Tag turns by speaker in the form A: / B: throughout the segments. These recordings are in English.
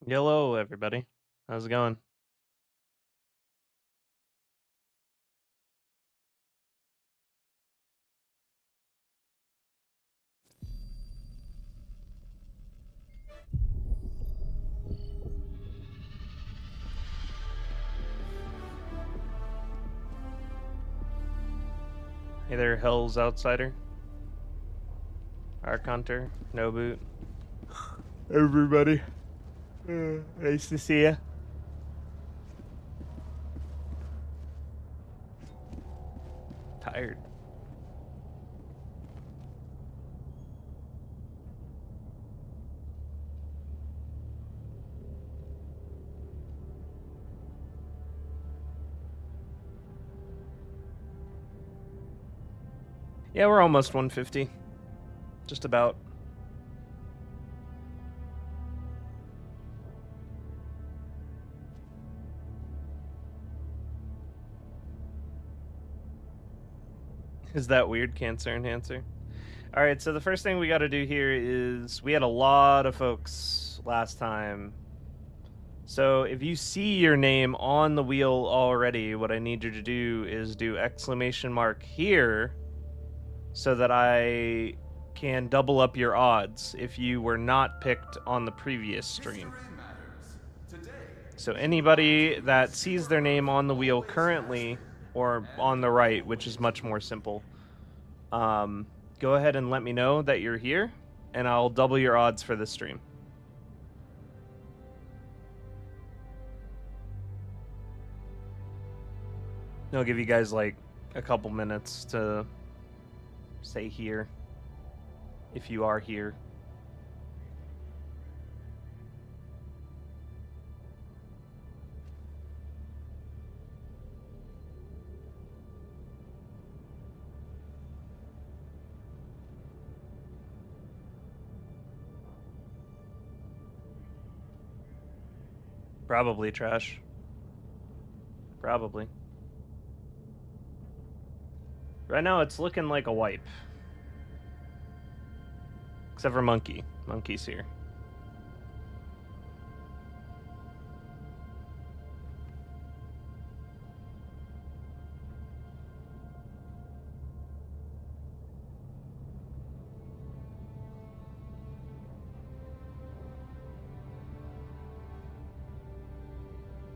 A: Hello, everybody. How's it going? Hey there, Hell's Outsider, Arc Hunter, No Boot. Everybody. Nice to see ya. Tired. Yeah, we're almost 150. Just about. Is that weird, Cancer Enhancer? Alright, so the first thing we gotta do here is we had a lot of folks last time. So if you see your name on the wheel already, what I need you to do is do exclamation mark here so that I can double up your odds if you were not picked on the previous stream. So anybody that sees their name on the wheel currently or on the right, which is much more simple, go ahead and let me know that you're here, and I'll double your odds for this stream. I'll give you guys like a couple minutes to say here if you are here. Probably trash. Probably. Right now it's looking like a wipe. Except for Monkey. Monkey's here.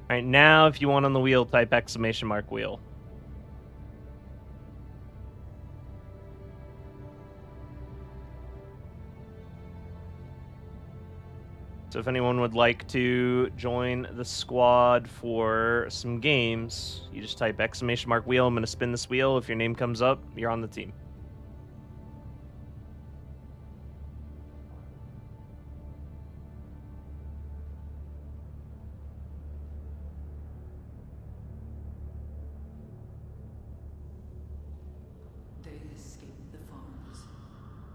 A: Alright, now if you want on the wheel, type exclamation mark wheel. So if anyone would like to join the squad for some games, you just type exclamation mark wheel. I'm going to spin this wheel. If your name comes up, you're on the team.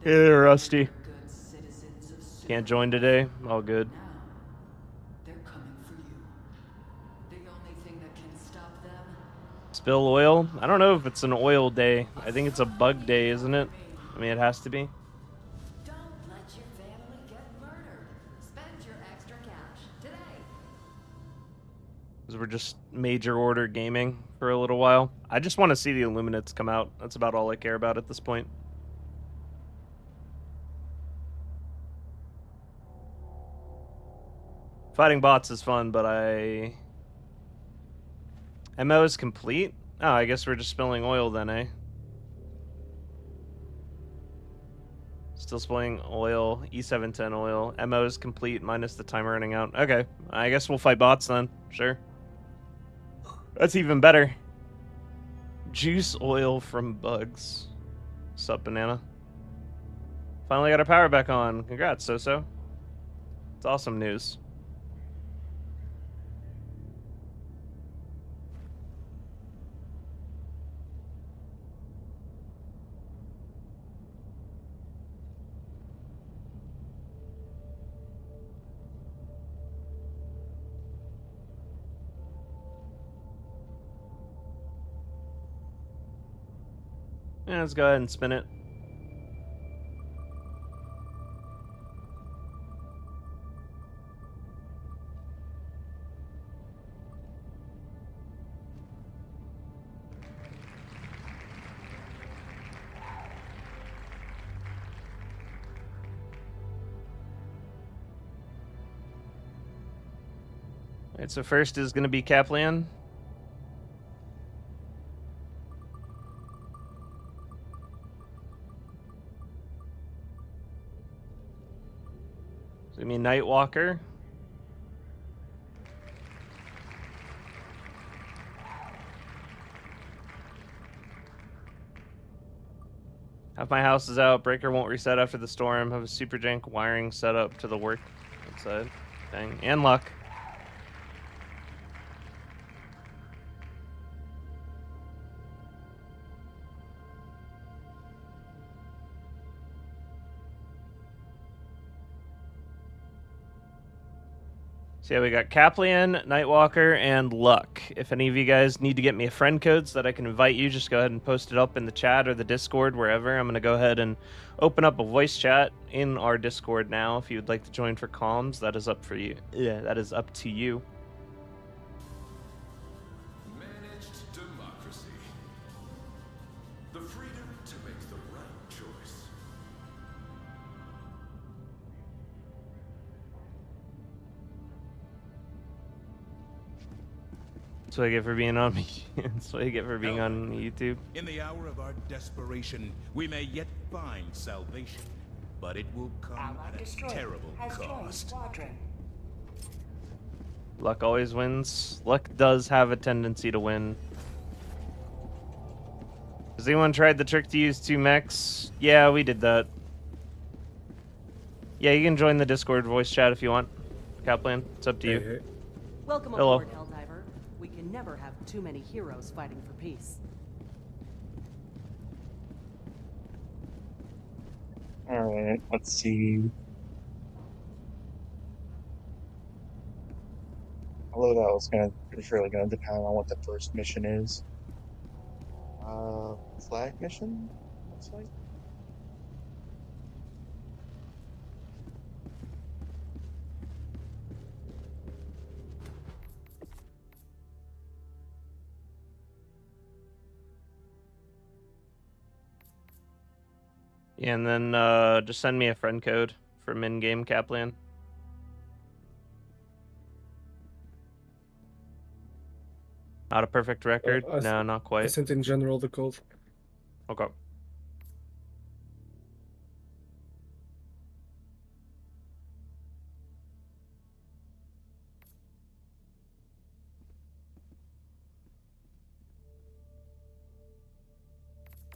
A: Hey there, Rusty. Can't join today? All good. Spill oil? I don't know if it's an oil day. I think it's a bug day, isn't it? I mean, it has to be.
B: Don't let your family get murdered. Spend your extra cash today.
A: Because we're just major order gaming for a little while. I just want to see the Illuminates come out. That's about all I care about at this point. Fighting bots is fun, but MO is complete? Oh, I guess we're just spilling oil then, eh? Still spilling oil, E710 oil. MO is complete minus the timer running out. Okay, I guess we'll fight bots then. Sure. That's even better. Juice oil from bugs. Sup, banana? Finally got our power back on. Congrats, So-So. It's awesome news. Yeah, let's go ahead and spin it. Alright, so first is going to be Kaplan. It's going to be Nightwalker. Half my house is out. Breaker won't reset after the storm. Have a super jank wiring set up to the work outside. Dang. And luck. So yeah, we got Kaplan, Nightwalker, and Luck. If any of you guys need to get me a friend code so that I can invite you, just go ahead and post it up in the chat or the Discord, wherever. I'm going to go ahead and open up a voice chat in our Discord now. If you would like to join for comms, that is up for you. Yeah, that is up to you.
C: Managed democracy. The freedom to make the right choice.
A: That's what I get for being on me. That's what I get for being on YouTube.
D: In the hour of our desperation, we may yet find salvation, but it will come at a terrible cost.
A: Luck always wins. Luck does have a tendency to win. Has anyone tried the trick to use 2 mechs? Yeah, we did that. Yeah, you can join the Discord voice chat if you want. Kaplan, it's up to you.
E: Hey.
F: Welcome
A: Hello.
F: aboard, Helldiver. We can never have too many heroes fighting for peace.
E: Alright, let's see. Although it's really gonna depend on what the first mission is. Flag mission? Looks like.
A: Yeah, and then just send me a friend code for min-game Kaplan. Not a perfect record? No, not
G: I
A: quite.
G: sent in general the code.
A: Okay.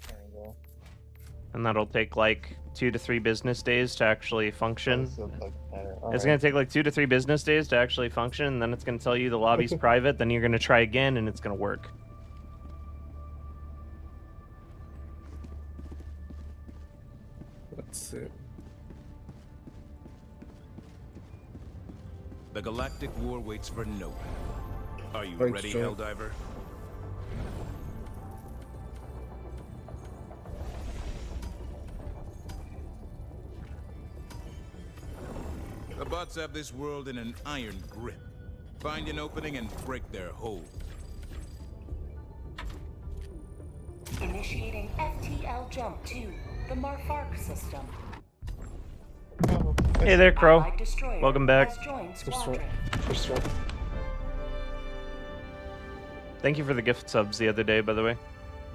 E: There we go.
A: And that'll take like 2 to 3 business days to actually function.
E: This looks like better.
A: It's
E: Alright.
A: going to take like 2 to 3 business days to actually function, and then it's going to tell you the lobby's private, then you're going to try again, and it's going to work.
G: Let's see.
D: The galactic war waits for no one. Are you
G: Thanks,
D: ready,
G: Joe.
D: Helldiver? The bots have this world in an iron grip. Find an opening and break their hold.
H: Initiating FTL jump to the Marfark system.
A: Hey there, Crow.
H: Allied destroyer
A: Welcome back.
H: has joined
G: First one.
H: squadron.
G: First one.
A: Thank you for the gift subs the other day, by the way.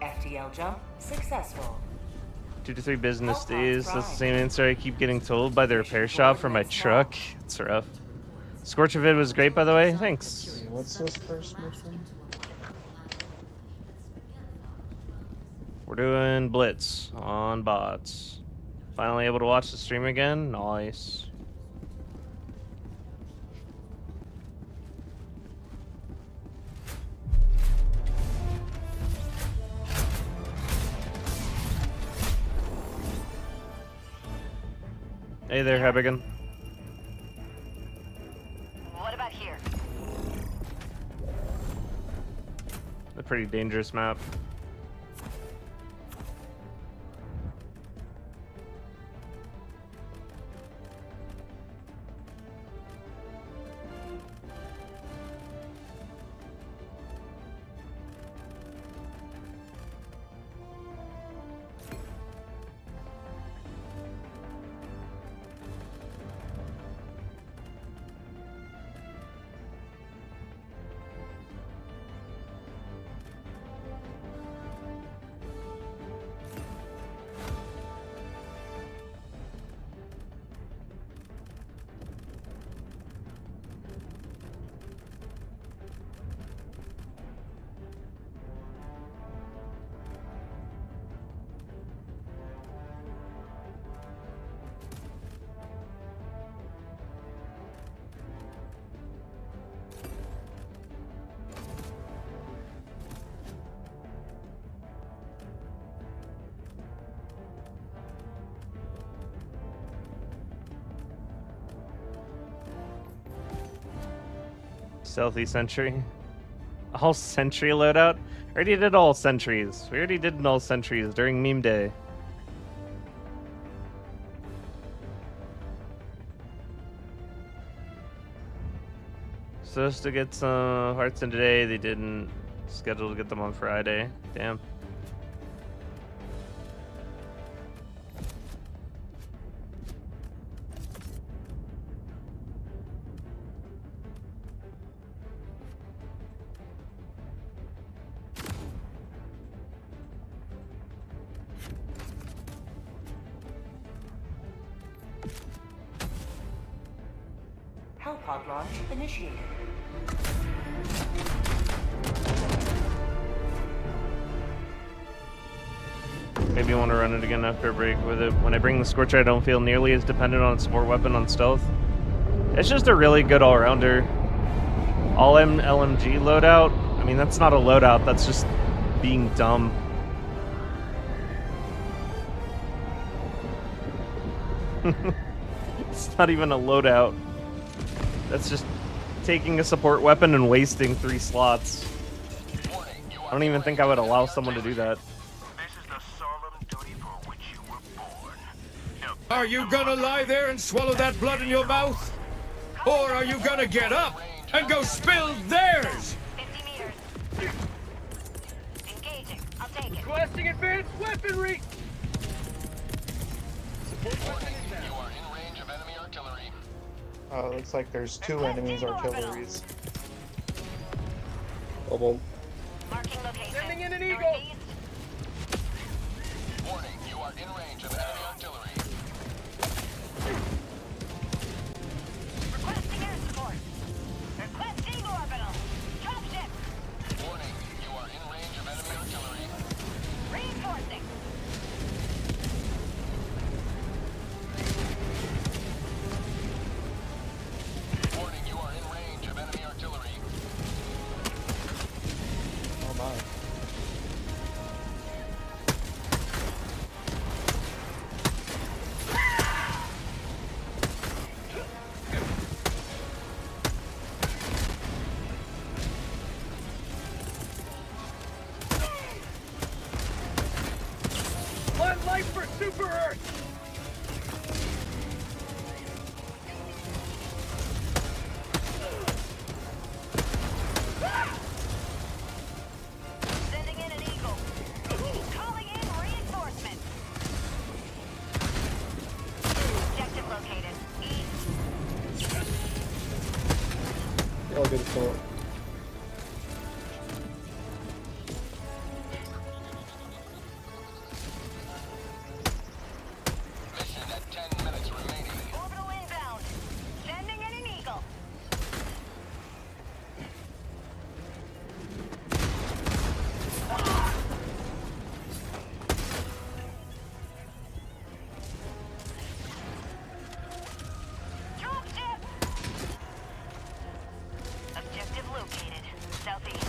H: FTL jump successful.
A: 2 to 3 business days. That's the same answer I keep getting told by the repair shop for my truck. It's rough. Scorch of It was great, by the way. Thanks.
E: What's this first mission?
A: We're doing Blitz on bots. Finally able to watch the stream again. Nice. Hey there, Hebigan.
B: What about here?
A: A pretty dangerous map. Stealthy sentry. All sentry loadout? I already did all sentries. We already did all sentries during meme day. Supposed to get some hearts in today. They didn't. Scheduled to get them on Friday. Damn.
H: Hellpod launch initiated.
A: Maybe you want to run it again after a break with it. When I bring the Scorcher, I don't feel nearly as dependent on a support weapon on stealth. It's just a really good all-rounder. All LMG loadout? I mean, that's not a loadout, that's just being dumb. It's not even a loadout. That's just taking a support weapon and wasting 3 slots. I don't even think I would allow someone to do that.
G: Are you gonna lie there and swallow that blood in your mouth? Or are you gonna get up and go spill theirs?
B: 50 meters. Engaging. I'll take it.
G: Requesting advanced weaponry!
E: Oh, it looks like there's 2 enemies artilleries.
I: Oh, well.
B: Marking location.
G: Sending in an eagle!
B: Northeast.
C: Warning, you are in range of enemy artillery.
B: Requesting air support. Requesting orbital. Dropship.
C: Warning, you are in range of enemy artillery.
B: Reinforcing.
C: Warning, you are in range of enemy artillery.
E: Oh my.
G: One life for Super Earth!
B: Sending in an eagle. Calling in reinforcements. Objective located. East.
I: I'll get a thought.
C: Mission at 10 minutes remaining.
B: Orbital inbound. Sending in an eagle. Dropship. Objective located. Southeast.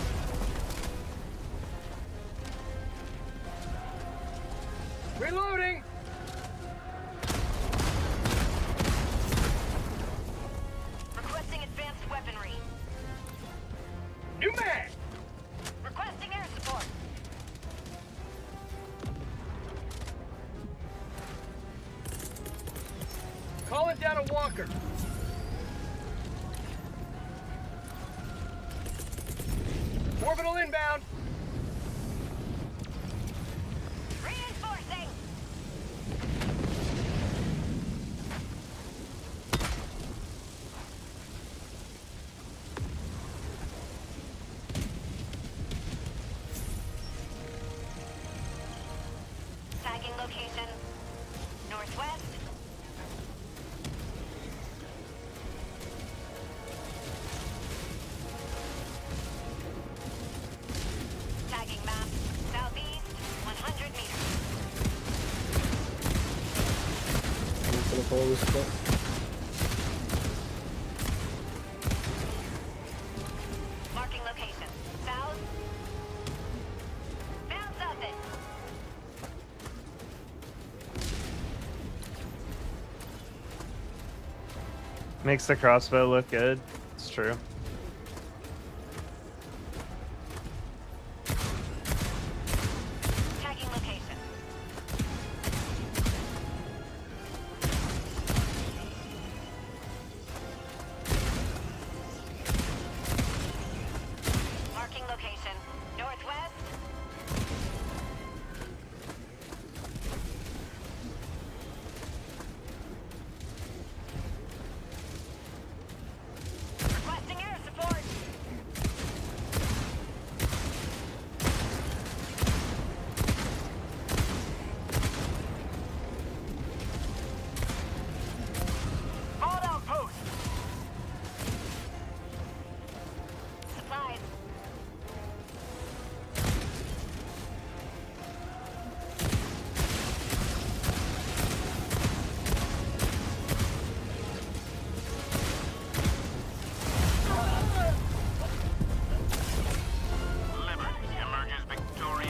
G: Reloading!
B: Requesting advanced weaponry.
G: New mag!
B: Requesting air support.
G: Calling down a walker. Orbital inbound.
B: Reinforcing. Tagging location. Northwest. Tagging map. Southeast. 100 meters.
I: I'm just gonna follow this spot.
B: Marking location. South. Found something.
A: Makes the crossbow look good. It's true.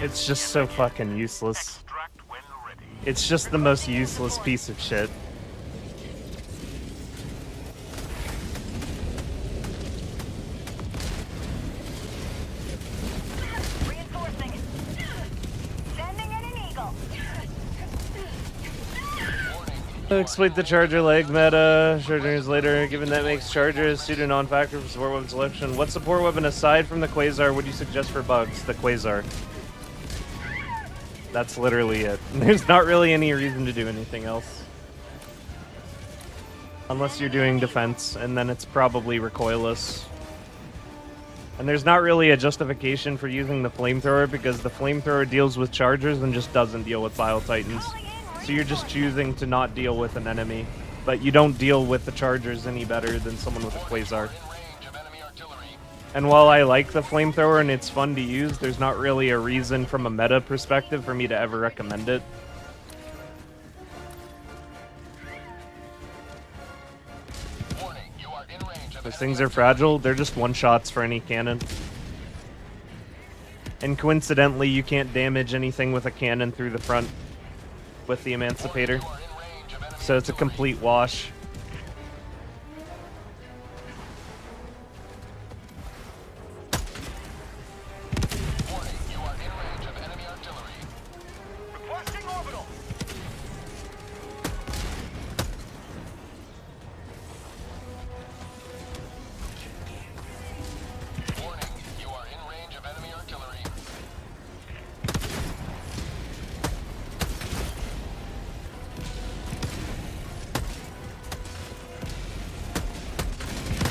A: It's just so fucking useless. It's just the most useless piece of shit.
J: Reinforcing. Sending in an eagle.
A: Exploit the charger leg meta. Chargers later, given that makes chargers suited non-factor for support weapon selection. What support weapon aside from the Quasar would you suggest for bugs? The Quasar. That's literally it. There's not really any reason to do anything else. Unless you're doing defense, and then it's probably recoilless. And there's not really a justification for using the flamethrower because the flamethrower deals with chargers and just doesn't deal with Bile Titans. So you're just choosing to not deal with an enemy. But you don't deal with the chargers any better than someone with a Quasar. And while I like the flamethrower and it's fun to use, there's not really a reason from a meta perspective for me to ever recommend it. Those things are fragile, they're just one-shots for any cannon. And coincidentally, you can't damage anything with a cannon through the front with the Emancipator. So it's a complete wash.
C: Warning, you are in range of enemy artillery.
J: Requesting orbital.
C: Warning, you are in range of enemy artillery.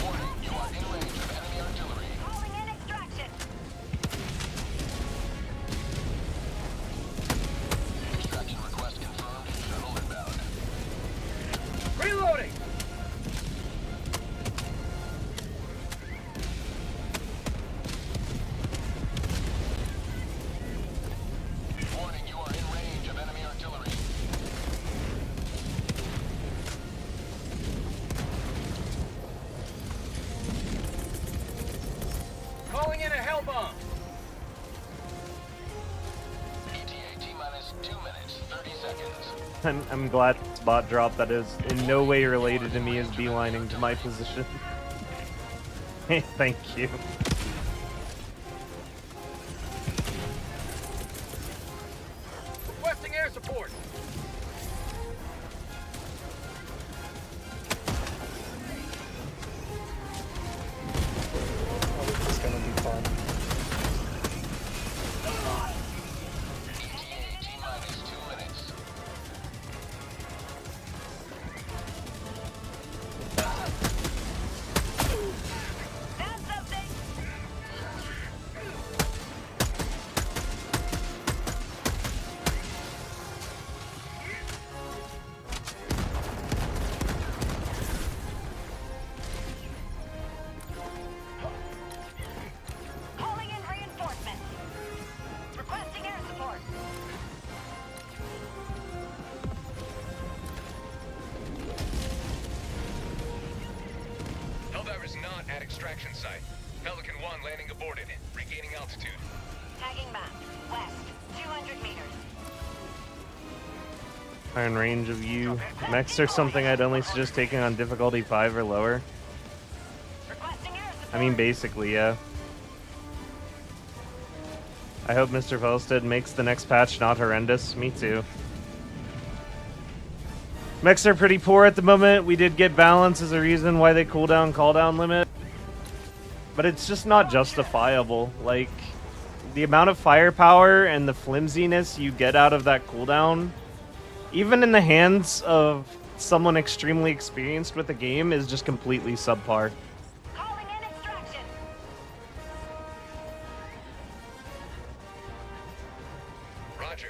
C: Warning, you are in range of enemy artillery.
J: Calling in extraction.
C: Extraction request confirmed. Shuttle inbound.
G: Reloading!
C: Warning, you are in range of enemy artillery.
G: Calling in a hell bomb.
C: ETA T-minus 2 minutes, 30 seconds.
A: I'm glad spot drop that is in no way related to me is beelining to my position. Thank you.
G: Requesting air support.
E: Oh, this is gonna be fun.
C: ETA T-minus 2 minutes.
J: Found something. Calling in reinforcements. Requesting air support.
G: Helldiver's not at extraction site. Pelican 1 landing aborted. Regaining altitude.
J: Tagging map. West. 200 meters.
A: Iron range of you. Mechs are something I'd only suggest taking on difficulty 5 or lower.
J: Requesting air support.
A: I mean, basically, yeah. I hope Mr. Felstead makes the next patch not horrendous. Me too. Mechs are pretty poor at the moment. We did get balance as a reason why they cooldown limit. But it's just not justifiable. Like, the amount of firepower and the flimsiness you get out of that cooldown, even in the hands of someone extremely experienced with the game, is just completely subpar.
J: Calling in extraction.
G: Roger.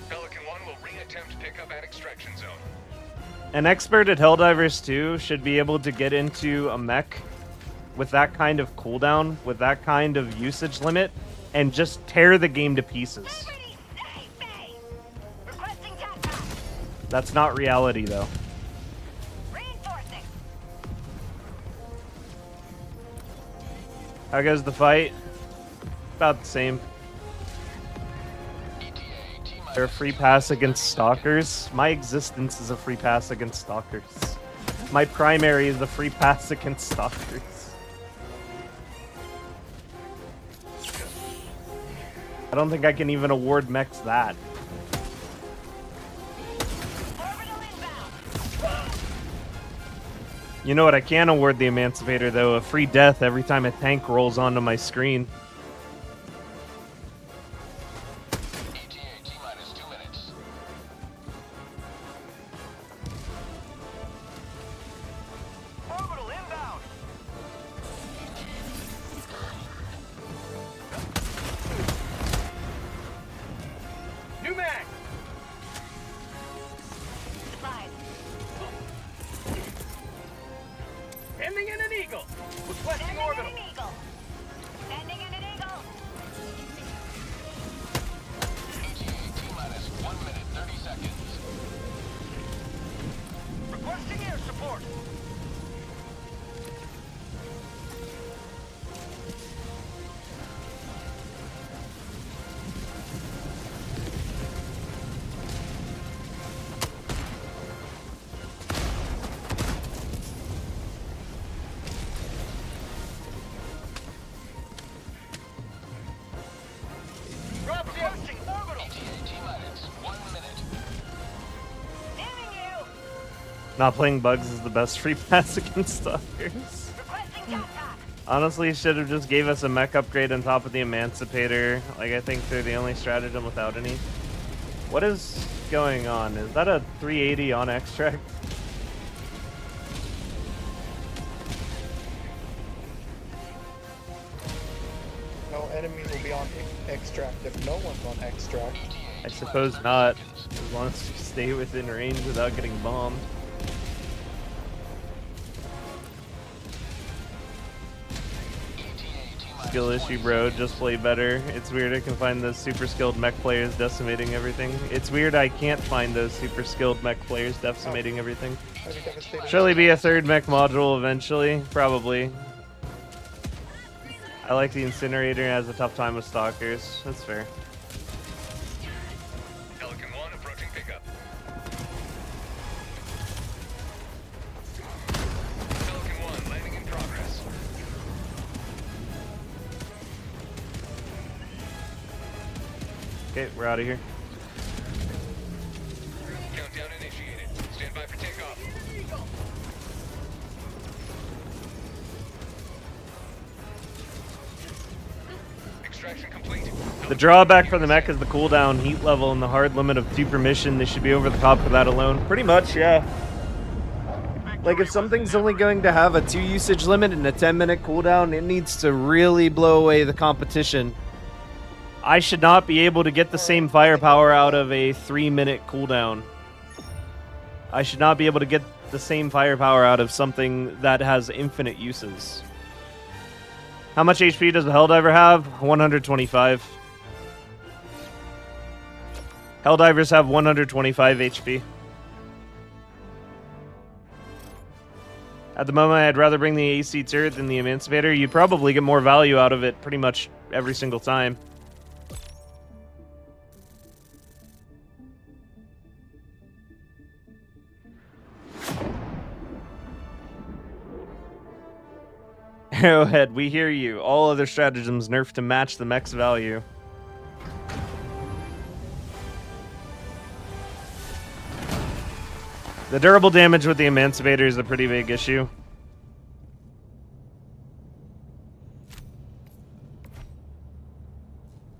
G: Pelican 1 will re-attempt pickup at extraction zone.
A: An expert at Helldivers 2 should be able to get into a mech with that kind of cooldown, with that kind of usage limit, and just tear the game to pieces.
J: Ready. Hey, Bay. Requesting tac.
A: That's not reality, though.
J: Reinforcing.
A: How goes the fight? About the same. They're a free pass against stalkers. My existence is a free pass against stalkers. My primary is a free pass against stalkers. I don't think I can even award mechs that. You know what? I can award the Emancipator, though. A free death every time a tank rolls onto my screen.
C: ETA T-minus 2 minutes. Orbital inbound. New mag.
J: Supplies.
C: Ending in an eagle. Requesting
J: Sending
C: orbital.
J: in an eagle. Sending in an eagle.
C: ETA T-minus 1 minute 30 seconds. Requesting air support. Requesting orbital. ETA T-minus 1 minute.
J: Damning you.
A: Not playing bugs is the best free pass against stalkers.
J: Requesting contact.
A: Honestly, should have just gave us a mech upgrade on top of the Emancipator. Like, I think they're the only stratagem without any. What is going on? Is that a 380 on extract?
E: No enemy will be on extract if no one's on extract.
A: I suppose not, as long as you stay within range without getting bombed. Skill issue, bro. Just play better. It's weird I can find those super skilled mech players decimating everything. It's weird I can't find those super skilled mech players decimating everything.
E: I'd be devastated.
A: Surely be a third mech module eventually. Probably. I like the Incinerator and has a tough time with stalkers. That's fair.
C: Pelican 1 approaching pickup. Pelican 1 landing in progress.
A: Okay, we're out of here.
C: Countdown initiated. Stand by for takeoff. Extraction complete.
A: The drawback for the mech is the cooldown, heat level, and the hard limit of 2 per mission. They should be over the top for that alone. Pretty much, yeah. Like, if something's only going to have a 2 usage limit and a 10-minute cooldown, it needs to really blow away the competition. I should not be able to get the same firepower out of a 3-minute cooldown. I should not be able to get the same firepower out of something that has infinite uses. How much HP does the Helldiver have? 125. Helldivers have 125 HP. At the moment, I'd rather bring the AC turret than the Emancipator. You'd probably get more value out of it pretty much every single time. Arrowhead, we hear you. All other stratagems nerfed to match the mech's value. The durable damage with the Emancipator is a pretty big issue.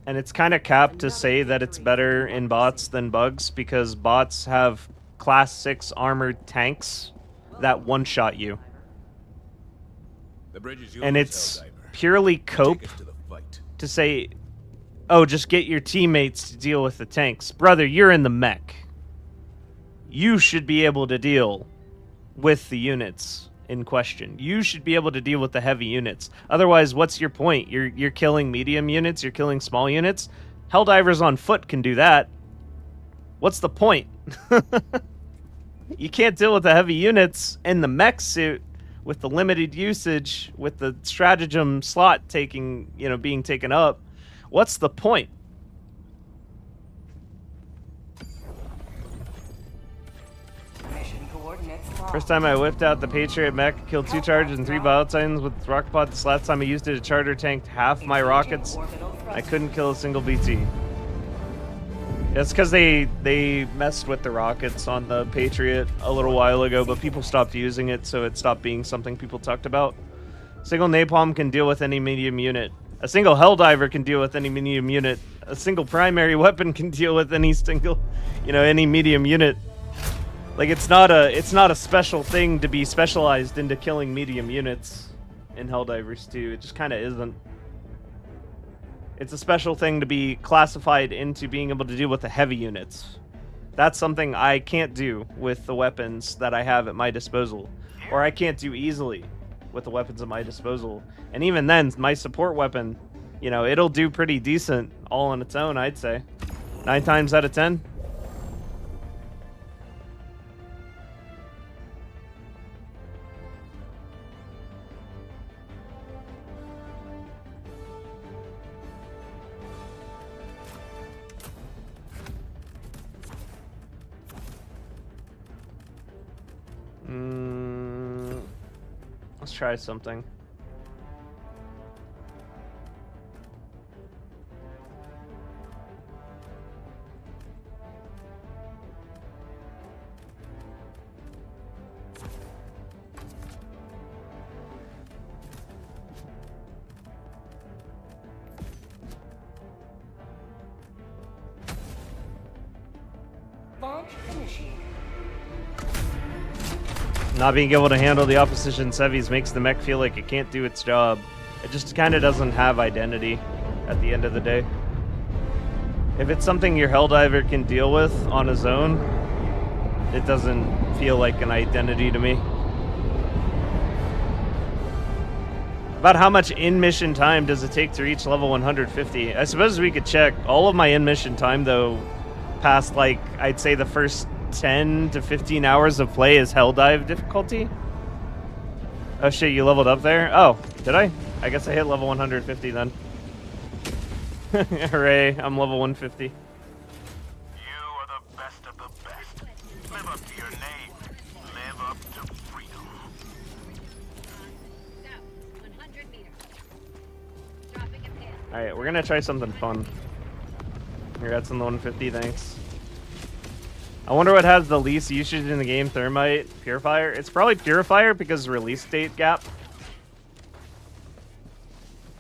A: And it's kind of capped to say that it's better in bots than bugs because bots have class 6 armored tanks that one-shot you.
D: The bridge is yours,
A: And it's
D: Helldiver.
A: purely cope
D: Take us to the fight.
A: to say, oh, just get your teammates to deal with the tanks. Brother, you're in the mech. You should be able to deal with the units in question. You should be able to deal with the heavy units. Otherwise, what's your point? You're killing medium units, you're killing small units. Helldivers on foot can do that. What's the point? You can't deal with the heavy units in the mech suit with the limited usage, with the stratagem slot being taken up. What's the point?
H: strong.
A: First time I whipped out the Patriot mech, killed 2 charges and 3 biotines with rocket pod. This last time I used it, a charter tanked half my rockets. I couldn't kill a single BT. That's because they messed with the rockets on the Patriot a little while ago, but people stopped using it, so it stopped being something people talked about. Single napalm can deal with any medium unit. A single Helldiver can deal with any medium unit. A single primary weapon can deal with any single, any medium unit. Like it's not a special thing to be specialized into killing medium units in Helldivers 2. It just kind of isn't. It's a special thing to be classified into being able to deal with the heavy units. That's something I can't do with the weapons that I have at my disposal, or I can't do easily with the weapons at my disposal. And even then, my support weapon, it'll do pretty decent all on its own, I'd say. 9 times out of 10. Let's try something.
H: Launch initiated.
A: Not being able to handle the opposition's heavies makes the mech feel like it can't do its job. It just kind of doesn't have identity at the end of the day. If it's something your Helldiver can deal with on his own, it doesn't feel like an identity to me. About how much in-mission time does it take to reach level 150? I suppose we could check. All of my in-mission time, though, past, like, I'd say the first 10 to 15 hours of play is Helldive difficulty. Oh shit, you leveled up there? Oh, did I? I guess I hit level 150 then. Hooray, I'm level 150.
C: You are the best of the best. Live up to your name. Live up to freedom.
J: South, 100 meters. Dropping a pin.
A: Alright, we're gonna try something fun. Congrats on the 150, thanks. I wonder what has the least usage in the game, Thermite, Purifier? It's probably Purifier because release date gap.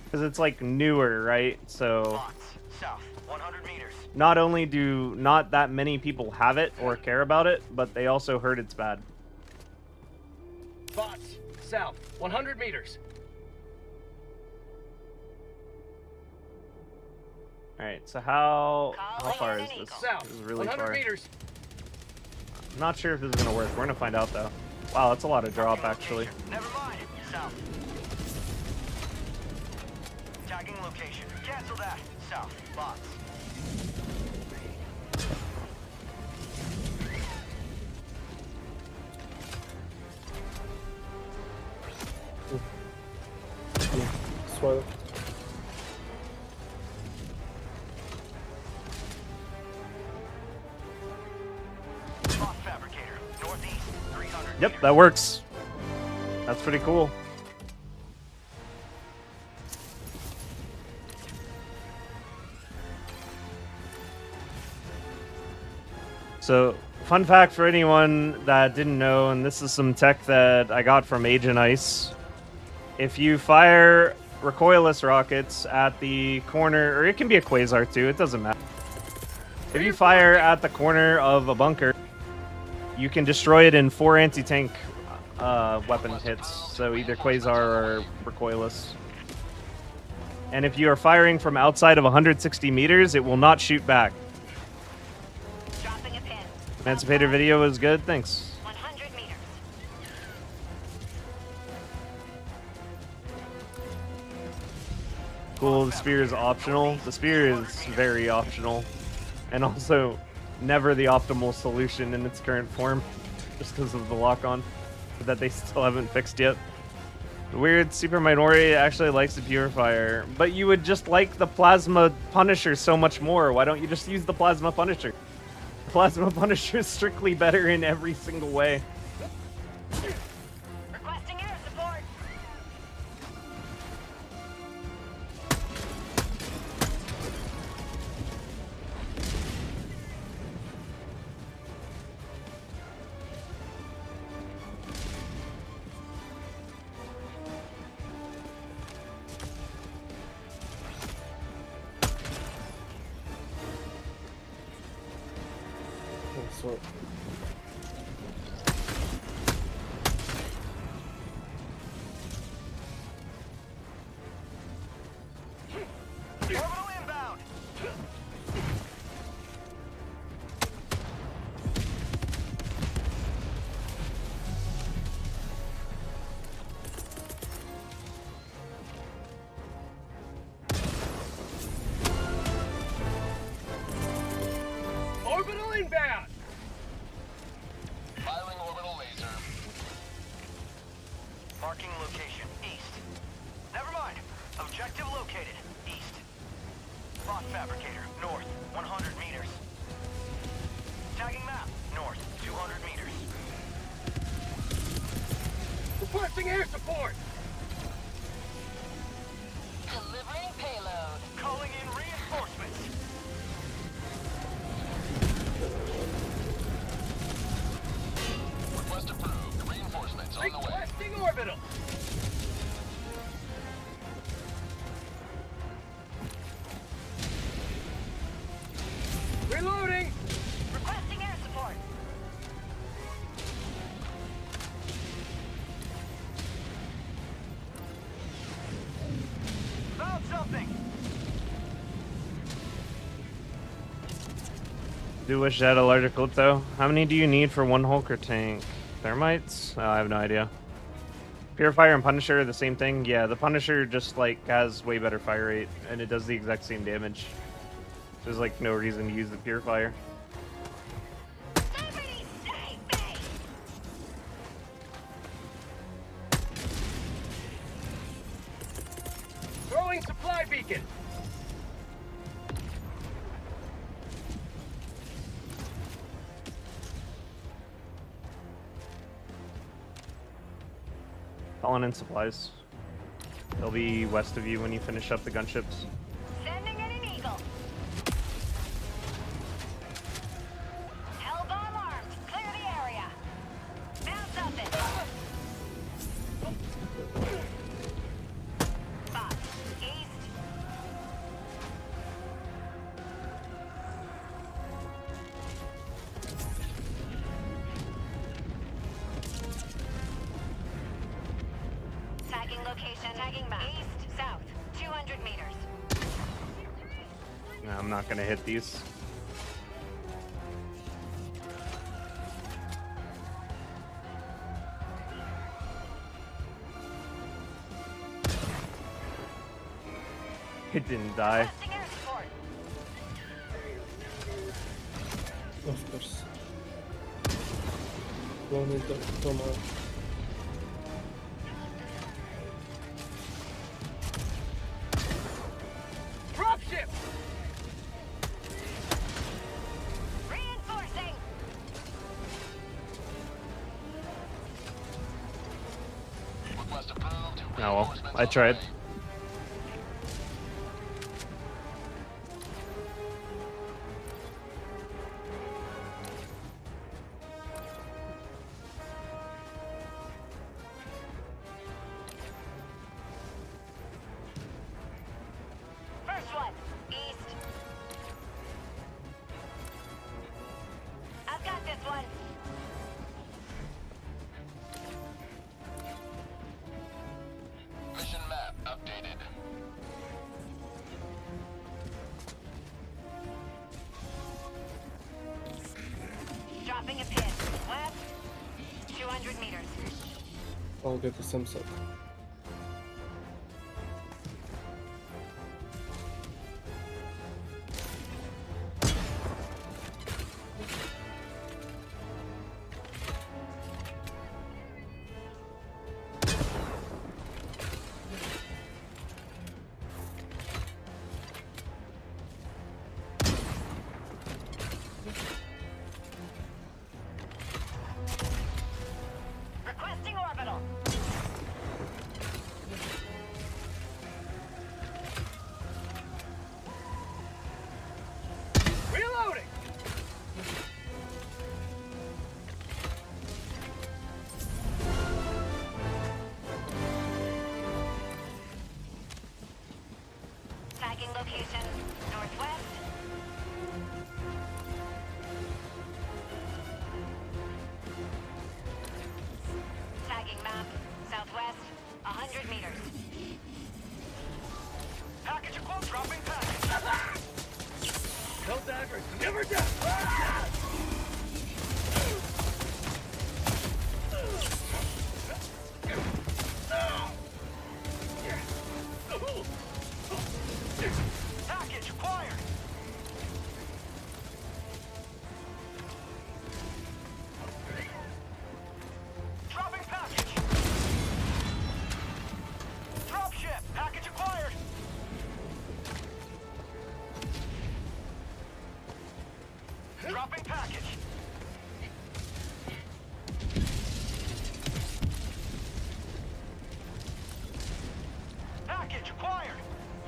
A: Because it's like newer, right? So
C: South, 100 meters.
A: not only do not that many people have it or care about it, but they also heard it's bad.
G: Bots, south, 100 meters.
A: Alright, so how far is this?
G: South,
A: This is really
G: 100
A: far.
G: meters.
A: I'm not sure if this is gonna work. We're gonna find out though. Wow, that's a lot of drop actually.
C: Never mind. South. Tagging location. Cancel that. South. Bots.
I: Swallow.
C: Bot fabricator. Northeast. 300.
A: Yep, that works. That's pretty cool. So, fun fact for anyone that didn't know, and this is some tech that I got from Agent Ice. If you fire recoilless rockets at the corner, or it can be a quasar too, it doesn't matter. If you fire at the corner of a bunker, you can destroy it in 4 anti-tank weapon hits, so either quasar or recoilless. And if you are firing from outside of 160 meters, it will not shoot back.
J: Dropping a pin.
A: Emancipator video was good, thanks.
J: 100 meters.
A: Cool, the spear is optional. The spear is very optional. And also, never the optimal solution in its current form, just because of the lock-on that they still haven't fixed yet. The weird super minority actually likes the Purifier, but you would just like the Plasma Punisher so much more. Why don't you just use the Plasma Punisher? The Plasma Punisher is strictly better in every single way.
I: Sword.
C: Orbital inbound.
G: Orbital inbound!
C: Firing orbital laser. Marking location, east. Never mind. Objective located, east. Rock fabricator, north, 100 meters. Tagging map, north, 200 meters.
G: Requesting air support!
J: Delivering payload.
C: Calling in reinforcements. Request approved. Reinforcements on the way.
G: Requesting orbital! Reloading!
J: Requesting air support.
C: Found something.
A: Do wish I had a larger clip though. How many do you need for one Hulker tank? Thermites? Oh, I have no idea. Purifier and Punisher are the same thing? Yeah, the Punisher just like has way better fire rate and it does the exact same damage. There's like no reason to use the Purifier.
J: Somebody save me!
G: Throwing supply beacon!
A: Calling in supplies. They'll be west of you when you finish up the gunships.
J: Sending in an eagle. Hellbomb armed. Clear the area. Found something. Spot. East. Tagging location. Tagging map. East, south. 200 meters.
A: No, I'm not gonna hit these. It didn't die.
J: Requesting air support.
I: Of course. One into Thermite.
G: Dropship!
J: Reinforcing.
C: Request approved.
A: Oh well, I tried.
J: First one. East. I've got this one.
C: Mission map updated.
J: Dropping a pin. West. 200 meters.
I: I'll get the same set.
J: Requesting orbital.
G: Reloading!
J: Tagging location. Northwest. 200 meters.
C: Package a quote, dropping package.
G: Tell daggers, never die!
C: Package acquired. Dropping package. Drop ship. Package acquired. Dropping package. Package acquired.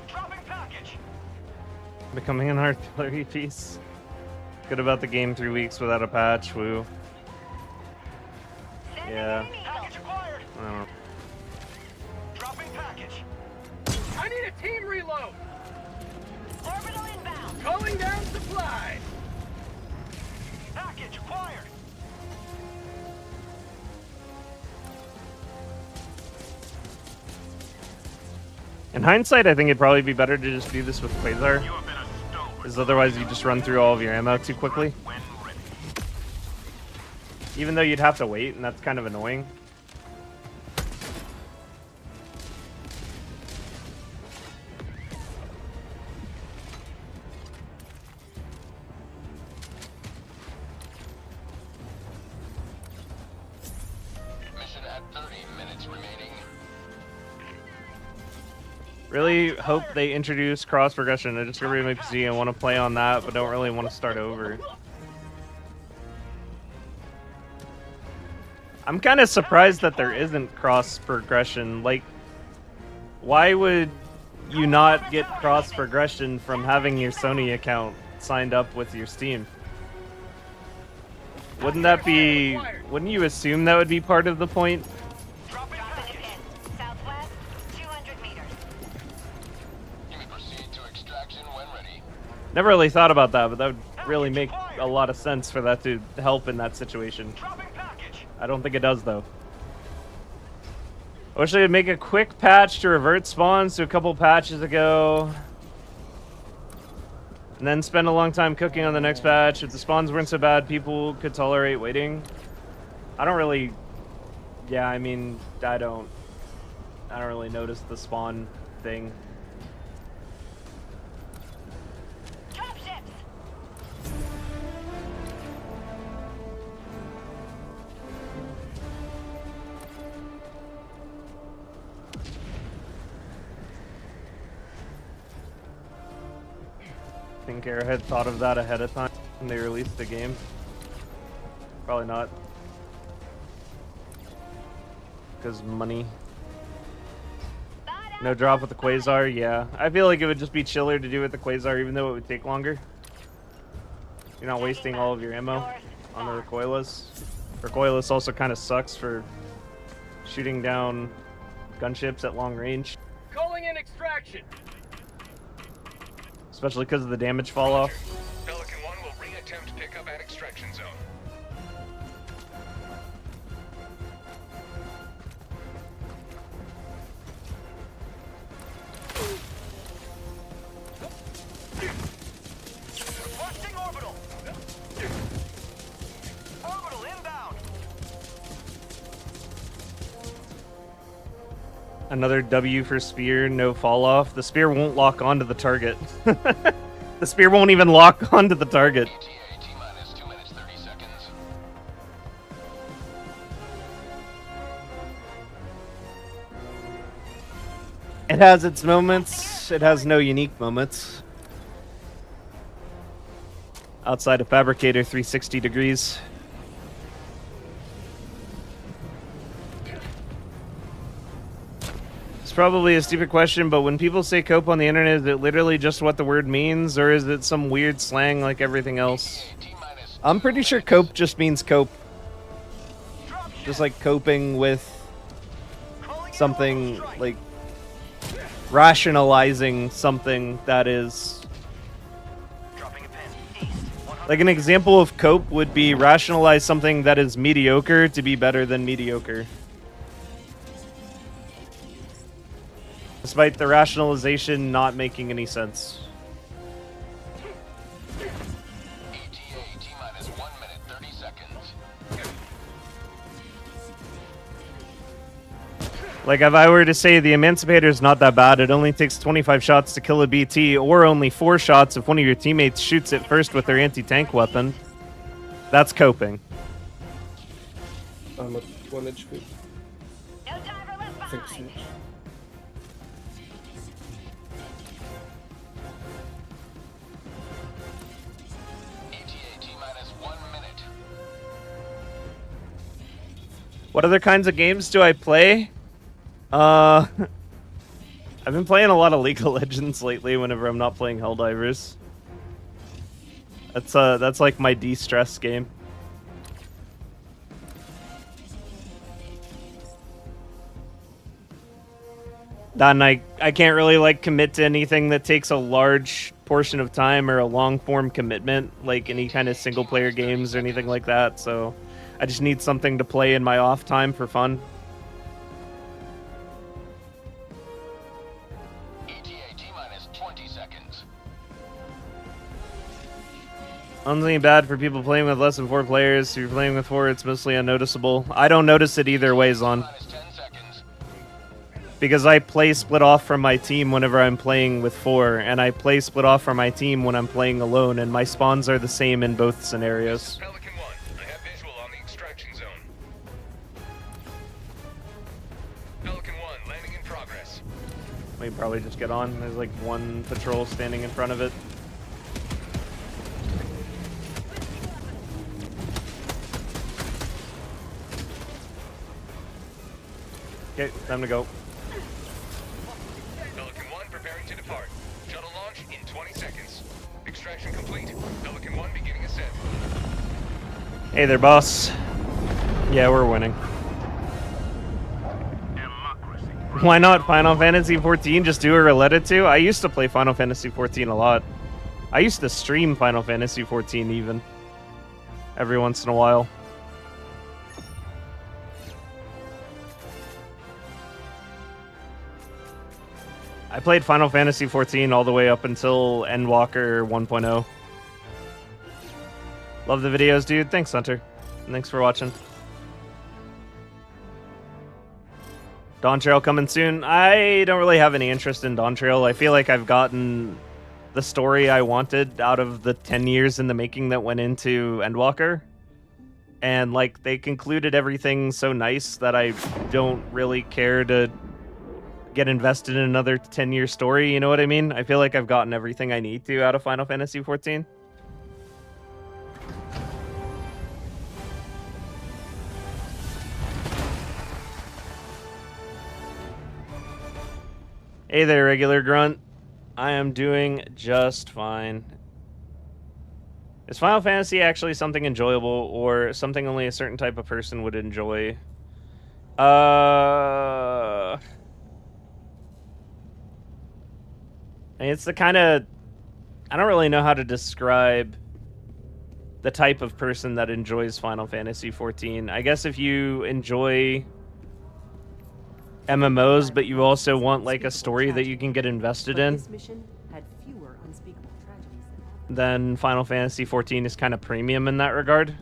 C: Dropping package.
A: Becoming an artillery piece. Good about the game 3 weeks without a patch. Woo. Yeah.
C: Package acquired.
A: I don't know.
C: Dropping package.
G: I need a team reload!
J: Orbital inbound.
G: Calling down supply!
C: Package acquired.
A: In hindsight, I think it'd probably be better to just do this with Quasar, because otherwise you just run through all of your ammo too quickly. Even though you'd have to wait, and that's kind of annoying.
C: Mission at 30 minutes remaining.
A: Really hope they introduce cross progression. I just got rid of my PC and want to play on that, but don't really want to start over. I'm kind of surprised that there isn't cross progression. Like, why would you not get cross progression from having your Sony account signed up with your Steam? Wouldn't that be... Wouldn't you assume that would be part of the point?
J: Dropping a pin. Southwest, 200 meters.
C: You may proceed to extraction when ready.
A: Never really thought about that, but that would really make a lot of sense for that to help in that situation.
C: Dropping package.
A: I don't think it does, though. I wish they would make a quick patch to revert spawns to a couple patches ago. And then spend a long time cooking on the next patch. If the spawns weren't so bad, people could tolerate waiting. I don't really... Yeah, I mean, I don't really notice the spawn thing.
J: Drop ships.
A: Think Airhead thought of that ahead of time when they released the game? Probably not. Because money. No drop with the Quasar? Yeah. I feel like it would just be chiller to do with the Quasar, even though it would take longer. You're not wasting all of your ammo on the recoilless. Recoilless also kind of sucks for shooting down gunships at long range.
G: Calling in extraction!
A: Especially because of the damage fall off.
G: Pelican 1 will re-attempt pickup at extraction zone.
C: Requesting orbital. Orbital inbound.
A: Another W for spear, no fall off. The spear won't lock onto the target. The spear won't even lock onto the target.
C: ETA T-minus 2 minutes 30 seconds.
A: It has its moments. It has no unique moments. Outside of Fabricator 360 degrees. It's probably a stupid question, but when people say cope on the internet, is it literally just what the word means, or is it some weird slang like everything else? I'm pretty sure cope just means cope. Just like coping with something, like rationalizing something that is... Like an example of cope would be rationalize something that is mediocre to be better than mediocre. despite the rationalization not making any sense.
G: ETA T-minus 1 minute, 30 seconds.
A: Like, if I were to say the Emancipator's not that bad, it only takes 25 shots to kill a BT, or only 4 shots if one of your teammates shoots it first with their anti-tank weapon. That's coping.
I: I'm at 1 HP.
J: No diver left
I: Thanks so
J: behind.
I: much.
G: ETA T-minus 1 minute.
A: What other kinds of games do I play? I've been playing a lot of League of Legends lately whenever I'm not playing Helldivers. That's like my de-stress game. And I can't really like commit to anything that takes a large portion of time or a long form commitment, like any kind of single player games or anything like that, so I just need something to play in my off time for fun.
G: ETA T-minus 20 seconds.
A: Only bad for people playing with less than 4 players. If you're playing with 4, it's mostly unnoticeable. I don't notice it either way, Zon.
G: Minus 10 seconds.
A: Because I play split off from my team whenever I'm playing with 4, and I play split off from my team when I'm playing alone, and my spawns are the same in both scenarios.
G: Pelican 1, I have visual on the extraction zone. Pelican 1, landing in progress.
A: We can probably just get on. There's like one patrol standing in front of it. Okay, time to go.
G: Pelican 1 preparing to depart. Shuttle launch in 20 seconds. Extraction complete. Pelican 1 beginning ascent.
A: Hey there, boss. Yeah, we're winning. Why not Final Fantasy 14? Just do a Roulette 2? I used to play Final Fantasy 14 a lot. I used to stream Final Fantasy 14 even. Every once in a while. I played Final Fantasy 14 all the way up until Endwalker 1.0. Love the videos, dude. Thanks, Hunter. And thanks for watching. Dawn Trail coming soon. I don't really have any interest in Dawn Trail. I feel like I've gotten the story I wanted out of the 10 years in the making that went into Endwalker. And, like, they concluded everything so nice that I don't really care to get invested in another 10-year story, you know what I mean? I feel like I've gotten everything I need to out of Final Fantasy 14. Hey there, regular grunt. I am doing just fine. Is Final Fantasy actually something enjoyable, or something only a certain type of person would enjoy? It's the kind of... I don't really know how to describe the type of person that enjoys Final Fantasy 14. I guess if you enjoy MMOs, but you also want like a story that you can get invested in,
F: This mission had fewer unspeakable tragedies than
A: then Final Fantasy 14 is kind of premium in that regard.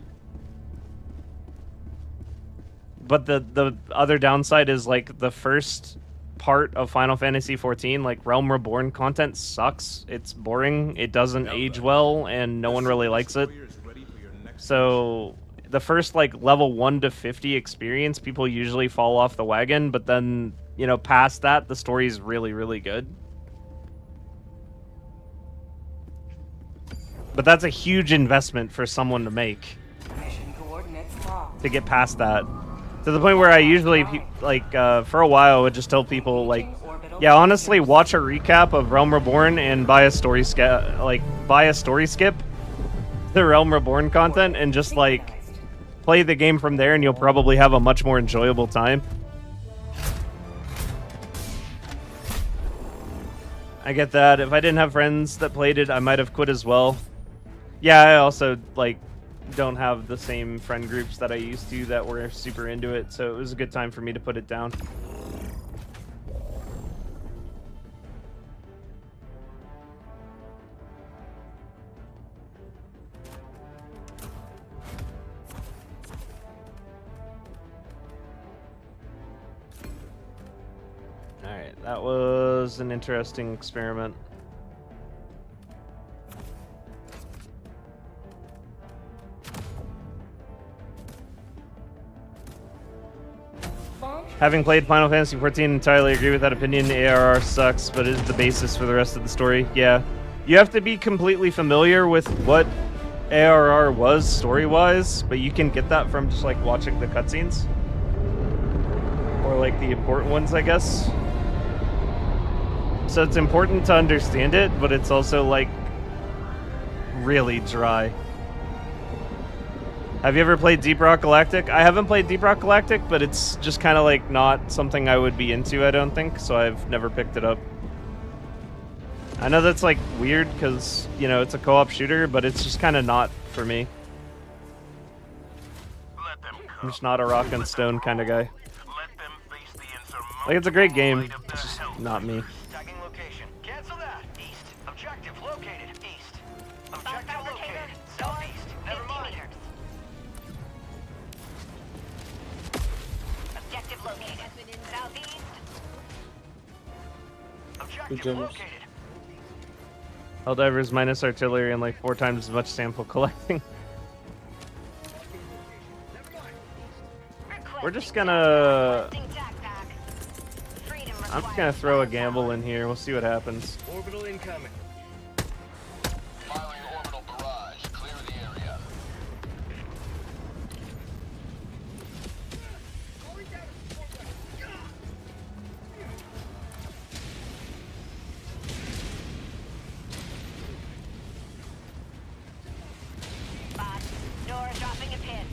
A: But the other downside is like the first part of Final Fantasy 14, like Realm Reborn content sucks. It's boring, it doesn't age well, and no one really likes it. So the first like level 1 to 50 experience, people usually fall off the wagon, but then, you know, past that, the story is really, really good. But that's a huge investment for someone to make,
H: Mission coordinates locked.
A: to get past that. To the point where I usually, like, for a while, would just tell people, like, yeah, honestly, watch a recap of Realm Reborn and buy a story skip, the Realm Reborn content, and just, like, play the game from there, and you'll probably have a much more enjoyable time. I get that. If I didn't have friends that played it, I might have quit as well. Yeah, I also, like, don't have the same friend groups that I used to that were super into it, so it was a good time for me to put it down. Alright, that was an interesting experiment. Having played Final Fantasy XIV, entirely agree with that opinion. ARR sucks, but is the basis for the rest of the story. Yeah. You have to be completely familiar with what ARR was story-wise, but you can get that from just like watching the cutscenes. Or like the important ones, I guess. So it's important to understand it, but it's also like really dry. Have you ever played Deep Rock Galactic? I haven't played Deep Rock Galactic, but it's just kind of like not something I would be into, I don't think, so I've never picked it up. I know that's like weird because, you know, it's a co-op shooter, but it's just kind of not for me. I'm just not a rock and stone kind of guy. Like, it's a great game, it's just not me.
C: Tagging location. Cancel that. East. Objective located. East. Objective located. Southeast. Never mind.
J: Objective located. Southeast.
C: Objective located.
A: Helldivers minus artillery and like 4 times as much sample collecting. We're just gonna... I'm just gonna throw a gamble in here. We'll see what happens.
G: Orbital incoming.
K: Firing orbital barrage. Clear the area.
J: Box. Door dropping a pin.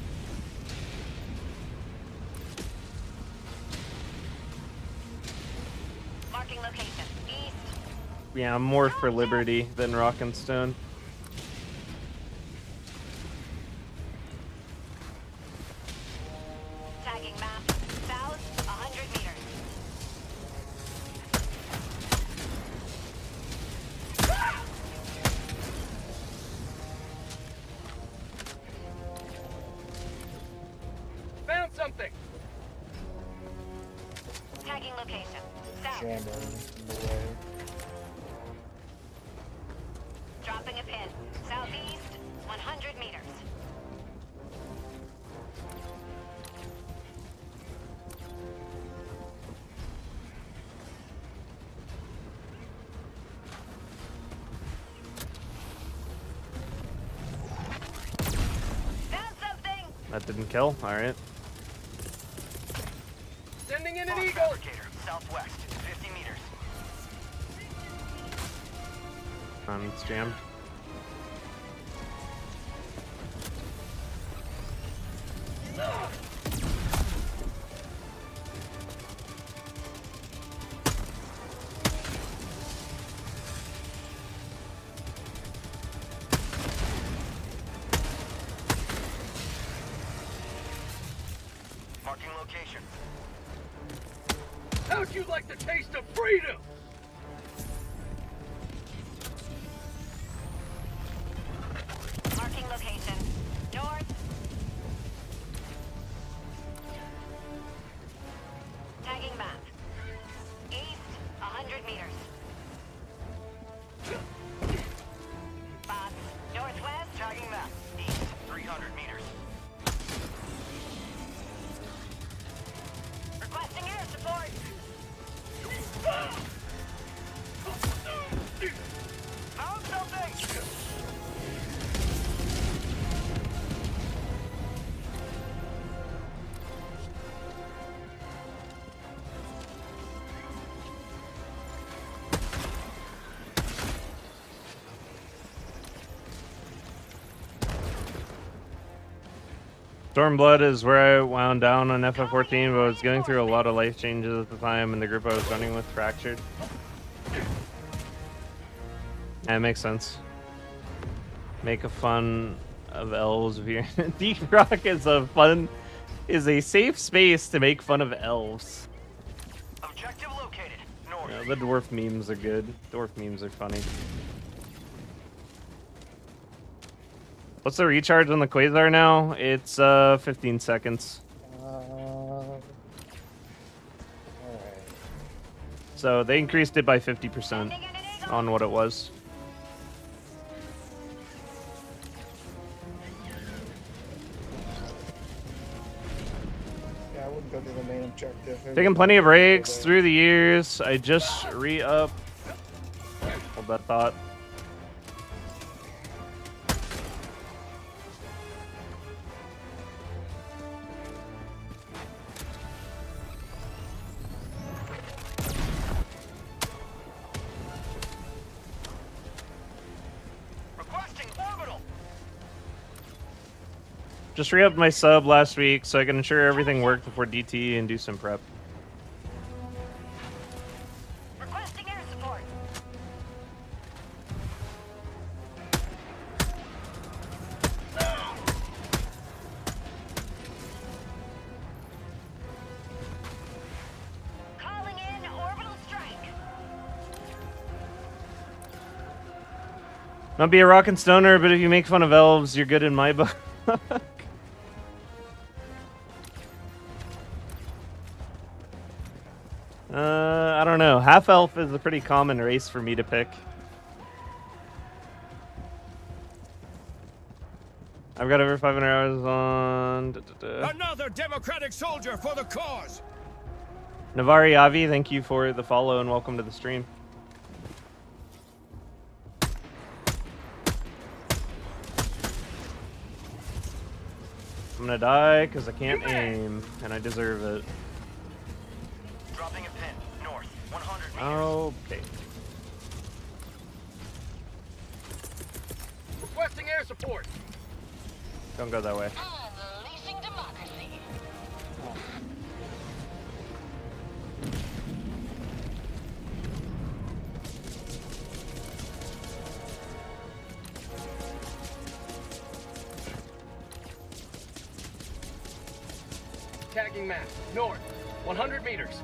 J: Marking location. East.
A: Yeah, I'm more for Liberty than Rock and Stone.
J: Tagging map. South, 100 meters.
G: Found something.
J: Tagging location. South.
E: Jamming in the way.
J: Dropping a pin. Southeast, 100 meters. Found something!
A: That didn't kill. Alright.
G: Sending in an
C: Box
G: eagle.
C: fabricator. Southwest. 50 meters.
A: It's jammed.
C: Marking location.
G: How'd you like the taste of freedom?
J: Marking location. North. Tagging map. East, 100 meters. Box. Northwest.
C: Tagging map. East. 300 meters.
J: Requesting air support.
C: Found something!
A: Stormblood is where I wound down on FF14, but I was going through a lot of life changes at the time, and the group I was running with fractured. That makes sense. Make a fun of elves if you're Deep Rock is a safe space to make fun of elves.
C: Objective located. North.
A: Yeah, the dwarf memes are good. Dwarf memes are funny. What's the recharge on the Quasar now? It's 15 seconds.
E: Alright.
A: So they increased it by 50% on what it was.
E: Yeah, I wouldn't go to the main objective.
A: Taking plenty of breaks through the years. I just re-up. Hold that thought.
C: Requesting orbital.
A: Just re-upped my sub last week so I can ensure everything worked before DT and do some prep.
J: Requesting air support. Calling in orbital strike.
A: Not be a rockin' stoner, but if you make fun of elves, you're good in my book. I don't know. Half elf is a pretty common race for me to pick. I've got over 500 hours on.
G: Another democratic soldier for the cause.
A: Navari Avi, thank you for the follow and welcome to the stream. I'm gonna die because I can't aim, and I deserve it.
C: Dropping a pin. North. 100 meters.
A: Okay.
C: Requesting air support.
A: Don't go that way.
J: Unleashing democracy.
C: Tagging map. North. 100 meters.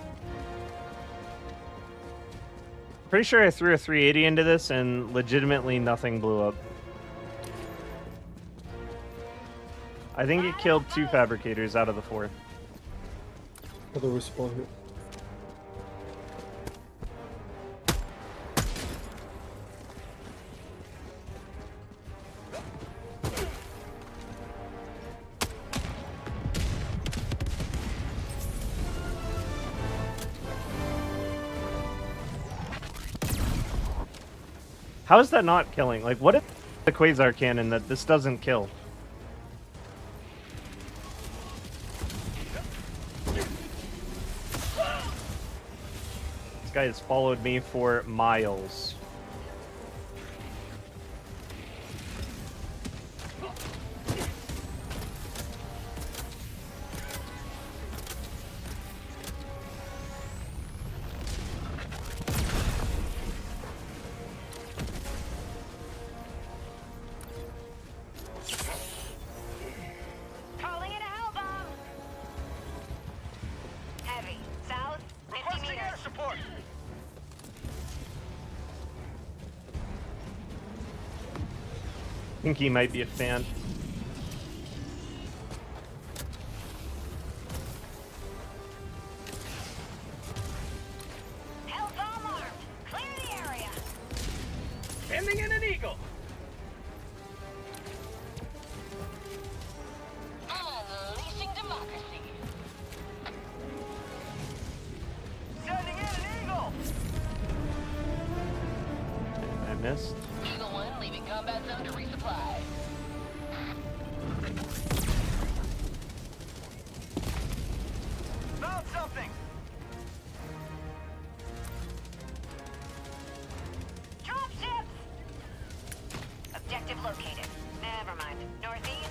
A: Pretty sure I threw a 380 into this and legitimately nothing blew up. I think it killed 2 fabricators out of the 4.
I: How do we spawn here?
A: How is that not killing? Like, what if the Quasar cannon that this doesn't kill? This guy has followed me for miles.
J: Calling in a hell bomb. Heavy. South. 50
C: Requesting
J: meters.
C: air support.
A: I think he might be a fan.
J: Hell bomb armed. Clear the area.
C: Sending in an eagle.
J: Unleashing democracy.
C: Sending in an eagle.
A: I missed.
J: Eagle 1 leaving combat zone to resupply.
C: Found something.
J: Drop ships. Objective located. Never mind. Northeast.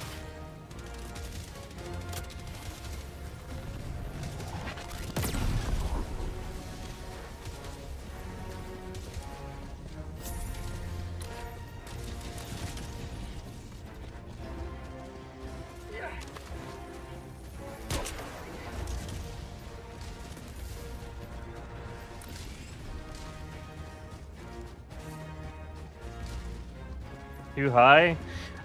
A: Too high?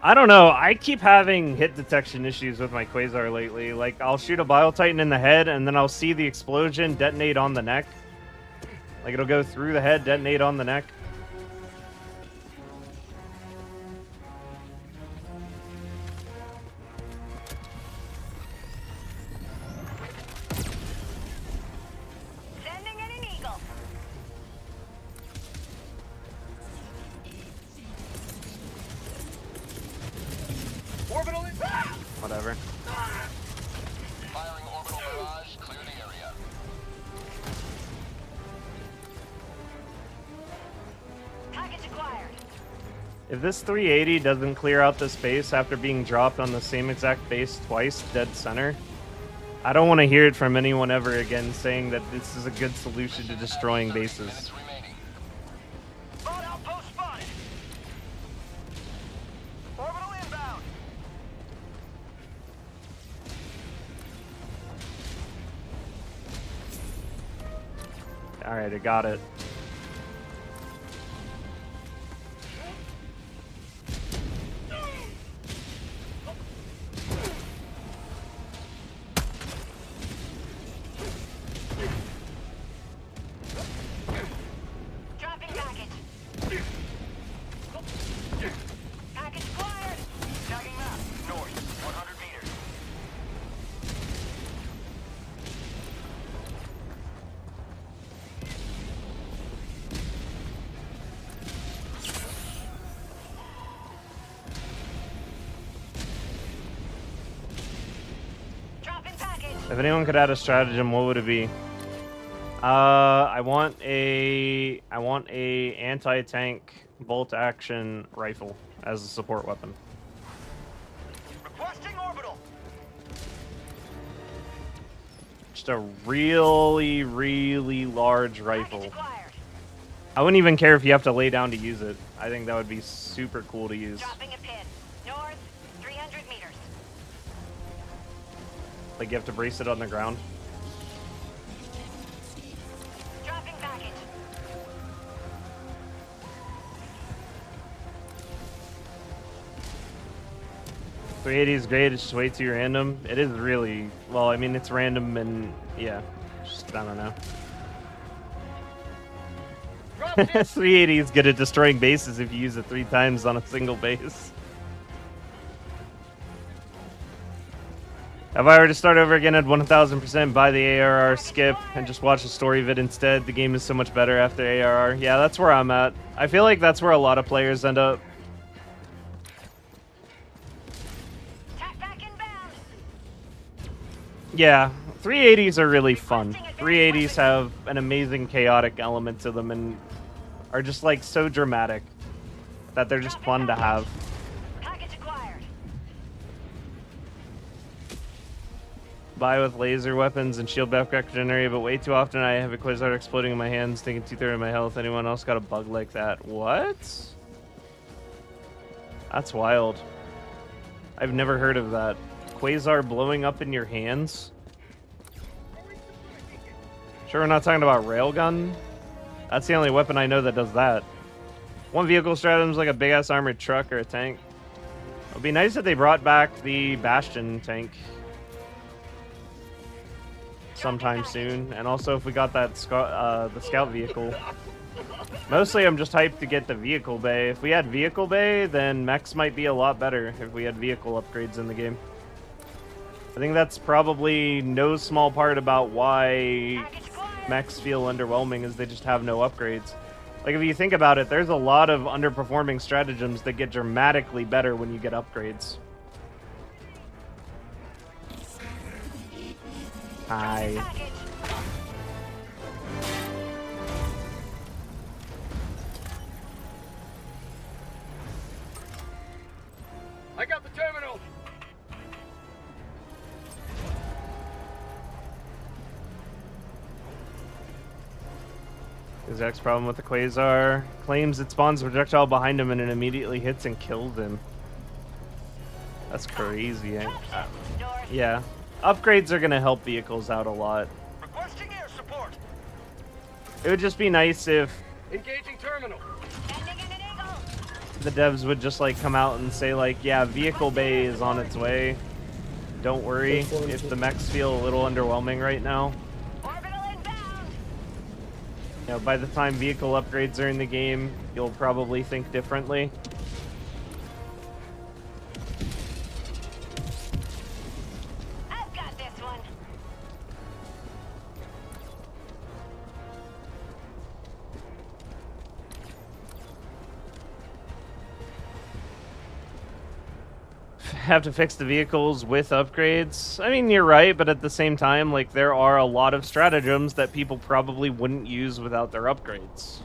A: I don't know. I keep having hit detection issues with my Quasar lately. Like, I'll shoot a Bile Titan in the head, and then I'll see the explosion detonate on the neck. Like, it'll go through the head, detonate on the neck.
J: Sending in an eagle.
C: Orbital is...
A: Whatever.
K: Firing orbital barrage. Clear the area.
J: Package acquired.
A: If this 380 doesn't clear out this base after being dropped on the same exact base twice, dead center, I don't want to hear it from anyone ever again saying that this is a good solution to destroying bases.
K: Minutes remaining.
C: Bot outpost spotted. Orbital inbound.
A: Alright, I got it.
J: Dropping package. Package acquired.
C: Tagging map. North. 100 meters.
J: Dropping package.
A: If anyone could add a stratagem, what would it be? I want a anti-tank bolt action rifle as a support weapon.
C: Requesting orbital.
A: Just a really, really large rifle.
J: Package acquired.
A: I wouldn't even care if you have to lay down to use it. I think that would be super cool to use.
J: Dropping a pin. North, 300 meters.
A: Like you have to brace it on the ground.
J: Dropping package.
A: .380 is great. It's just way too random. It is really well. I mean, it's random and yeah. Just I don't know. 380 is good at destroying bases if you use it 3 times on a single base. If I were to start over again at 1000%, buy the ARR, skip, and just watch the story vid instead, the game is so much better after ARR. Yeah, that's where I'm at. I feel like that's where a lot of players end up.
J: Tack back inbound.
A: Yeah, 380s are really fun. 380s have an amazing chaotic element to them and are just like so dramatic that they're just fun to have.
J: Package acquired.
A: Buy with laser weapons and shield backpack generator, but way too often I have a Quasar exploding in my hands, taking 2/3 of my health. Anyone else got a bug like that? What? That's wild. I've never heard of that. Quasar blowing up in your hands? Sure we're not talking about railgun? That's the only weapon I know that does that. One vehicle strategy like a big-ass armored truck or a tank. It would be nice if they brought back the Bastion tank sometime soon, and also if we got that the scout vehicle. Mostly I'm just hyped to get the vehicle bay. If we had vehicle bay, then mechs might be a lot better if we had vehicle upgrades in the game. I think that's probably no small part about why mechs feel underwhelming, is they just have no upgrades. Like if you think about it, there's a lot of underperforming stratagems that get dramatically better when you get upgrades. Hi.
G: I got the terminal.
A: Zach's problem with the Quasar claims it spawns a projectile behind him and it immediately hits and kills him. That's crazy. Yeah. Upgrades are going to help vehicles out a lot.
C: Requesting air support.
A: It would just be nice if
G: Engaging terminal.
A: the devs would just like come out and say like, yeah, vehicle bay is on its way. Don't worry if the mechs feel a little underwhelming right now.
J: Orbital inbound.
A: You know, by the time vehicle upgrades are in the game, you'll probably think differently.
J: I've got this one.
A: Have to fix the vehicles with upgrades. I mean, you're right, but at the same time, like, there are a lot of stratagems that people probably wouldn't use without their upgrades.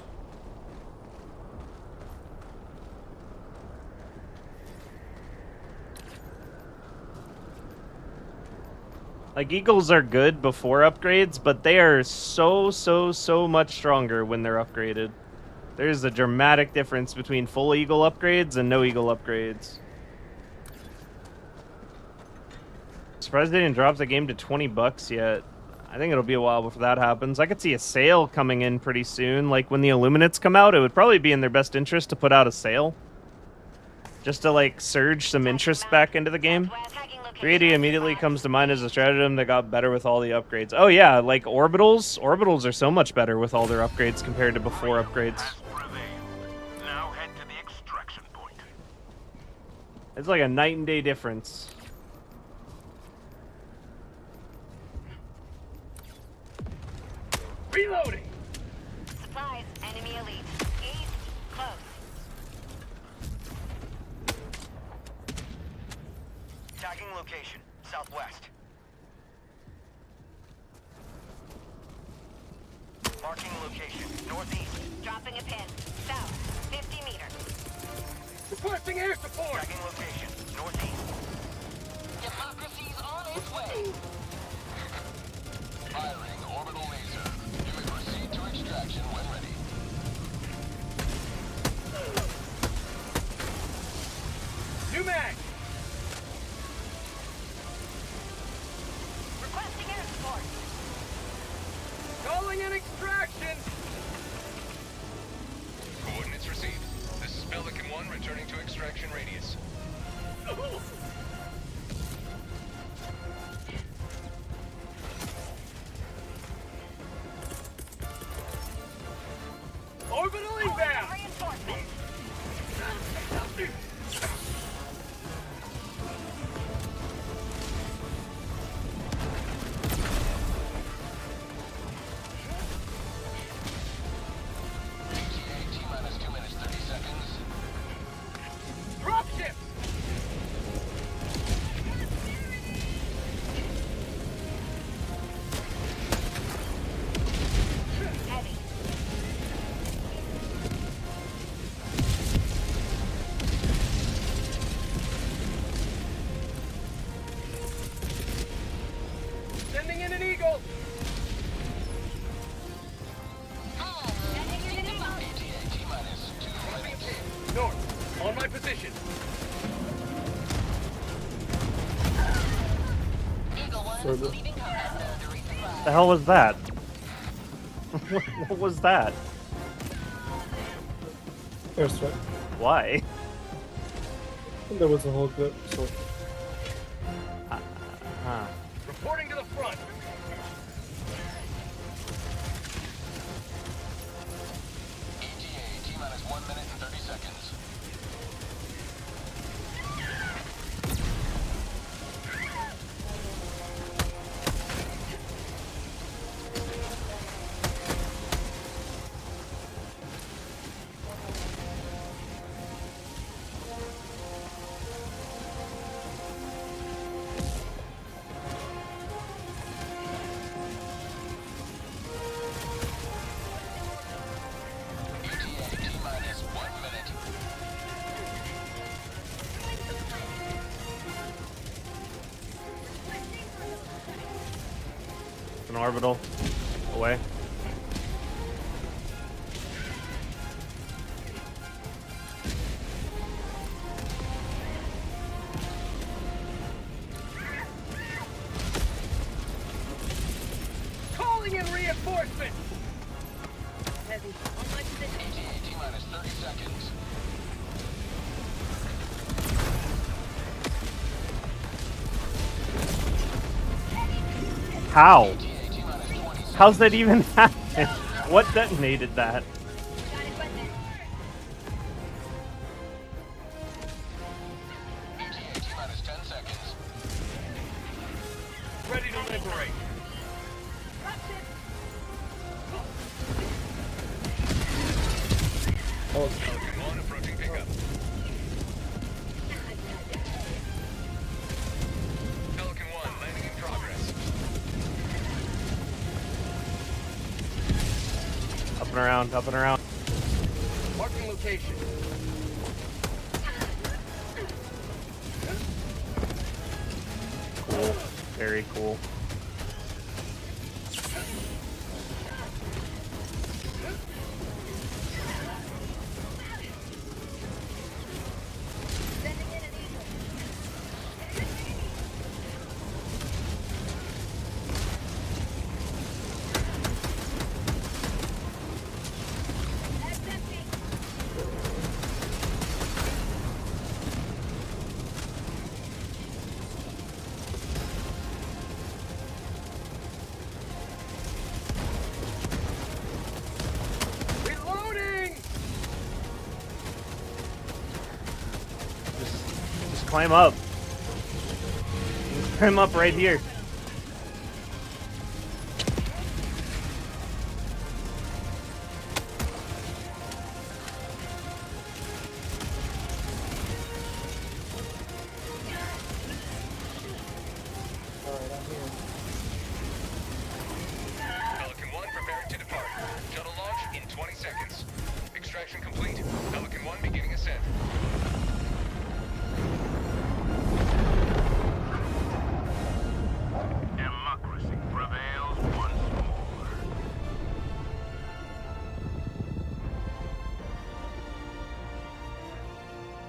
A: Like, Eagles are good before upgrades, but they are so much stronger when they're upgraded. There's a dramatic difference between full Eagle upgrades and no Eagle upgrades. Surprised they didn't drop the game to $20 yet. I think it'll be a while before that happens. I could see a sale coming in pretty soon. Like, when the Illuminates come out, it would probably be in their best interest to put out a sale. Just to, like, surge some interest back into the game. 380 immediately comes to mind as a stratagem that got better with all the upgrades. Oh yeah, like Orbitals. Orbitals are so much better with all their upgrades compared to before upgrades.
C: Now head to the extraction point.
A: It's like a night and day difference.
C: Reloading!
J: Supplies, enemy elite. East, close.
C: Tagging location, southwest. Marking location, northeast.
J: Dropping a pin. South, 50 meters.
C: Requesting air support! Tagging location, northeast.
K: Democracy's on its way. Firing orbital laser. You may proceed to extraction when ready.
C: New mag!
J: Requesting air support.
C: Calling in extraction!
K: Coordinates received. This is Pelican 1 returning to extraction radius.
C: Orbital inbound!
J: Reinforcements.
K: ETA T-minus 2 minutes 30 seconds.
C: Drop ship!
J: Heavy.
C: Sending in an eagle!
K: ETA T-minus 2 minutes.
C: North, on my position.
J: Eagle 1
I: Further.
J: leaving combat zone to resupply.
A: The hell was that? What was that?
I: Airstrike.
A: Why?
I: And there was a whole bit, so
A: Huh.
C: Reporting to the front.
K: ETA T-minus 1 minute and 30 seconds. ETA T-minus 1 minute.
A: An orbital. Away.
C: Calling in reinforcements!
J: Heavy. On my position.
K: ETA T-minus 30 seconds.
A: How?
K: ETA T-minus 20 seconds.
A: How's that even happen? What detonated that?
K: ETA T-minus 10 seconds.
G: Ready to liberate.
I: Oh,
K: Pelican 1 approaching pickup. Pelican 1 landing in progress.
A: Up and around, up and around.
C: Marking location.
A: Cool. Very cool.
C: Reloading!
A: Just climb up. Climb up right here.
K: Pelican 1 preparing to depart. Shuttle launch in 20 seconds. Extraction complete. Pelican 1 beginning ascent.
C: Democracy prevails once more.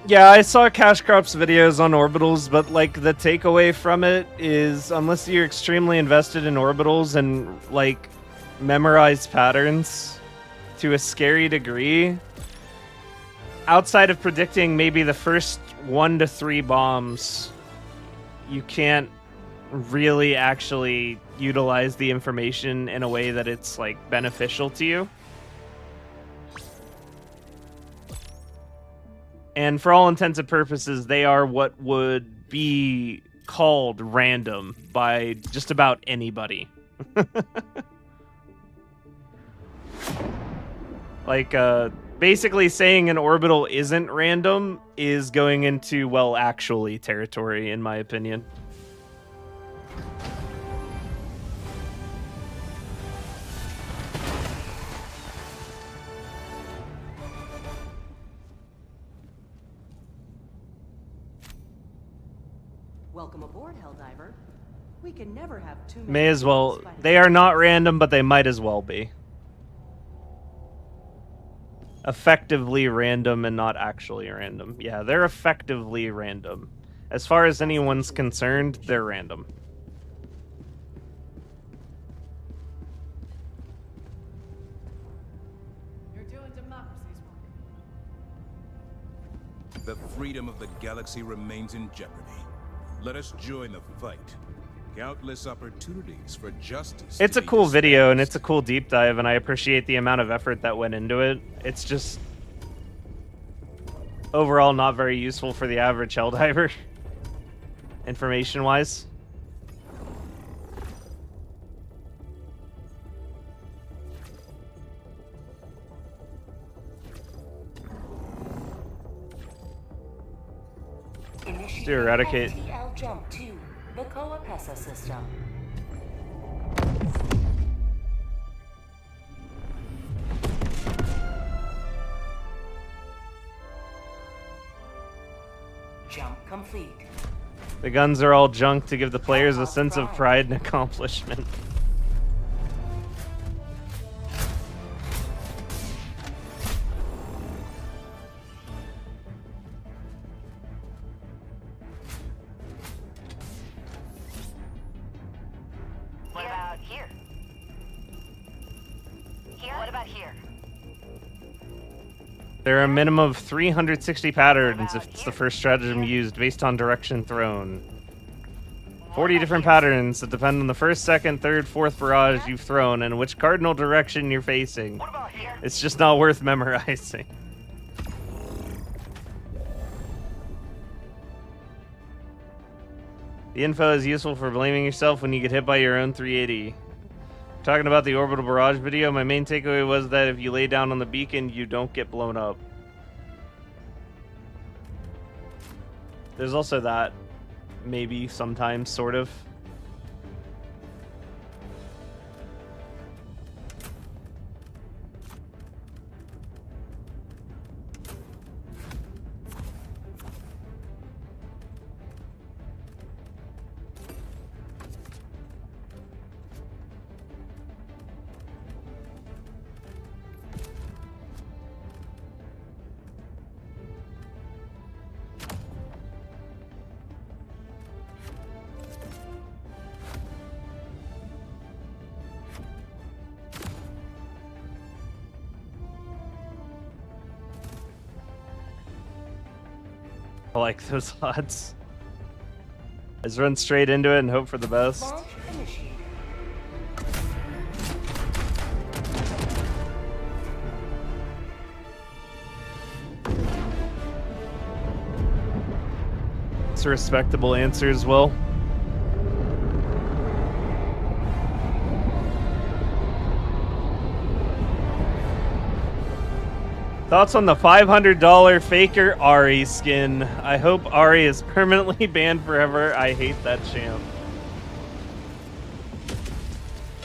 A: Yeah, I saw Cash Crop's videos on orbitals, but like the takeaway from it is unless you're extremely invested in orbitals and like memorize patterns to a scary degree, outside of predicting maybe the first 1 to 3 bombs, you can't really actually utilize the information in a way that it's like beneficial to you. And for all intents and purposes, they are what would be called random by just about anybody. Like, basically saying an orbital isn't random is going into, well, actually territory, in my opinion.
F: Welcome aboard, Helldiver. We can never have too many.
A: May as well.
F: heroes fighting
A: They are not random, but they might as well be. Effectively random and not actually random. Yeah, they're effectively random. As far as anyone's concerned, they're random.
B: You're doing democracy's work.
D: The freedom of the galaxy remains in jeopardy. Let us join the fight. Countless opportunities for justice.
A: It's
D: to
A: a
D: be
A: cool video and
D: dispensed.
A: it's a cool deep dive, and I appreciate the amount of effort that went into it. It's just overall not very useful for the average Helldiver, information-wise.
H: Initiate
A: do eradicate.
H: FTL jump to the Coapesa system. Jump complete.
A: The guns are all junk to give the players a sense of pride and accomplishment.
J: What about here? Here? What about here?
A: There are a minimum of 360 patterns if it's the first stratagem used based on direction thrown. 40 different patterns that depend on the first, second, third, fourth barrage you've thrown and which cardinal direction you're facing. It's just not worth memorizing. The info is useful for blaming yourself when you get hit by your own 380. Talking about the orbital barrage video, my main takeaway was that if you lay down on the beacon, you don't get blown up. There's also that. Maybe, sometimes, sort of. I like those odds. Let's run straight into it and hope for the best.
H: Launch initiated.
A: It's a respectable answer as well. Thoughts on the $500 Faker Ari skin? I hope Ari is permanently banned forever. I hate that champ.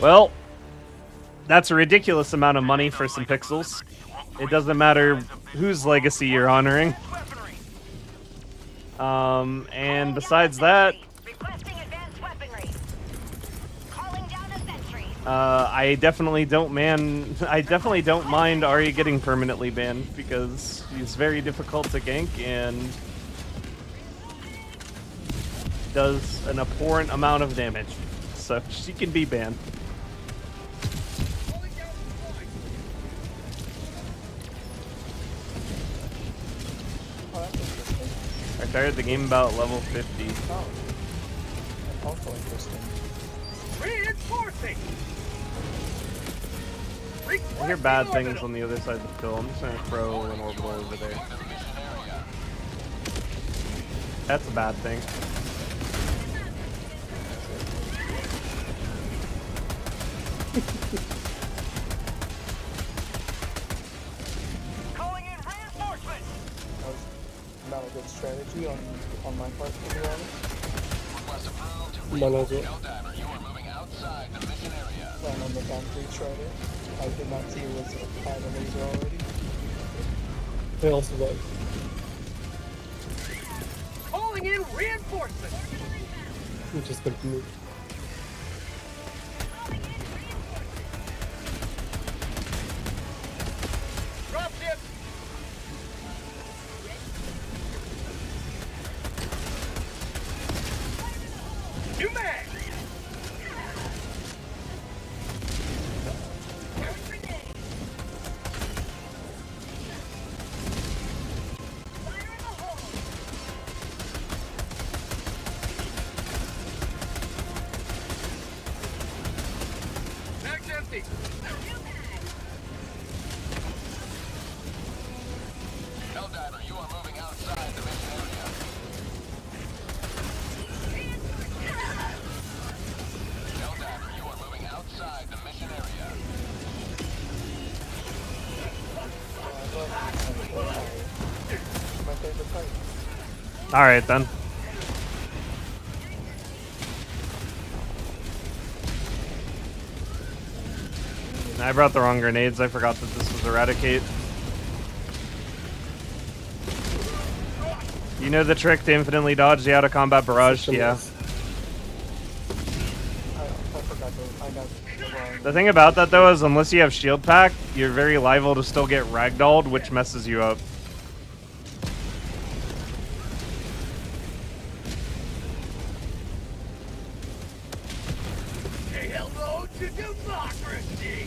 A: Well, that's a ridiculous amount of money for some pixels. It doesn't matter whose legacy you're honoring. And besides that, I definitely don't mind Ari getting permanently banned because he's very difficult to gank and does an abhorrent amount of damage. So she can be banned. I started the game about level 50.
E: Oh. That's also interesting.
C: Reinforcing!
A: I hear bad things on the other side of the field. I'm just gonna throw an orbital over there. That's a bad thing.
C: Calling in reinforcements!
E: That was not a good strategy on my part, to be honest.
I: Mine as well.
K: You are moving outside the mission area.
E: Land on the concrete shredder. I did not see it was by the laser already.
I: They also like.
C: Calling in reinforcements!
I: We just got to move.
C: Dropship! New mag! Mag's empty!
K: Helldiver, you are moving outside the mission area. Helldiver, you are moving outside the mission area.
E: My favorite type.
A: Alright then. I brought the wrong grenades. I forgot that this was Eradicate. You know the trick to infinitely dodge the out-of-combat barrage? Yeah.
E: I forgot those. I got the wrong.
A: The thing about that, though, is unless you have shield pack, you're very liable to still get ragdolled, which messes you up.
C: Say hello to democracy!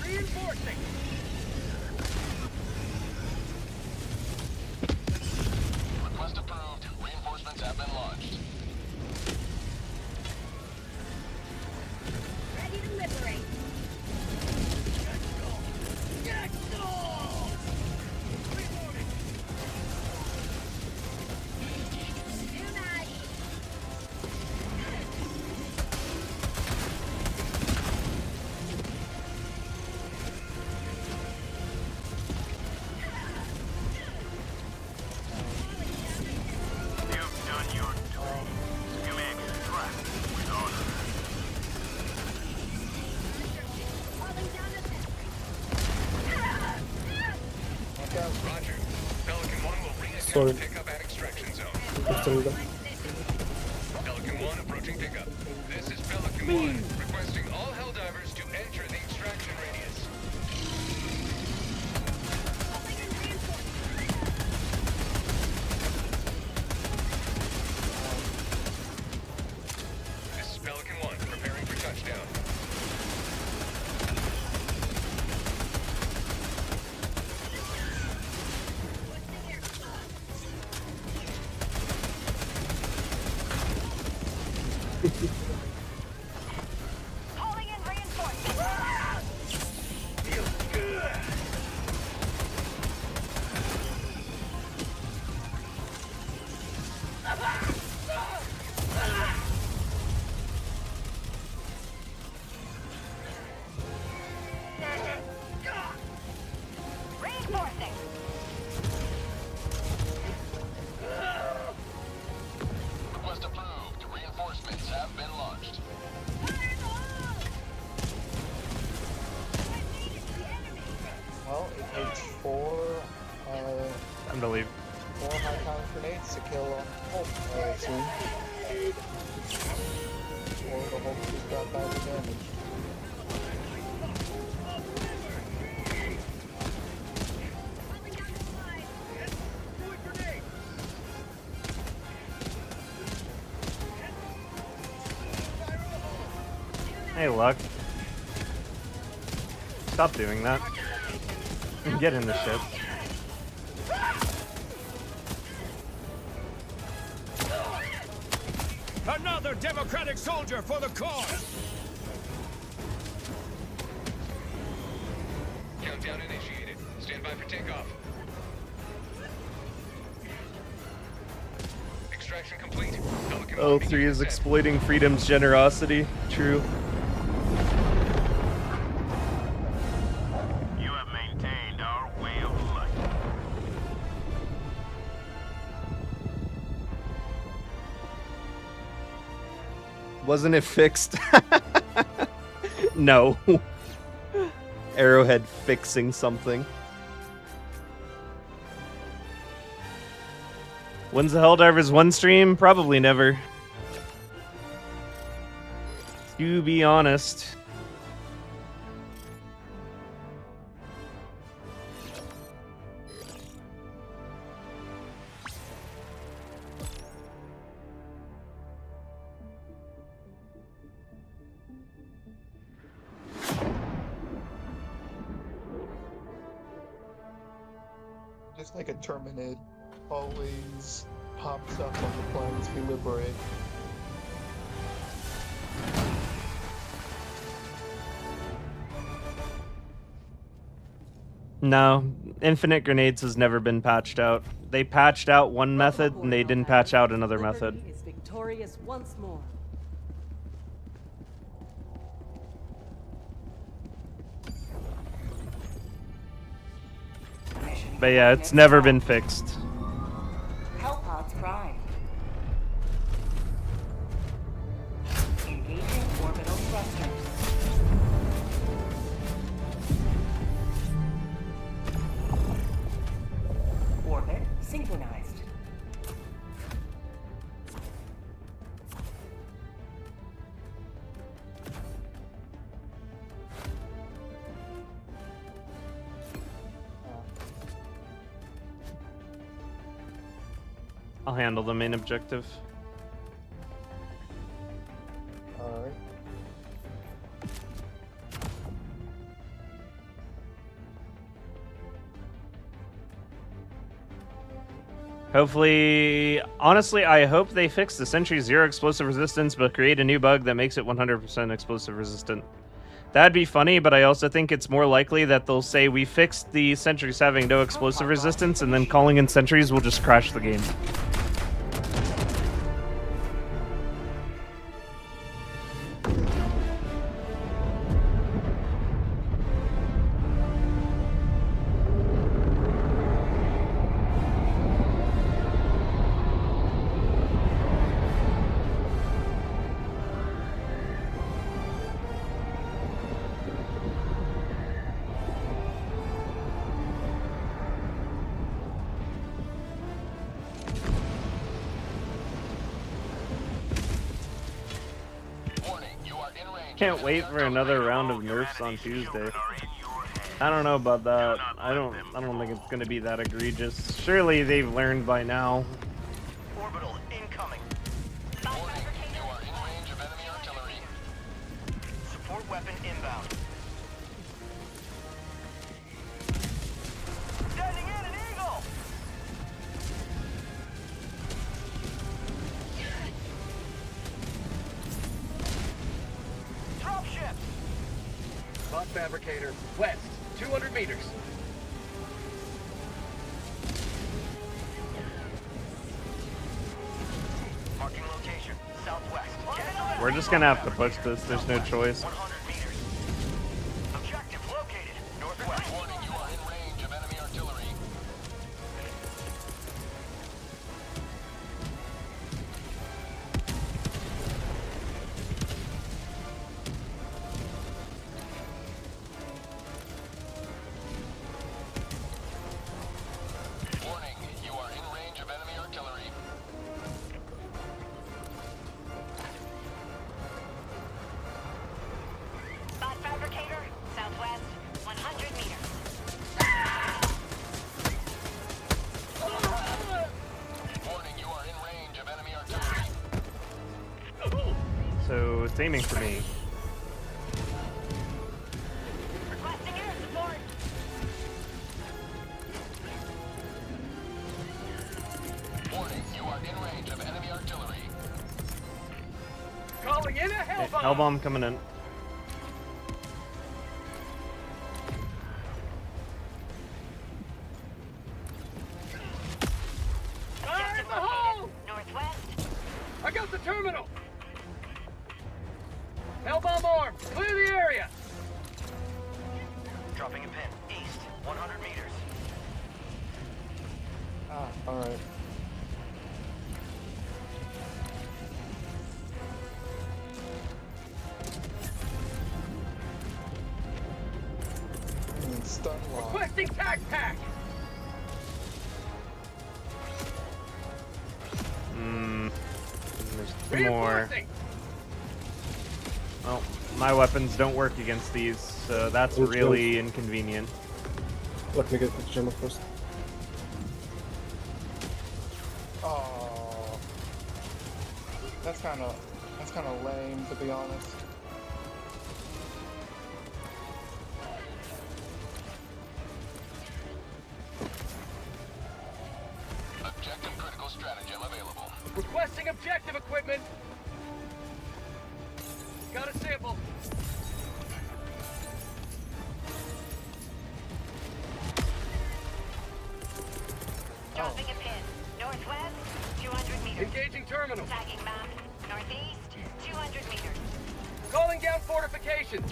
C: Reinforcing!
I: Sorry.
K: Pickup at extraction zone.
I: After that.
K: Pelican 1 approaching pickup. This is Pelican 1, requesting all Helldivers to enter the extraction radius. This is Pelican 1, preparing for touchdown.
J: Calling in reinforcements. Reinforcing.
K: Request approved. Reinforcements have been launched.
E: Well, it takes four
A: Time to leave.
E: high power grenades to kill Hulk, I assume. Or the Hulk just got badly damaged.
A: Hey, Luck. Stop doing that. Get in the ship.
G: Another democratic soldier for the cause!
K: Countdown initiated. Stand by for takeoff. Extraction complete. Pelican 1
A: L3
K: beginning
A: is
K: ascent.
A: exploiting freedom's generosity. True.
C: You have maintained our way of life.
A: Wasn't it fixed? No. Arrowhead fixing something. When's the Helldivers 1 stream? Probably never. To be honest.
E: Just like a Terminid always pops up on the planets we liberate.
A: No, infinite grenades has never been patched out. They patched out one method and they didn't patch out another method.
F: Liberty is victorious once more.
A: But yeah, it's never been fixed.
H: Hellpods prime. Engaging orbital thrusters. Orbit synchronized.
A: I'll handle the main objective.
E: Alright.
A: Hopefully, honestly, I hope they fix the Sentry Zero explosive resistance, but create a new bug that makes it 100% explosive resistant. That'd be funny, but I also think it's more likely that they'll say we fixed the Sentries having no explosive resistance, and then calling in Sentries will just crash the game. Can't wait for another round of nerfs on Tuesday. I don't know about that. I don't think it's gonna be that egregious. Surely they've learned by now.
C: Orbital incoming.
K: Warning, you are in range of enemy artillery.
C: Support weapon inbound. Sending in an eagle. Dropships.
L: Bot fabricator, west, 200 meters.
C: Marking location, southwest.
A: We're just gonna have to push this. There's no choice.
C: 100 meters. Objective located, northwest.
K: Warning, you are in range of enemy artillery. Warning, you are in range of enemy artillery.
J: Bot fabricator, southwest, 100 meters.
K: Warning, you are in range of enemy artillery.
A: So it's aiming for me.
J: Requesting air support.
K: Warning, you are in range of enemy artillery.
L: Calling in a
A: Hey,
L: hellbomb.
A: Hellbomb coming in.
L: Fire in the hole!
J: Northwest.
L: I got the terminal. Hellbomb armed. Clear the area.
C: Dropping a pin, east, 100 meters.
E: Ah, alright. Stun lock.
L: Requesting tac pack.
A: There's two more.
L: Reinforcing.
A: Well, my weapons don't work against these, so that's
I: Which
A: really inconvenient.
I: Let me get the jammer first.
E: Oh, that's kind of lame, to be honest.
K: Objective critical stratagem available.
L: Requesting objective equipment. Got a sample.
J: Dropping a pin. Northwest, 200 meters.
L: Engaging terminal.
J: Tagging map. Northeast, 200 meters.
L: Calling down fortifications.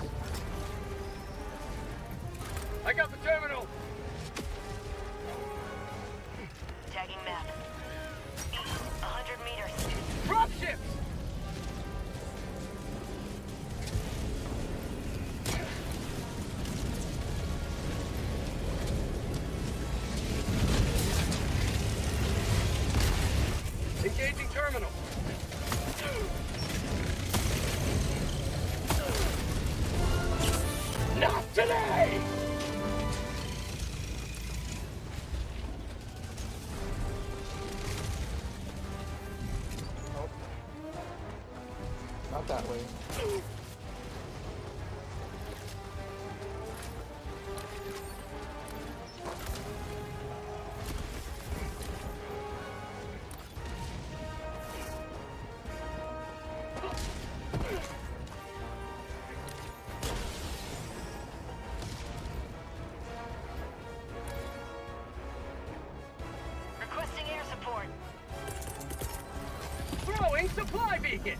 L: I got the terminal.
J: Tagging map. East, 100 meters.
L: Dropships. Engaging terminal. Not today!
E: Oh. Not that way.
J: Requesting air support.
L: Throwing supply beacon.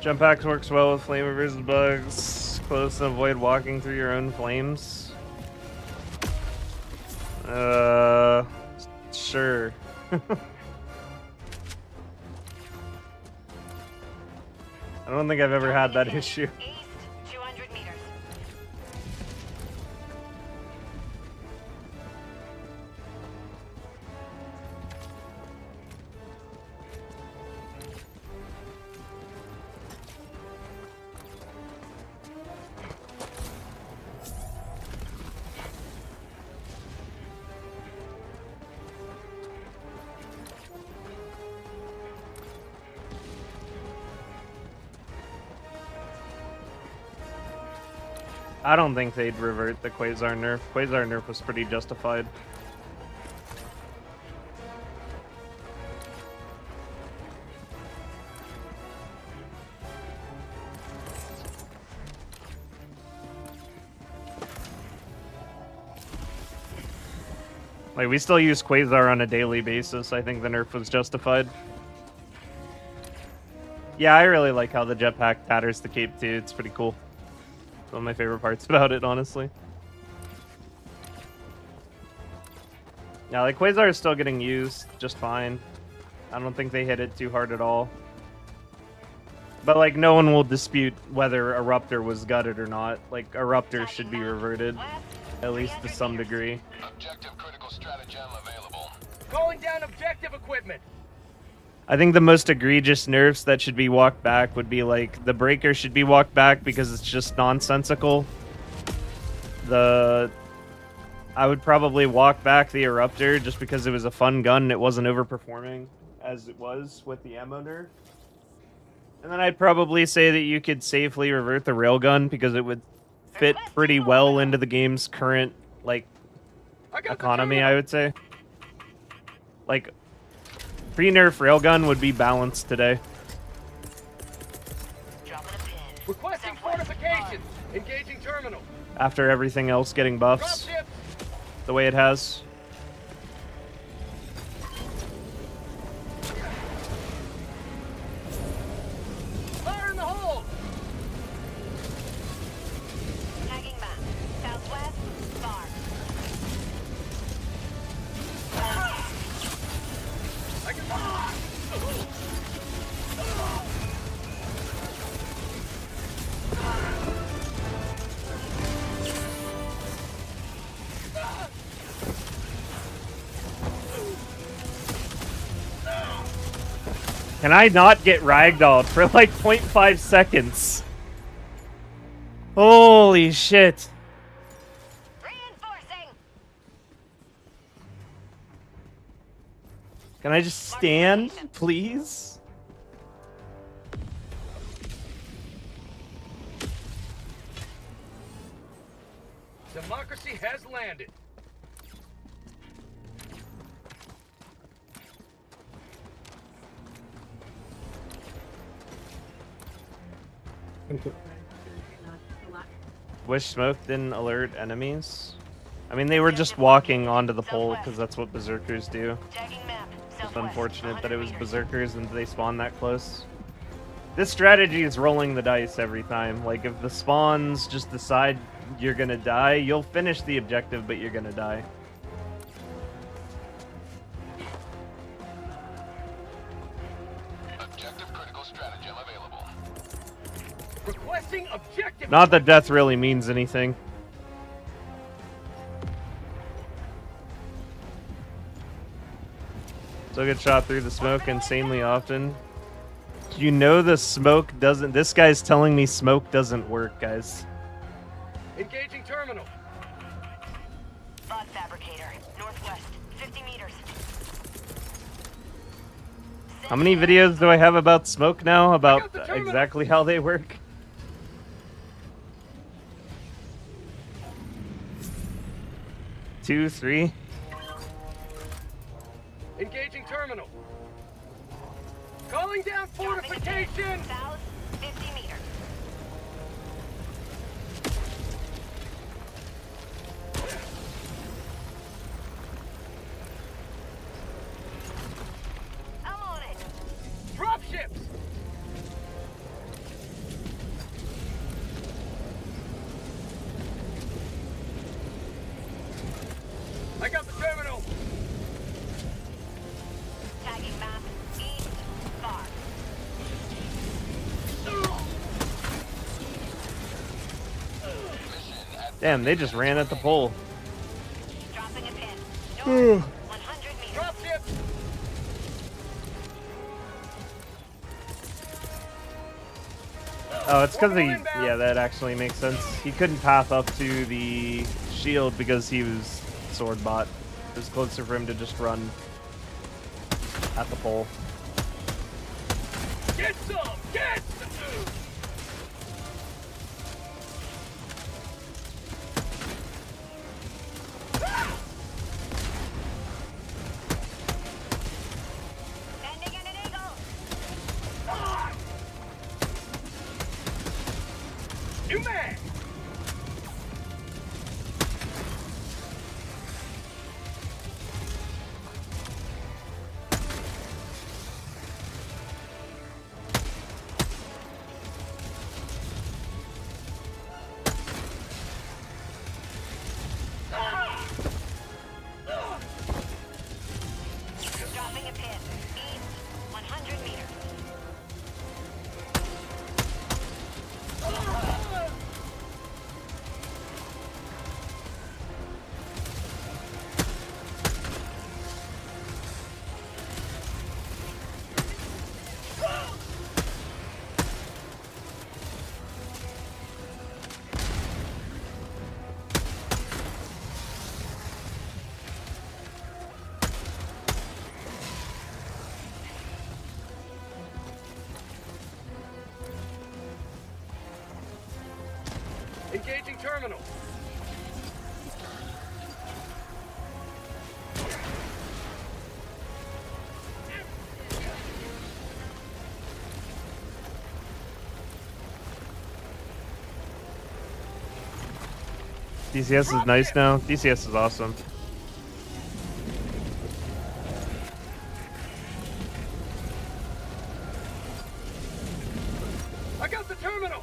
A: Jump axe works well with flame versus bugs. Close and avoid walking through your own flames. Sure. I don't think I've ever had that issue.
J: East, 200 meters.
A: I don't think they'd revert the Quasar nerf. Quasar nerf was pretty justified. Like, we still use Quasar on a daily basis. I think the nerf was justified. Yeah, I really like how the jetpack tatters the cape too. It's pretty cool. It's one of my favorite parts about it, honestly. Yeah, like, Quasar is still getting used just fine. I don't think they hit it too hard at all. But, like, no one will dispute whether Eruptor was gutted or not. Like, Eruptor should be reverted, at least to some degree.
K: Objective critical stratagem available.
L: Calling down objective equipment.
A: I think the most egregious nerfs that should be walked back would be, like, the Breaker should be walked back because it's just nonsensical. I would probably walk back the Eruptor just because it was a fun gun and it wasn't overperforming as it was with the ammo nerf. And then I'd probably say that you could safely revert the Railgun because it would fit pretty well into the game's current, like, economy, I would say. Like, pre-nerf Railgun would be balanced today.
L: Requesting fortifications. Engaging terminal.
A: After everything else getting buffs the way it has.
L: Fire in the hole.
J: Tagging map. Southwest, far.
L: I can
A: Can I not get ragdolled for like 0.5 seconds? Holy shit.
J: Reinforcing.
A: Can I just stand, please?
L: Democracy has landed.
A: Wish smoke didn't alert enemies. I mean, they were just walking onto the pole because that's what berserkers do. It's unfortunate that it was berserkers and they spawned that close. This strategy is rolling the dice every time. Like, if the spawns just decide you're gonna die, you'll finish the objective, but you're gonna die.
K: Objective critical stratagem available.
L: Requesting objective.
A: Not that death really means anything. Still get shot through the smoke insanely often. You know the smoke doesn't... This guy's telling me smoke doesn't work, guys.
L: Engaging terminal.
J: Bot fabricator, northwest, 50 meters.
A: How many videos do I have about smoke now? About exactly how they work? Two, three.
L: Engaging terminal. Calling down fortification.
J: South, 50 meters. I'm on it.
L: Drop ships. I got the terminal.
J: Tagging map, east, far.
A: Damn, they just ran at the pole.
J: Dropping a pin. North, 100 meters.
L: Drop ships.
A: Oh, it's because he... Yeah, that actually makes sense. He couldn't path up to the shield because he was sword bot. It was closer for him to just run at the pole.
L: Get some. Get some. New mag!
J: Dropping a pin. East, 100 meters.
L: Engaging terminal.
A: DCS is nice now. DCS is awesome.
L: I got the terminal.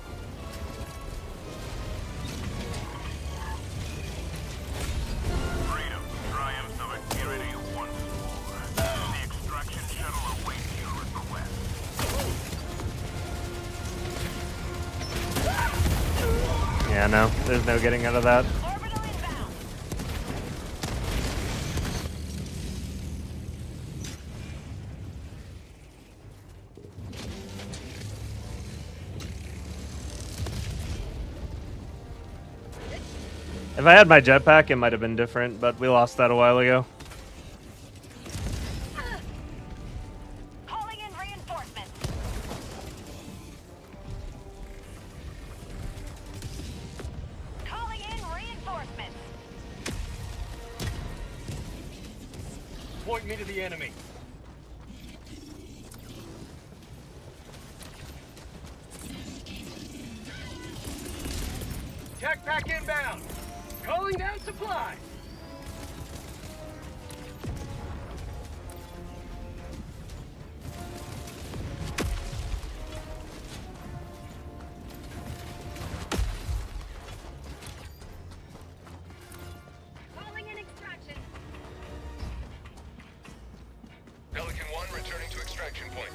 D: Freedom, triumphs of security once more. The extraction shuttle awaits you at the west.
A: Yeah, no, there's no getting out of that.
J: Orbital inbound.
A: If I had my jetpack, it might have been different, but we lost that a while ago.
J: Calling in reinforcements. Calling in reinforcements.
L: Point me to the enemy. Tech pack inbound. Calling down supply.
J: Calling in extraction.
K: Pelican 1 returning to extraction point.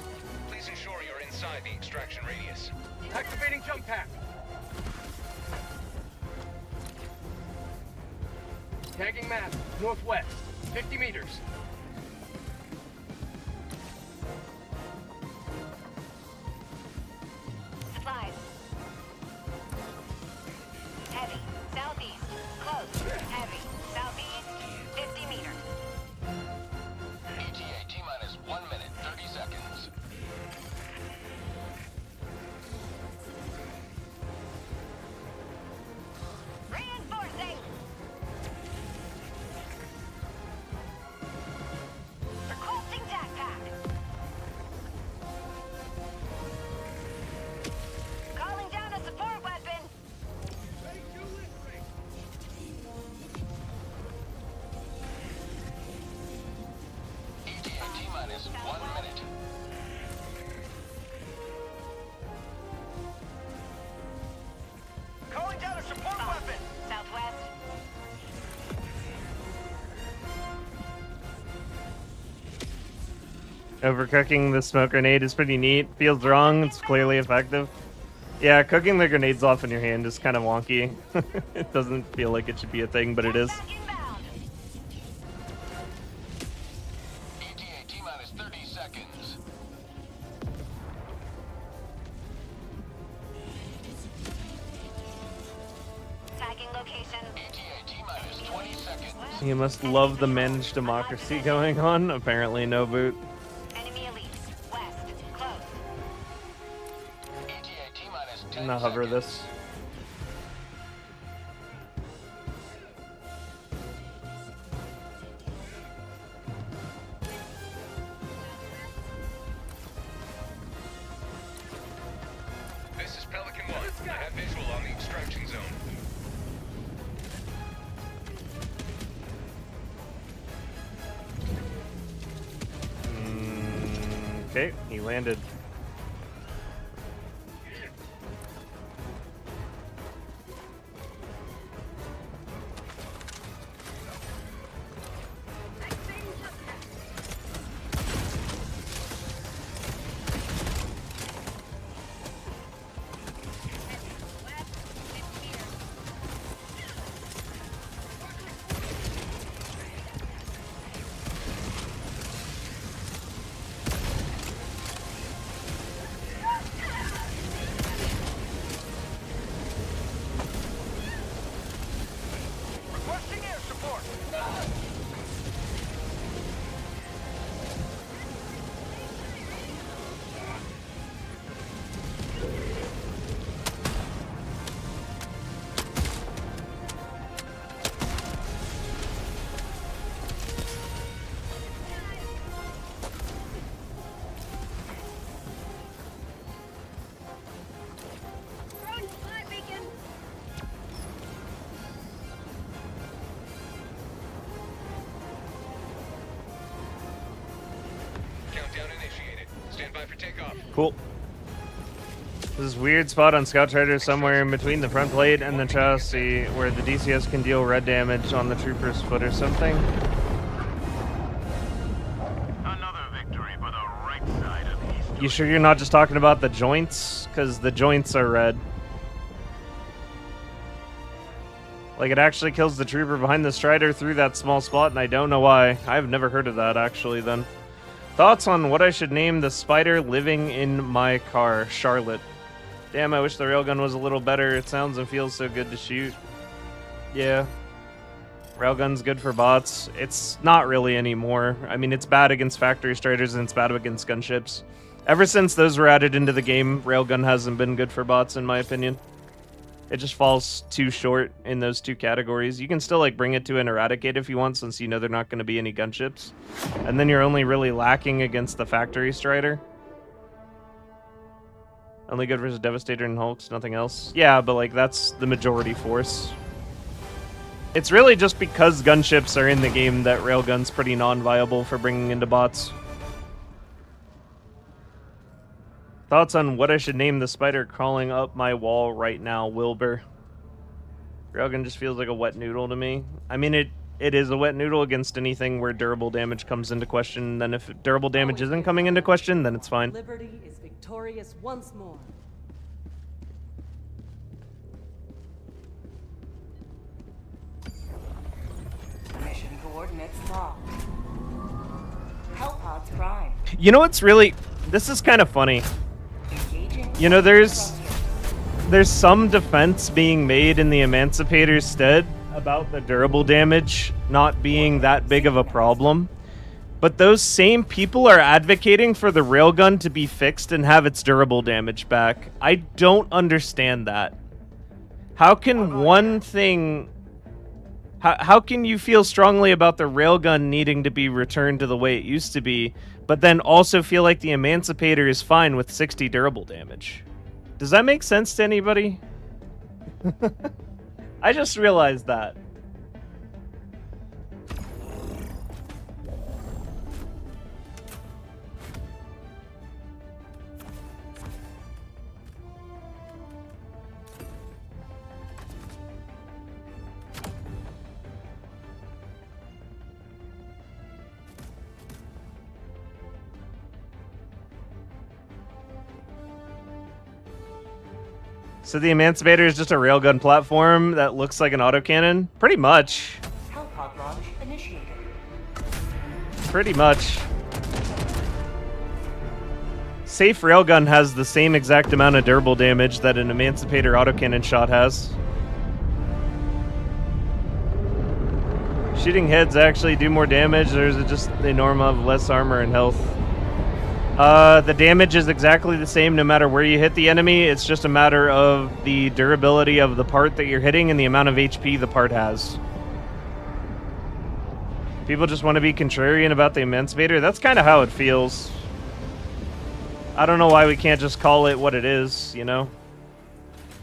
K: Please ensure you're inside the extraction radius.
L: Activating jump pack. Tagging map, northwest, 50 meters.
J: Supplies. Heavy. Southeast. Close. Heavy. Southeast. 50 meters.
K: ETA T-minus 1 minute, 30 seconds.
J: Reinforcing. Requesting tac pack. Calling down a support weapon.
K: ETA T-minus 1 minute.
C: Calling down a support weapon.
J: Southwest.
A: Overcooking the smoke grenade is pretty neat. Feels wrong, it's clearly effective. Yeah, cooking the grenades off in your hand is kind of wonky. It doesn't feel like it should be a thing, but it is.
J: Back inbound.
K: ETA T-minus 30 seconds.
J: Tagging location.
K: ETA T-minus 20 seconds.
A: You must love the managed democracy going on. Apparently, no boot.
J: Enemy elite. West. Close.
K: ETA T-minus 10
A: I'm gonna hover
K: seconds.
A: this.
K: This is Pelican 1. I have visual on the extraction
A: Okay, he landed.
C: Requesting air support.
K: Countdown initiated. Stand by for takeoff.
A: Cool. This is weird spot on Scout Trader somewhere in between the front plate and the chassis where the DCS can deal red damage on the trooper's foot or something.
C: Another victory for the right side of history.
A: You sure you're not just talking about the joints? Because the joints are red. Like, it actually kills the trooper behind the Strider through that small spot, and I don't know why. I've never heard of that, actually, then. Thoughts on what I should name the spider living in my car? Charlotte. Damn, I wish the railgun was a little better. It sounds and feels so good to shoot. Yeah. Railgun's good for bots. It's not really anymore. I mean, it's bad against factory striders and it's bad against gunships. Ever since those were added into the game, railgun hasn't been good for bots, in my opinion. It just falls too short in those two categories. You can still, like, bring it to an eradicate if you want, since you know they're not going to be any gunships. And then you're only really lacking against the factory strider. Only good versus Devastator and Hulks, nothing else. Yeah, but, like, that's the majority force. It's really just because gunships are in the game that railgun's pretty non-viable for bringing into bots. Thoughts on what I should name the spider crawling up my wall right now, Wilbur? Railgun just feels like a wet noodle to me. I mean, it is a wet noodle against anything where durable damage comes into question. Then if durable damage isn't coming into question, then it's fine.
F: Liberty is victorious once more.
H: Mission coordinates locked. Hellpods prime.
A: You know what's really... This is kind of funny. You know, there's some defense being made in the Emancipator's stead about the durable damage not being that big of a problem. But those same people are advocating for the railgun to be fixed and have its durable damage back. I don't understand that. How can one thing... How can you feel strongly about the railgun needing to be returned to the way it used to be, but then also feel like the Emancipator is fine with 60 durable damage? Does that make sense to anybody? I just realized that. So the Emancipator is just a railgun platform that looks like an autocannon? Pretty much.
H: Hellpod launch initiated.
A: Pretty much. Safe railgun has the same exact amount of durable damage that an Emancipator autocannon shot has. Shooting heads actually do more damage, or is it just the norm of less armor and health? The damage is exactly the same no matter where you hit the enemy. It's just a matter of the durability of the part that you're hitting and the amount of HP the part has. People just want to be contrarian about the Emancipator. That's kind of how it feels. I don't know why we can't just call it what it is, you know?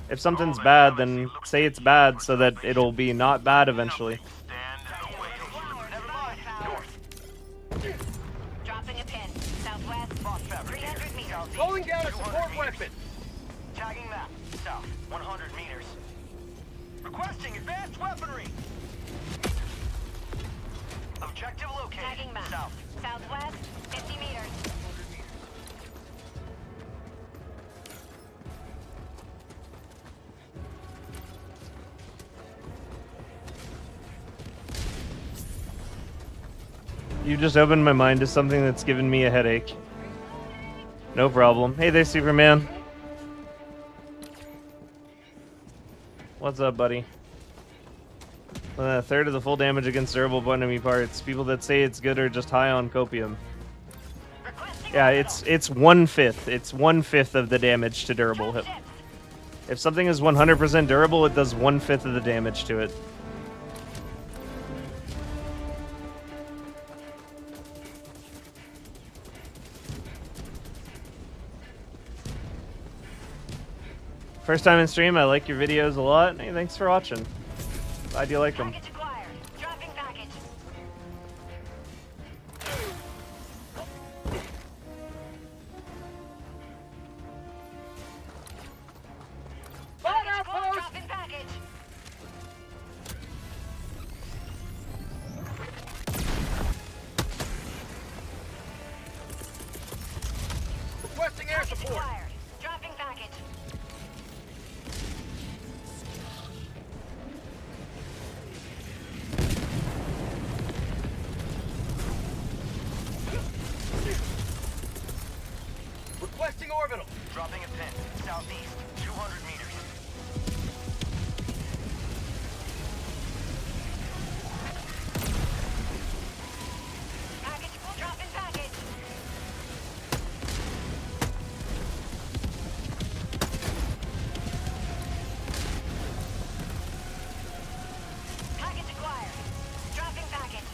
A: If something's bad, then say it's bad so that it'll be not bad eventually.
J: Dropping a pin. Southwest.
L: open.
C: Tagging map. South, 100 meters. Requesting advanced weaponry. Objective located.
J: Tagging map.
C: South.
J: Southwest, 50 meters.
A: You just opened my mind to something that's given me a headache. No problem. Hey there, Superman. What's up, buddy? A third of the full damage against durable enemy parts. People that say it's good are just high on copium. Yeah, it's 1/5. It's 1/5 of the damage to durable hit. If something is 100% durable, it does 1/5 of the damage to it. First time in stream, I like your videos a lot. Hey, thanks for watching. Glad you like them.
J: Package acquired. Dropping package.
L: Fire outpost!
J: Dropping package.
L: Requesting air
J: Package
L: support.
J: acquired. Dropping package.
L: Requesting orbital.
C: Dropping a pin. Southeast, 200 meters.
J: Package. Dropping package. Package acquired. Dropping package.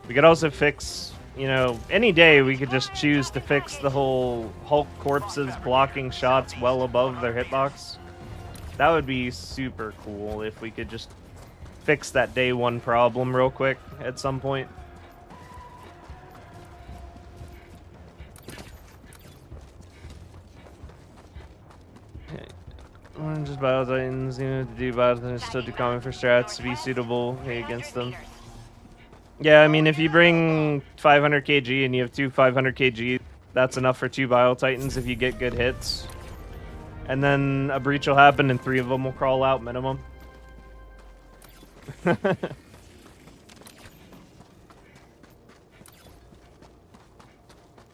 A: We could also fix, you know, any day we could just choose to fix the whole Hulk corpses blocking shots well above their hitbox. That would be super cool if we could just fix that day one problem real quick at some point. Just Battle Titans, you know, to do Battle Titans still too common for strats to be suitable against them. Yeah, I mean, if you bring 500 kg and you have two 500 kg, that's enough for two Bile Titans if you get good hits. And then a breach will happen and 3 of them will crawl out minimum.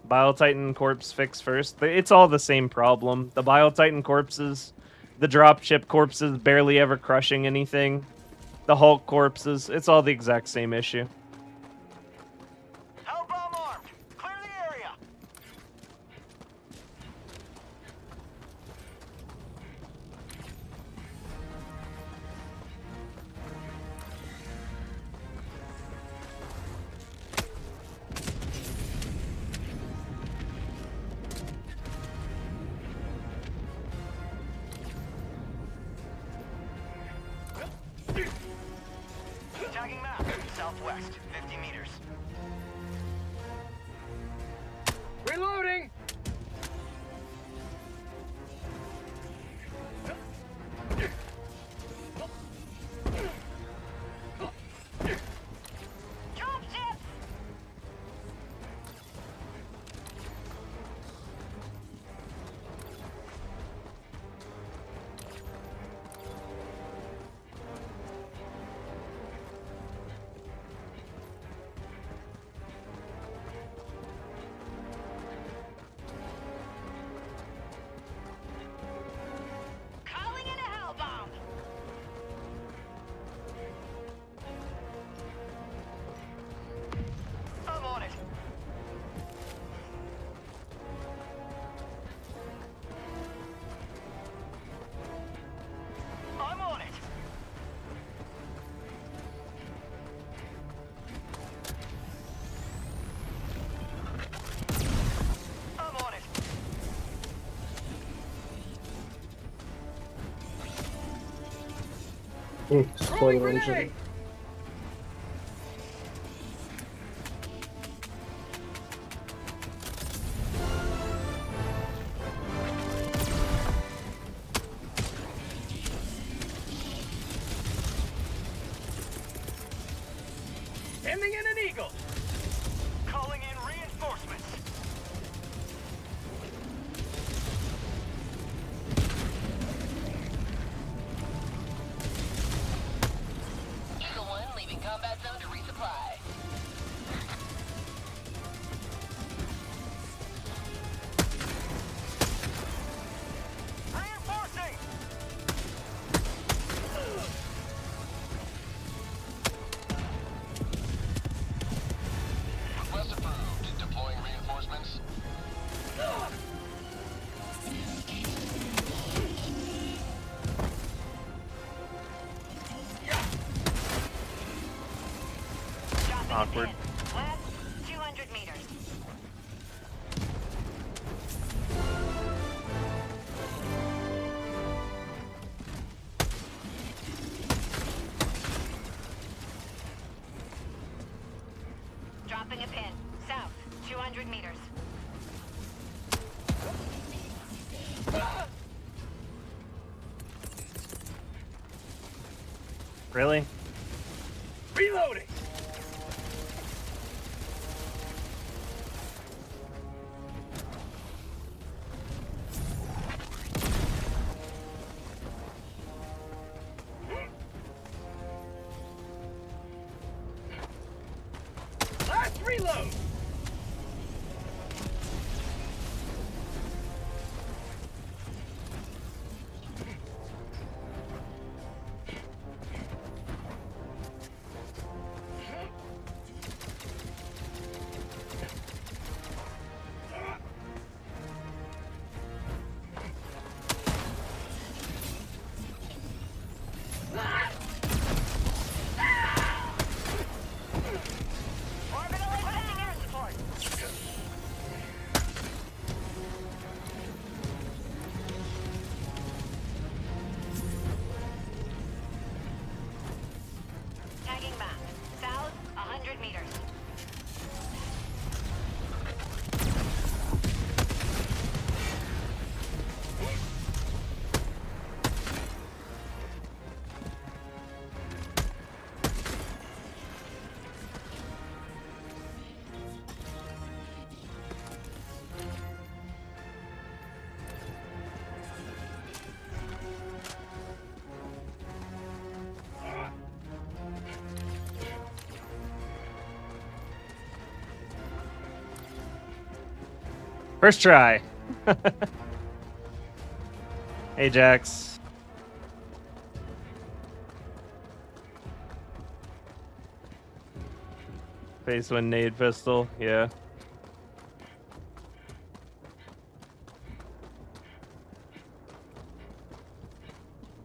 A: Bile Titan corpse fix first. It's all the same problem. The Bile Titan corpses, the dropship corpses barely ever crushing anything. The Hulk corpses, it's all the exact same issue.
C: Hell bomb armed. Clear the area. Tagging map. Southwest, 50 meters.
L: Reloading.
J: Dropship. Calling in a hell bomb.
C: I'm on it. I'm on it. I'm on it.
I: Spoiler engine.
L: Sending in an eagle.
C: Calling in reinforcements.
J: Eagle 1 leaving combat zone to resupply.
C: Reinforcing.
K: Request approved. Deploying reinforcements.
J: Dropping
A: Awkward.
J: a pin. West, 200 meters. Dropping a pin. South, 200 meters.
A: Really?
L: Reloading. Last reload.
J: Orbital requesting air support. Tagging map. South, 100 meters.
A: First try. Hey, Jax. Face one nade pistol, yeah.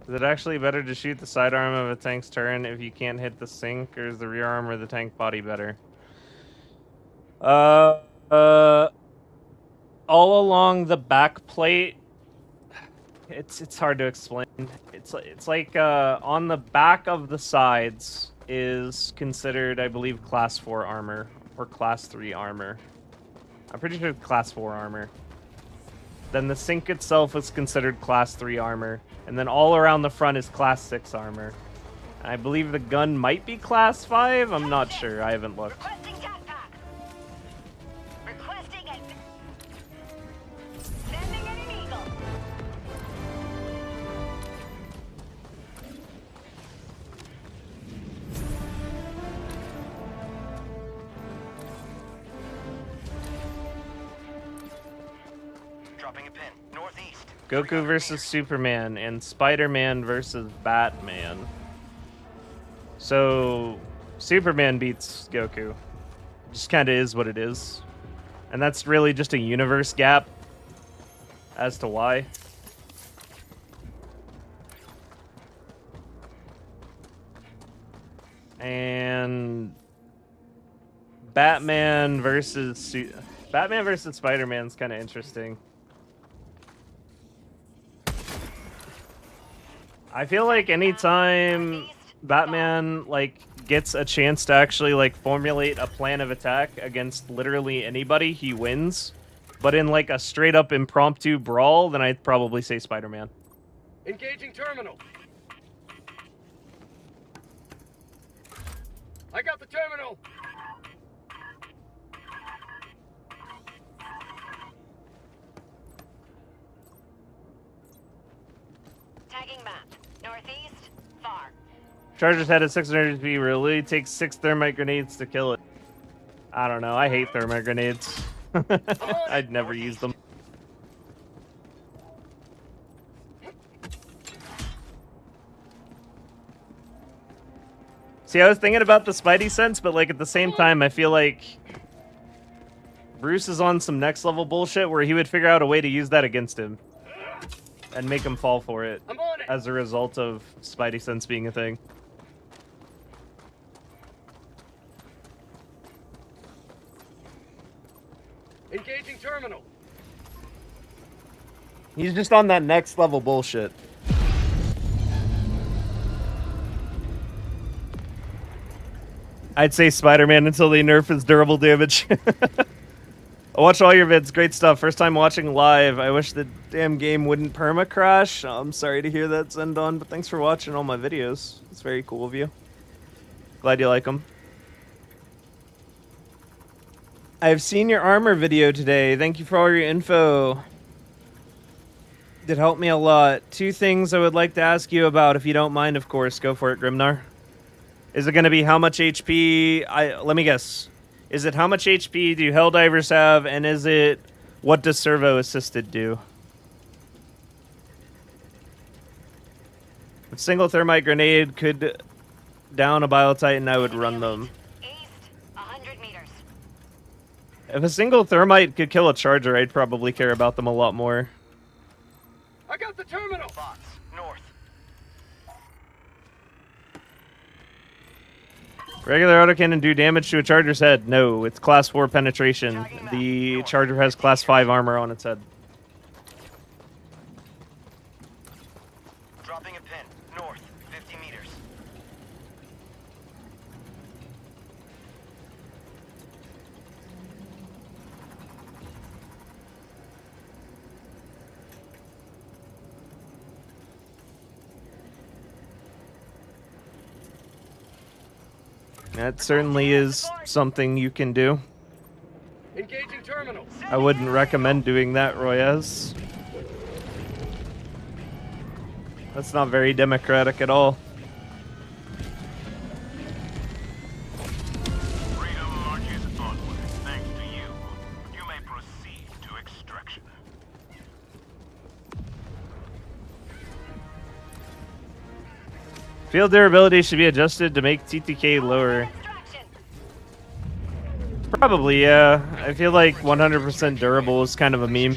A: Is it actually better to shoot the sidearm of a tank's turret if you can't hit the sink, or is the rear arm or the tank body better? All along the back plate, it's hard to explain. It's like on the back of the sides is considered, I believe, class 4 armor or class 3 armor. I'm pretty sure it's class 4 armor. Then the sink itself is considered class 3 armor, and then all around the front is class 6 armor. I believe the gun might be class 5. I'm not sure. I haven't looked.
J: Requesting tac pack. Requesting a... Sending in an eagle.
C: Dropping a pin. Northeast.
A: Goku versus Superman and Spider-Man versus Batman. So Superman beats Goku. Just kind of is what it is. And that's really just a universe gap as to why. And Batman versus Spider-Man's kind of interesting. I feel like anytime Batman gets a chance to actually formulate a plan of attack against literally anybody, he wins. But in a straight up impromptu brawl, then I'd probably say Spider-Man.
L: Engaging terminal. I got the terminal.
J: Tagging map. Northeast, far.
A: Charger's head at 600 HP really takes 6 thermite grenades to kill it. I don't know. I hate thermite grenades. I'd never use them. See, I was thinking about the Spidey sense, but like at the same time, I feel like Bruce is on some next level bullshit where he would figure out a way to use that against him and make him fall for it as a result of Spidey sense being a thing.
L: Engaging terminal.
A: He's just on that next level bullshit. I'd say Spider-Man until they nerf his durable damage. I watch all your vids. Great stuff. First time watching live. I wish the damn game wouldn't perma-crash. I'm sorry to hear that, Zendon, but thanks for watching all my videos. It's very cool of you. Glad you like them. I've seen your armor video today. Thank you for all your info. It helped me a lot. 2 things I would like to ask you about, if you don't mind, of course. Go for it, Grimnar. Is it going to be how much HP? Let me guess. Is it how much HP do Helldivers have, and is it what does servo assisted do? If single thermite grenade could down a Bile Titan, I would run them.
J: East, 100 meters.
A: If a single thermite could kill a charger, I'd probably care about them a lot more.
L: I got the terminal.
C: Bots, north.
A: Regular autocannon do damage to a charger's head? No, it's class 4 penetration. The charger has class 5 armor on its head.
C: Dropping a pin, north, 50 meters.
A: That certainly is something you can do.
L: Engaging terminal.
A: I wouldn't recommend doing that, Royez. That's not very democratic at all.
D: Freedom marches onward, thanks to you. You may proceed to extraction.
A: Field durability should be adjusted to make TTK lower. Probably, yeah. I feel like 100% durable is kind of a meme.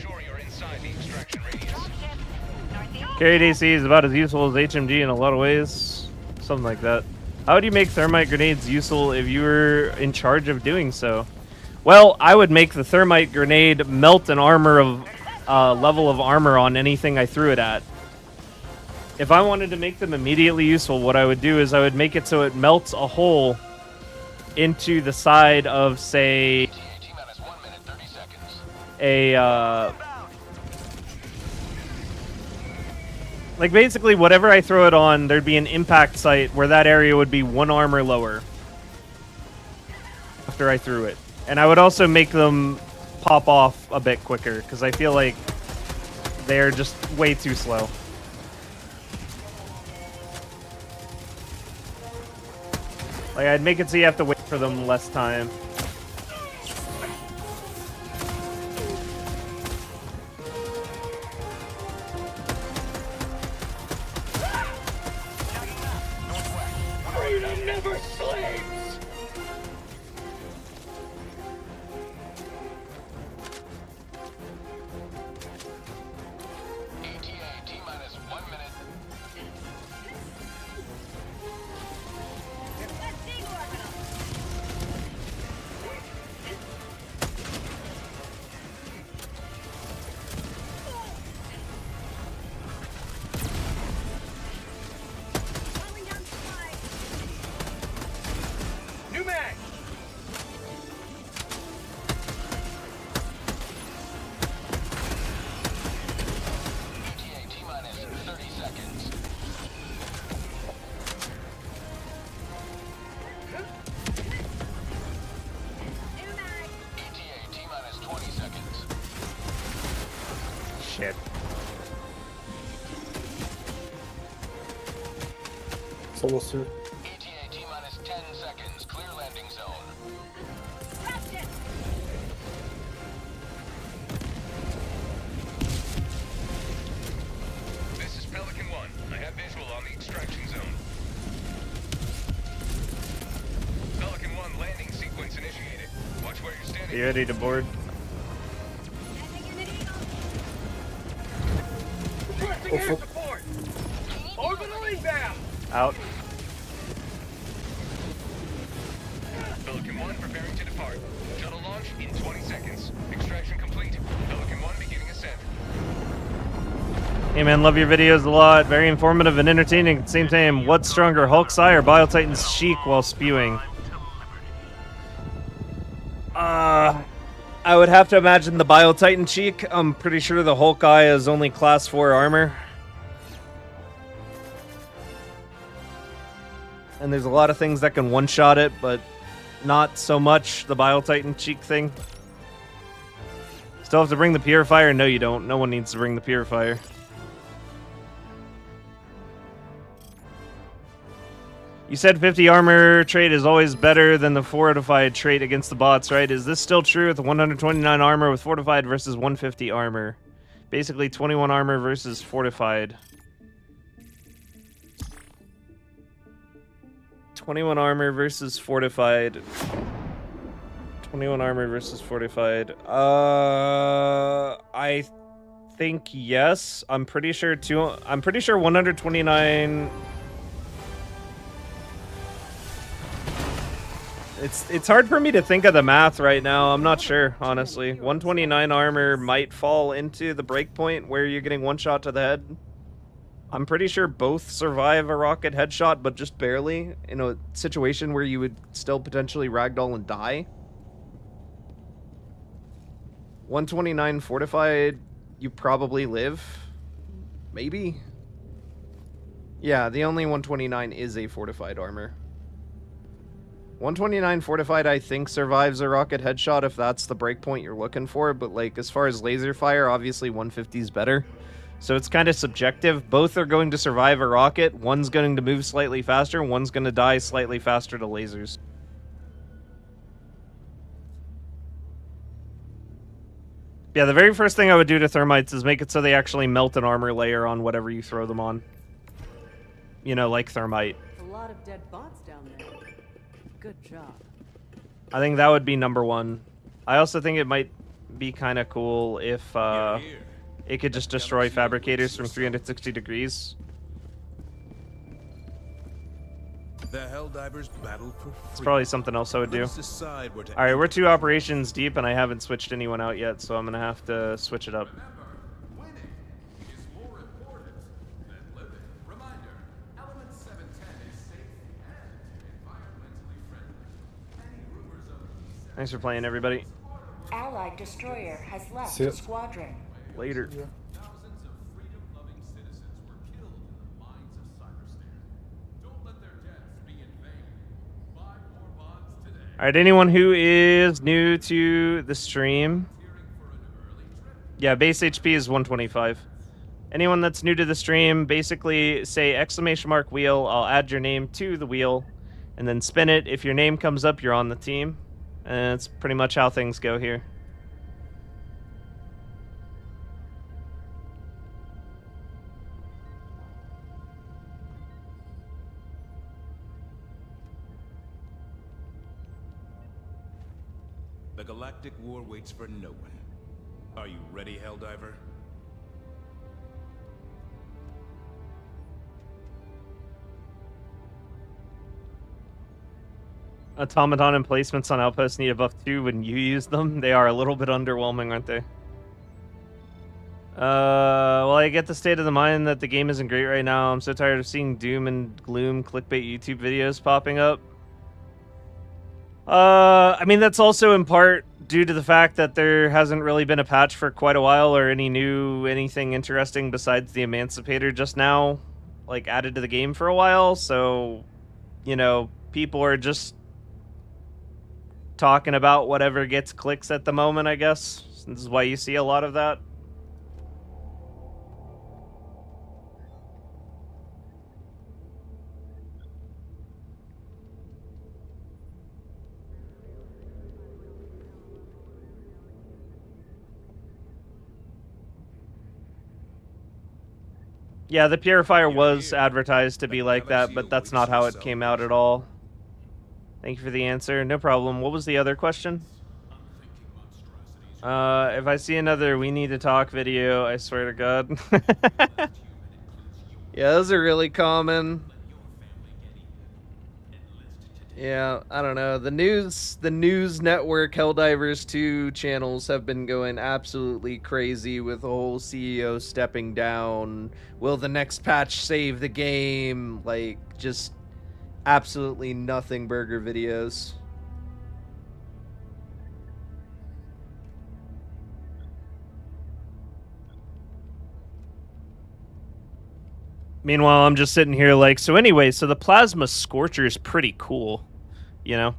A: Carried AC is about as useful as HMG in a lot of ways. Something like that. How would you make thermite grenades useful if you were in charge of doing so? Well, I would make the thermite grenade melt an armor of level of armor on anything I threw it at. If I wanted to make them immediately useful, what I would do is I would make it so it melts a hole into the side of, say, a, like basically whatever I throw it on, there'd be an impact site where that area would be 1 armor lower after I threw it. And I would also make them pop off a bit quicker, because I feel like they're just way too slow. Like, I'd make it so you have to wait for them less time.
L: Freedom never sleeps.
K: ETA T-minus 1 minute.
L: New mag.
K: ETA T-minus 30 seconds. ETA T-minus 20 seconds.
A: Shit.
I: It's almost here.
K: ETA T-minus 10 seconds. Clear landing zone. This is Pelican 1. I have visual on the extraction zone. Pelican 1 landing sequence initiated. Watch where you're standing.
A: Be ready to board.
L: Requesting air support! Orbital inbound!
A: Out.
K: Pelican 1 preparing to depart. Shuttle launch in 20 seconds. Extraction complete. Pelican 1 beginning ascent.
A: Hey man, love your videos a lot. Very informative and entertaining at the same time. What's stronger, Hulk's eye or Bile Titan's cheek while spewing? I would have to imagine the Bile Titan cheek. I'm pretty sure the Hulk eye is only class 4 armor. And there's a lot of things that can one-shot it, but not so much the Bile Titan cheek thing. Still have to bring the Purifier? No, you don't. No one needs to bring the Purifier. You said 50 armor trait is always better than the fortified trait against the bots, right? Is this still true with the 129 armor with fortified versus 150 armor? Basically 21 armor versus fortified. 21 armor versus fortified. 21 armor versus fortified. I think yes. I'm pretty sure 129. It's hard for me to think of the math right now. I'm not sure, honestly. 129 armor might fall into the breakpoint where you're getting one shot to the head. I'm pretty sure both survive a rocket headshot, but just barely, in a situation where you would still potentially ragdoll and die. 129 fortified, you probably live. Maybe? Yeah, the only 129 is a fortified armor. 129 fortified, I think, survives a rocket headshot if that's the breakpoint you're looking for, but like as far as laser fire, obviously 150 is better. So it's kind of subjective. Both are going to survive a rocket. One's going to move slightly faster, one's going to die slightly faster to lasers. Yeah, the very first thing I would do to Thermites is make it so they actually melt an armor layer on whatever you throw them on. You know, like Thermite.
F: A lot of dead bots down there. Good job.
A: I think that would be number one. I also think it might be kind of cool if it could just destroy fabricators from 360 degrees.
D: The Helldivers battle for free.
A: It's probably something else I would do. Alright, we're 2 operations deep and I haven't switched anyone out yet, so I'm going to have to switch it up. Thanks for playing, everybody.
H: Allied destroyer has left the squadron.
A: Later.
E: Yeah.
D: Thousands of freedom-loving citizens were killed in the mines of Cyberstan. Don't let their deaths be in vain. Buy more bonds today.
A: Alright, anyone who is new to the stream. Yeah, base HP is 125. Anyone that's new to the stream, basically say !! wheel. I'll add your name to the wheel. And then spin it. If your name comes up, you're on the team. And that's pretty much how things go here.
D: The galactic war waits for no one. Are you ready, Helldiver?
A: Automaton emplacements on outposts need a buff too when you use them. They are a little bit underwhelming, aren't they? Well, I get the state of the mind that the game isn't great right now. I'm so tired of seeing doom and gloom clickbait YouTube videos popping up. I mean, that's also in part due to the fact that there hasn't really been a patch for quite a while or anything interesting besides the Emancipator just now, like, added to the game for a while. So, you know, people are just talking about whatever gets clicks at the moment, I guess. This is why you see a lot of that. Yeah, the Purifier was advertised to be like that, but that's not how it came out at all. Thank you for the answer. No problem. What was the other question? If I see another "we need to talk" video, I swear to God. Yeah, those are really common. Yeah, I don't know. The news network Helldivers 2 channels have been going absolutely crazy with the whole CEO stepping down. Will the next patch save the game? Like, just absolutely nothing burger videos. Meanwhile, I'm just sitting here like, so anyway, so the Plasma Scorcher is pretty cool, you know?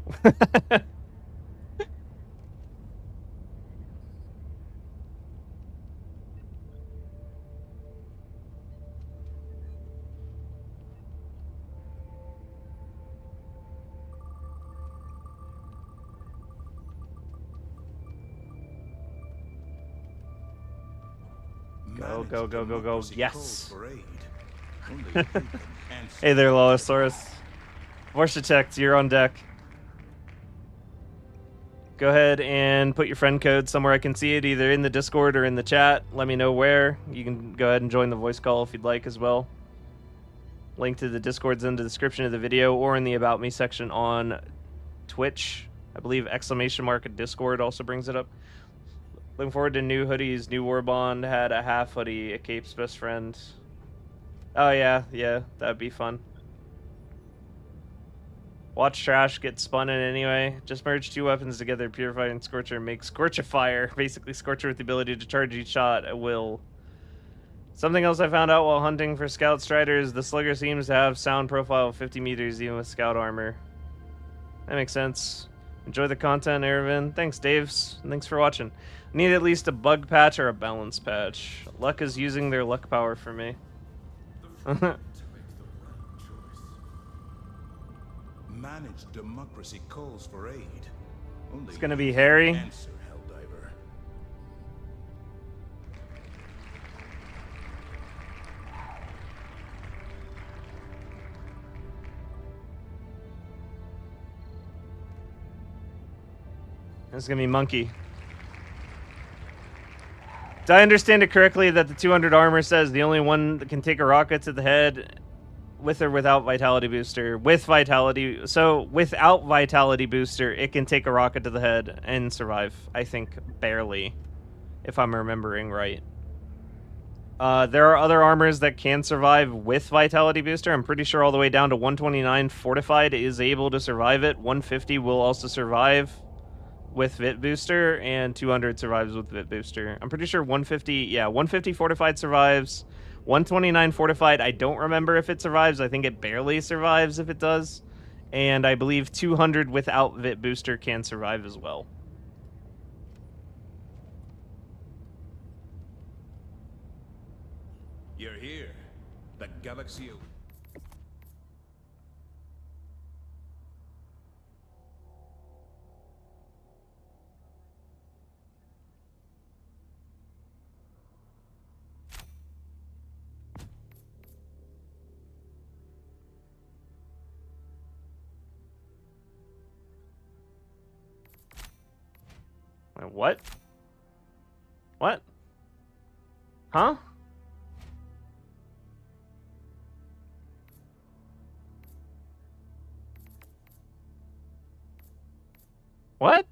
A: Go, go, go, go, go. Yes. Hey there, Lolosaurus. Vorshitect, you're on deck. Go ahead and put your friend code somewhere I can see it, either in the Discord or in the chat. Let me know where. You can go ahead and join the voice call if you'd like as well. Link to the Discord's in the description of the video or in the About Me section on Twitch. I believe ! Discord also brings it up. Looking forward to new hoodies. New Warbond had a half hoodie, a Cape's best friend. Oh yeah, that'd be fun. Watch trash get spun in anyway. Just merge two weapons together, Purifier and Scorcher, and make Scorchifier. Basically, Scorcher with the ability to charge each shot at will. Something else I found out while hunting for Scout Striders, the Slugger seems to have sound profile of 50 meters even with Scout armor. That makes sense. Enjoy the content, Ervin. Thanks, Daves. And thanks for watching. Need at least a bug patch or a balance patch. Luck is using their luck power for me.
M: Managed democracy calls for aid. Only
A: it's gonna be Harry.
M: Answer, Helldiver.
A: It's gonna be Monkey. Did I understand it correctly that the 200 armor says the only one that can take a rocket to the head with or without Vitality Booster? With Vitality, so without Vitality Booster, it can take a rocket to the head and survive. I think barely, if I'm remembering right. There are other armors that can survive with Vitality Booster. I'm pretty sure all the way down to 129 Fortified is able to survive it. 150 will also survive with Vit Booster, and 200 survives with Vit Booster. I'm pretty sure 150 Fortified survives. 129 Fortified, I don't remember if it survives. I think it barely survives if it does. And I believe 200 without Vit Booster can survive as well.
M: You're here. The galaxy.
A: What? What? Huh? What?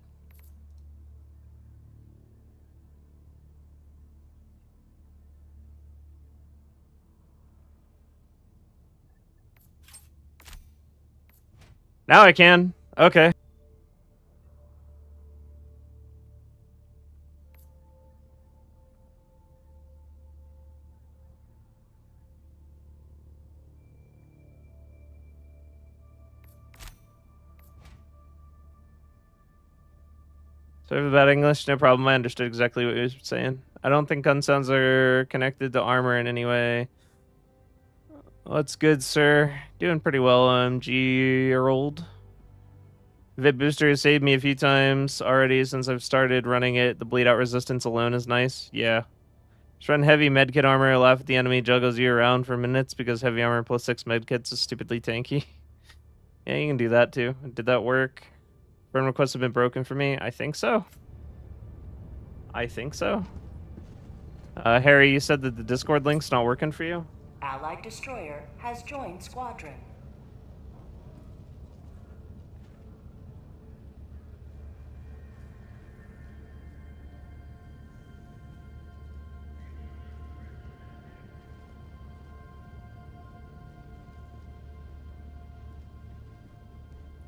A: Now I can. Okay. Sorry for bad English, no problem. I understood exactly what you were saying. I don't think gun sounds are connected to armor in any way. What's good, sir? Doing pretty well, G-year-old. Vit Booster has saved me a few times already since I've started running it. The bleed out resistance alone is nice. Yeah. Just run heavy medkit armor, laugh at the enemy, juggles you around for minutes because heavy armor plus 6 medkits is stupidly tanky. Yeah, you can do that too. Did that work? Friend requests have been broken for me? I think so. I think so. Harry, you said that the Discord link's not working for you?
H: Allied destroyer has joined squadron.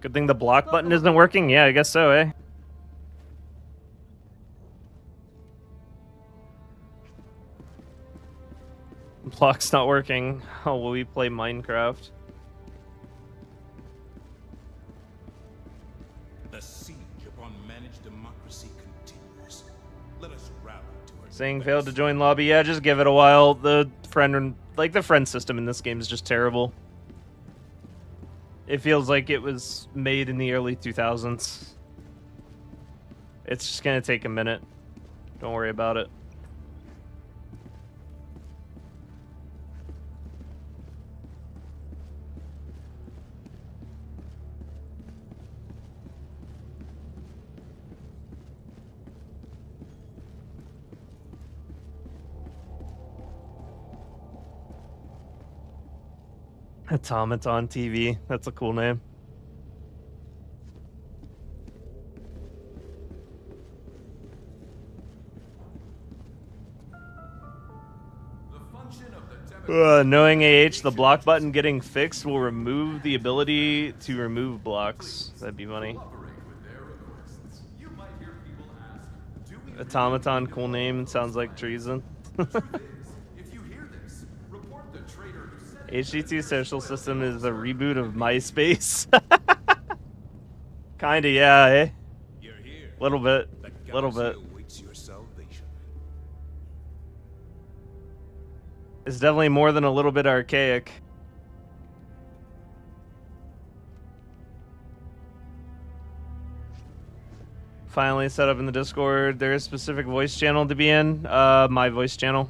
A: Good thing the block button isn't working? Yeah, I guess so, eh? Block's not working. How will we play Minecraft?
M: The siege upon managed democracy continues. Let us rally to our
A: Saying failed to join lobby. Yeah, just give it a while. The friend system in this game is just terrible. It feels like it was made in the early 2000s. It's just gonna take a minute. Don't worry about it. Automaton TV. That's a cool name. Knowing AH, the block button getting fixed will remove the ability to remove blocks. That'd be funny. Automaton, cool name. Sounds like treason. HG2 social system is a reboot of MySpace. Kinda, yeah, eh? Little bit. Little bit. It's definitely more than a little bit archaic. Finally set up in the Discord. There is a specific voice channel to be in. My voice channel.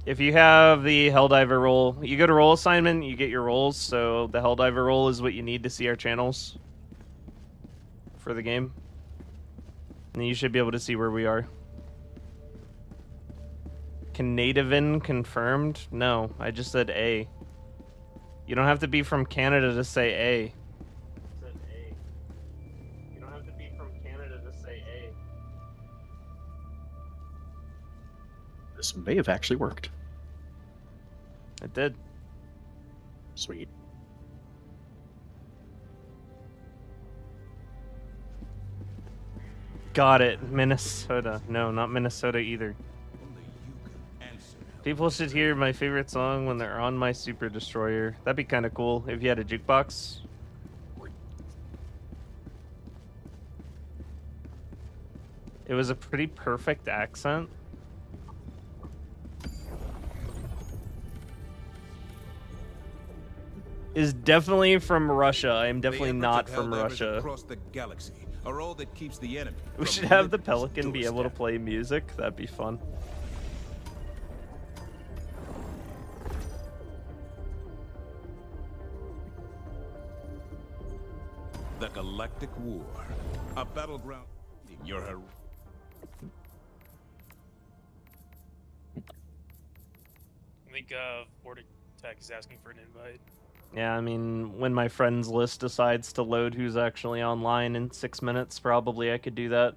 A: If you have the Helldiver role, you go to role assignment, you get your roles, so the Helldiver role is what you need to see our channels for the game. And you should be able to see where we are. Canadian confirmed? No, I just said A. You don't have to be from Canada to say A. Said A. You don't have to be from Canada to say A.
N: This may have actually worked.
A: It did.
N: Sweet.
A: Got it. Minnesota. No, not Minnesota either. People should hear my favorite song when they're on my Super Destroyer. That'd be kind of cool if you had a jukebox. It was a pretty perfect accent. Is definitely from Russia. I am definitely not from Russia.
M: Across the galaxy are all that keeps the enemy.
A: We should have the Pelican be able to play music. That'd be fun.
M: The Galactic War, a battleground. You're her.
O: I think Vortec is asking for an invite.
A: Yeah, I mean, when my friends list decides to load who's actually online in 6 minutes, probably I could do that.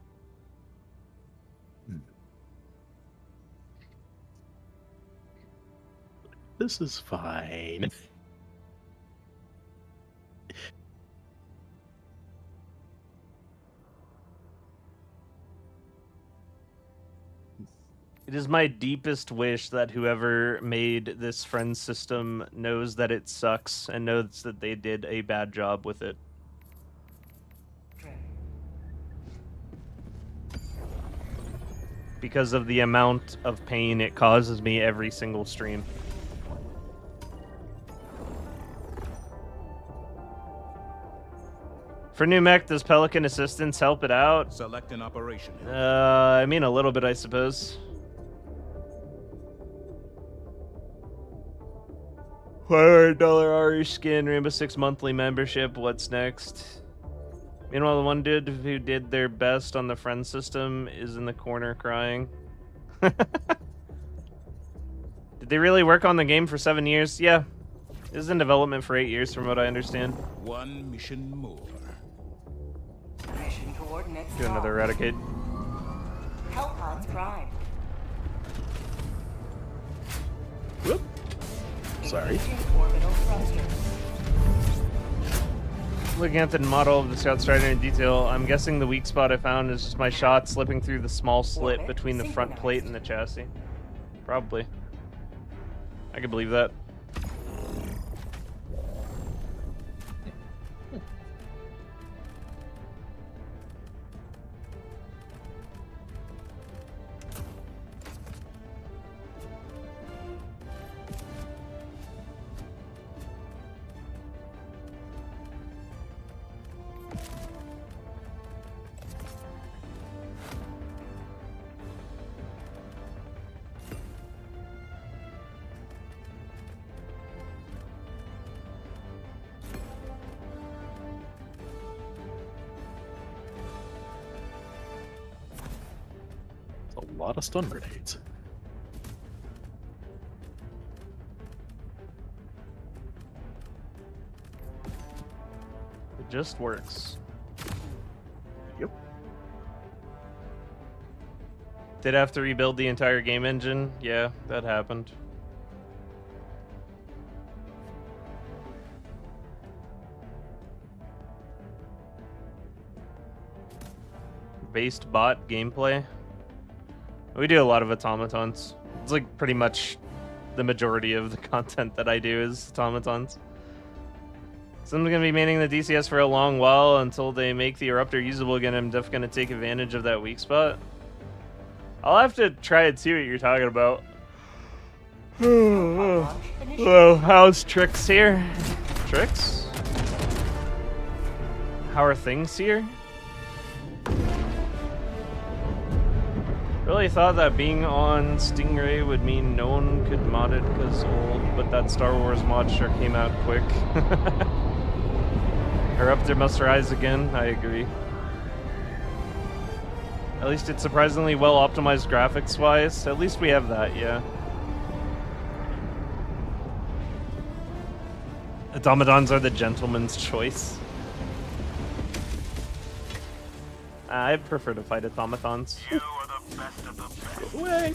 N: This is fine.
A: It is my deepest wish that whoever made this friend system knows that it sucks and knows that they did a bad job with it. Because of the amount of pain it causes me every single stream. For new mech, does Pelican Assistance help it out?
M: Select an operation.
A: I mean a little bit, I suppose. $500 RE skin, Rainbow Six monthly membership. What's next? Meanwhile, the one dude who did their best on the friend system is in the corner crying. Did they really work on the game for 7 years? Yeah. It was in development for 8 years, from what I understand.
M: One mission more.
H: Mission coordinates.
A: Do another eradicate.
H: Hellpods prime.
N: Whoop. Sorry.
H: Orbital thrusters.
A: Looking at the model of the Scout Strider in detail, I'm guessing the weak spot I found is just my shot slipping through the small slit between the front plate and the chassis. Probably. I could believe that.
N: A lot of stun grenades.
A: It just works.
N: Yep.
A: Did have to rebuild the entire game engine? Yeah, that happened. Based bot gameplay. We do a lot of automatons. It's like pretty much the majority of the content that I do is automatons. So I'm gonna be manning the DCS for a long while until they make the Eruptor usable again. I'm definitely gonna take advantage of that weak spot. I'll have to try and see what you're talking about. Hello, how's Trix here? Trix? How are things here? Really thought that being on Stingray would mean no one could mod it because old, but that Star Wars mod sure came out quick. Eruptor must rise again, I agree. At least it's surprisingly well optimized graphics-wise. At least we have that, yeah. Automatons are the gentleman's choice. I prefer to fight automatons.
N: Go away.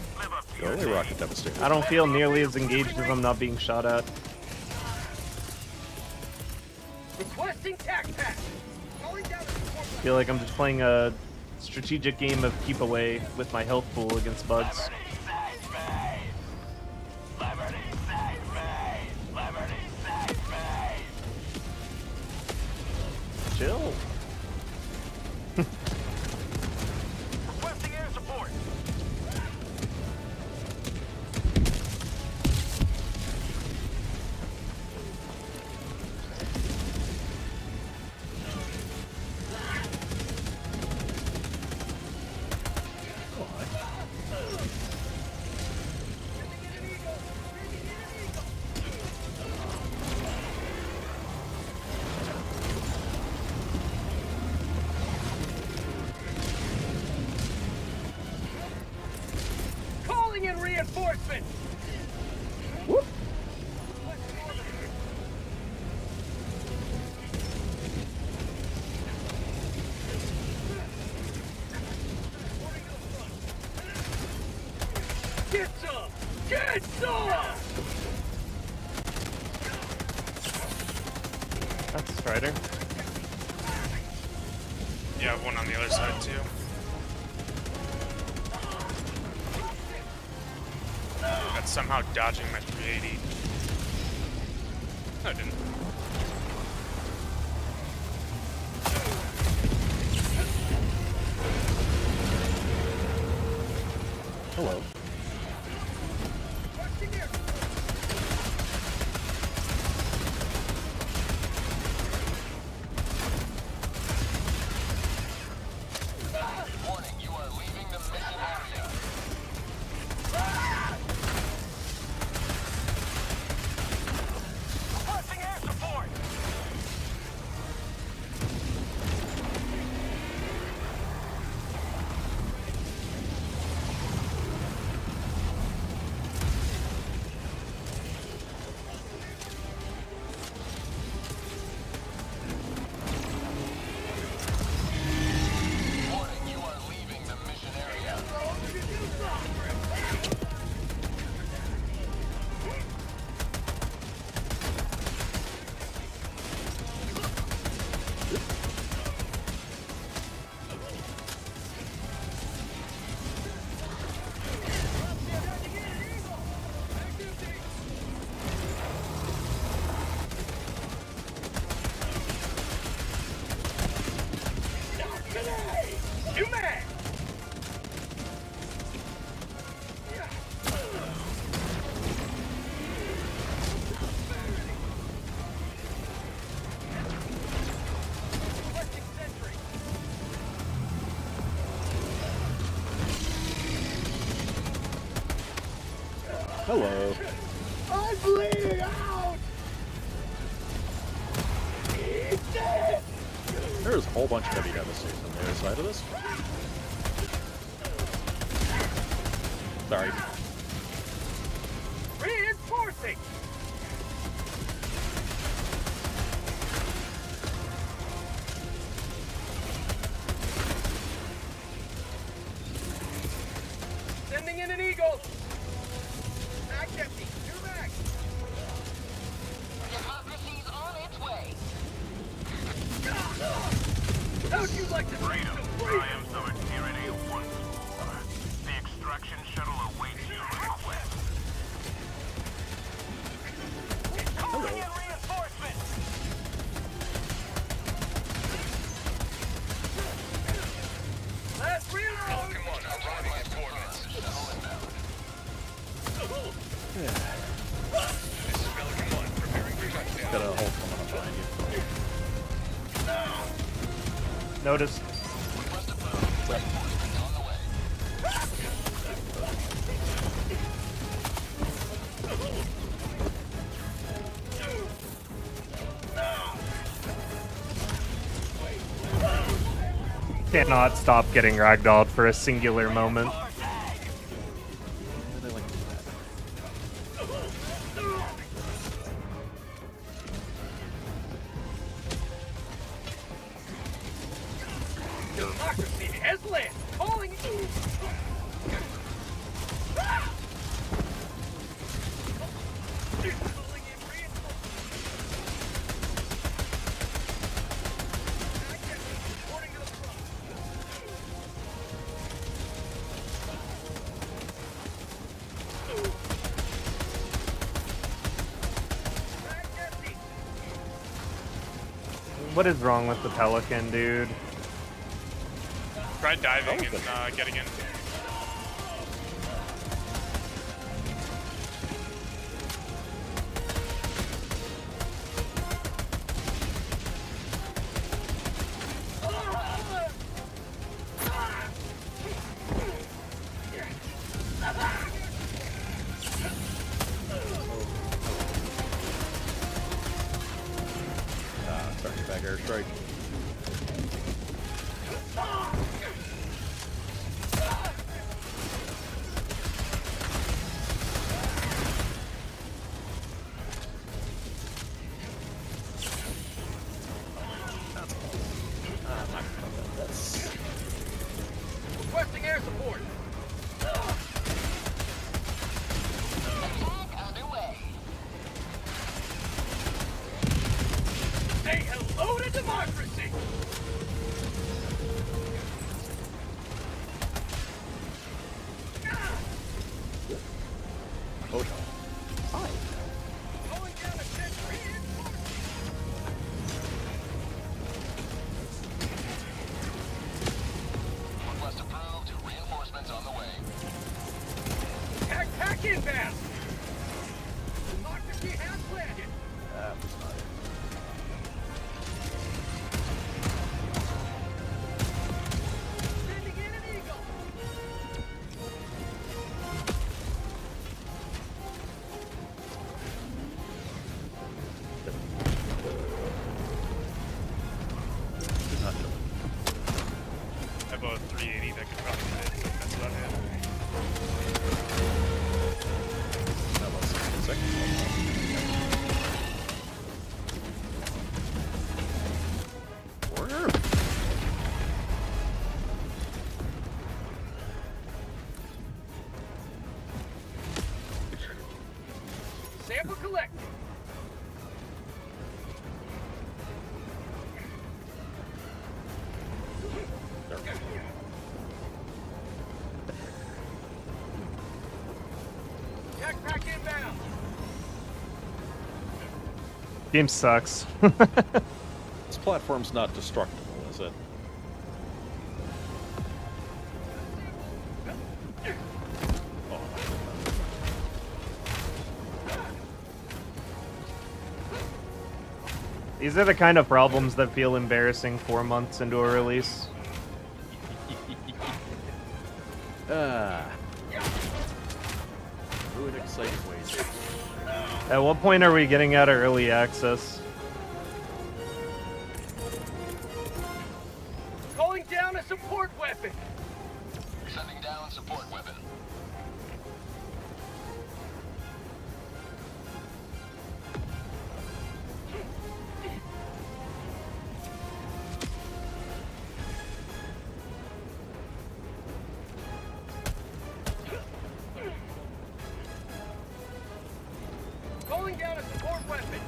N: Go away, rocket devastator.
A: I don't feel nearly as engaged if I'm not being shot at.
L: Requesting tac pack.
A: I feel like I'm just playing a strategic game of keep away with my health pool against bugs. Chill.
C: Requesting air support.
L: Calling in reinforcements.
N: Whoop.
L: Get some! Get some!
A: That's Strider.
O: Yeah, one on the other side too. That's somehow dodging my 380. No, it didn't.
N: Hello.
L: You mad?
P: Hello.
L: I'm bleeding out!
P: There's a whole bunch of heavy devastation on the other side of this. Sorry.
L: Reinforcing! Sending in an eagle! Back empty! Two back!
C: Democracy's on its way.
L: How'd you like to
N: Freedom triumphs over tyranny once more. The extraction shuttle awaits you in the west.
C: Calling in reinforcements!
L: Last reload!
K: Falcon 1 arriving at coordinates. This is Falcon 1 preparing for touchdown.
P: Got a whole ton behind you.
A: Notice. Cannot stop getting ragdolled for a singular moment.
L: Democracy has landed! Calling
A: What is wrong with the Pelican, dude?
O: Try diving and getting in.
P: Starting back airstrike.
L: Requesting air support!
C: Attack underway.
L: Say hello to democracy!
P: Oh no.
L: Going down a dead
C: Request approved. Reinforcements on the way.
L: Pack inbound! Democracy has landed!
P: That was not it.
L: Sending in an eagle!
P: Not good.
O: I have a 380 that could probably hit. That's about it.
P: That was 6 seconds. Warrior.
L: Sample collect! Pack inbound!
A: Game sucks.
P: This platform's not destructible, is it?
A: These are the kind of problems that feel embarrassing 4 months into a release.
P: Ooh, an exciting wager.
A: At what point are we getting out of early access?
L: Calling down a support weapon.
K: Sending down support weapon.
L: Calling down a support weapon.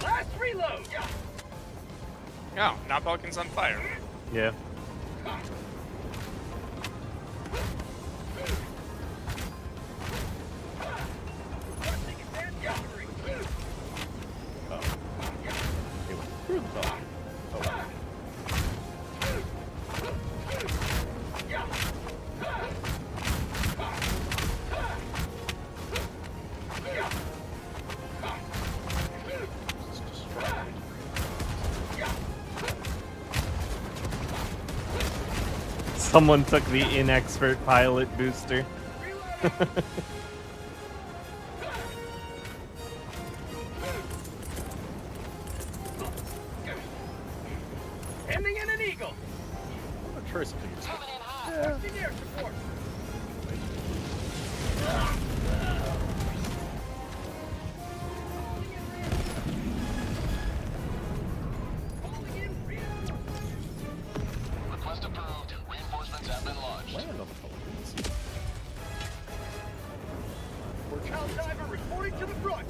L: Last reload.
O: Oh, now Pelican's on fire.
A: Yeah. Someone took the inexpert pilot booster.
L: Ending in an eagle.
P: I'm gonna try something.
L: Engineer support.
K: Request approved. Reinforcements have been launched.
P: Land on the Pelicans.
L: Hell diver reporting to the front.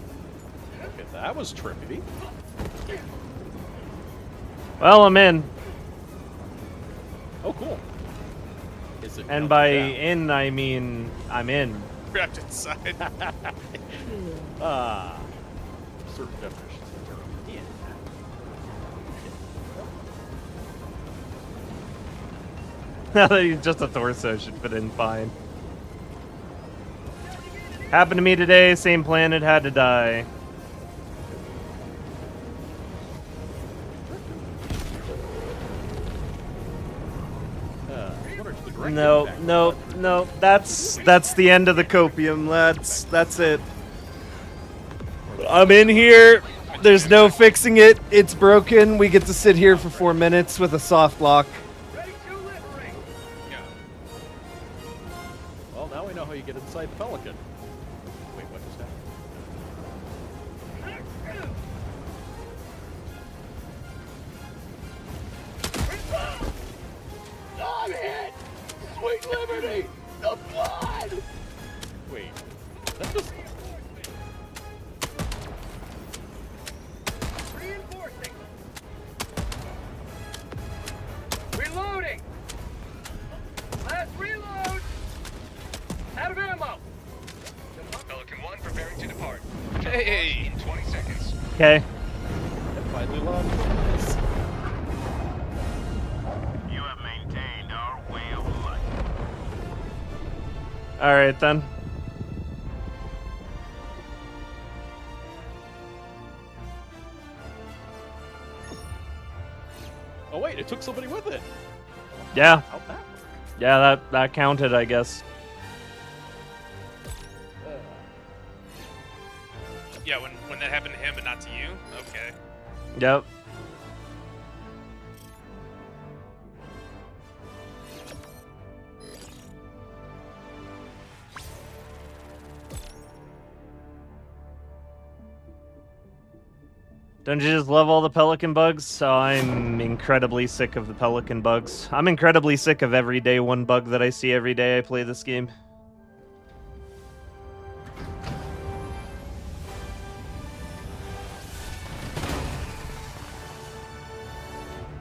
P: Okay, that was trippy.
A: Well, I'm in.
P: Oh, cool. Is it?
A: And by in, I mean I'm in.
O: Wrapped inside.
P: Certain definitions of the term. In.
A: Now that he's just a torso, should fit in fine. Happened to me today, same planet, had to die. No, no, no. That's the end of the copium, lads. That's it. I'm in here. There's no fixing it. It's broken. We get to sit here for 4 minutes with a soft lock.
P: Well, now we know how you get inside Pelican. Wait, what just happened?
L: I'm hit! Sweet liberty! The blood!
P: Wait, that just...
L: Reinforcing! Reloading! Last reload! Out of ammo!
K: Pelican 1 preparing to depart.
O: Hey!
K: In 20 seconds.
A: Okay.
P: Finally launched.
N: You have maintained our way of life.
A: All right then.
P: Oh wait, it took somebody with it.
A: Yeah.
P: How'd that work?
A: Yeah, that counted, I guess.
O: Yeah, when that happened to him and not to you? Okay.
A: Yep. Don't you just love all the Pelican bugs? So I'm incredibly sick of the Pelican bugs. I'm incredibly sick of every day one bug that I see every day I play this game.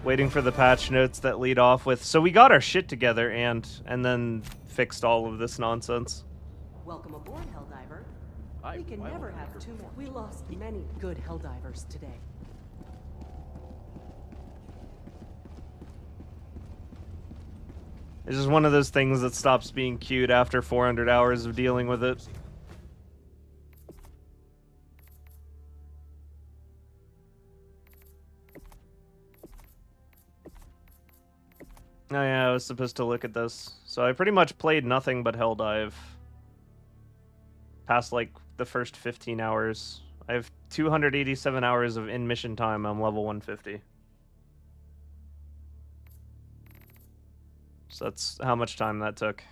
A: Waiting for the patch notes that lead off with, so we got our shit together and then fixed all of this nonsense.
F: Welcome aboard, Helldiver. We can never have too many. We lost many good Helldivers today.
A: It's just one of those things that stops being cute after 400 hours of dealing with it. Oh yeah, I was supposed to look at this. So I pretty much played nothing but Helldive. Past like the first 15 hours. I have 287 hours of in-mission time. I'm level 150. So that's how much time that took.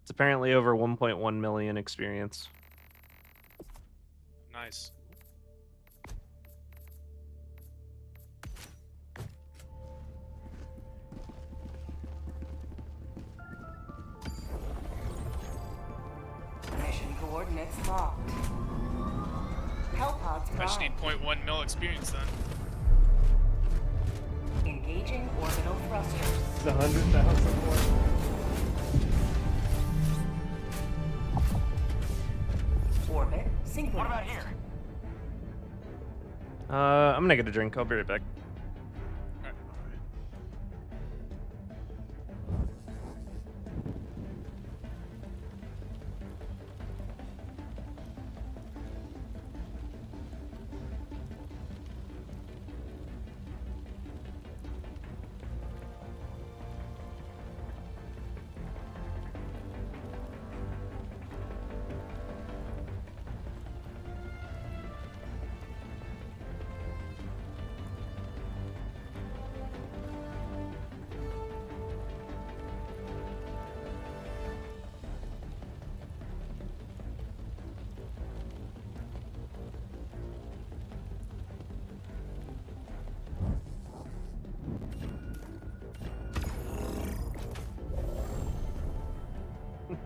A: It's apparently over 1.1 million experience.
O: Nice.
H: Mission coordinates locked. Hellpods
O: I just need
H: prime.
O: 0.1 mil experience then.
H: Engaging orbital thrusters.
I: It's 100,000 more.
H: Orbit synchronized.
C: What about here?
A: I'm gonna get a drink. I'll be right back.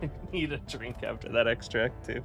A: I need a drink after that extract, too.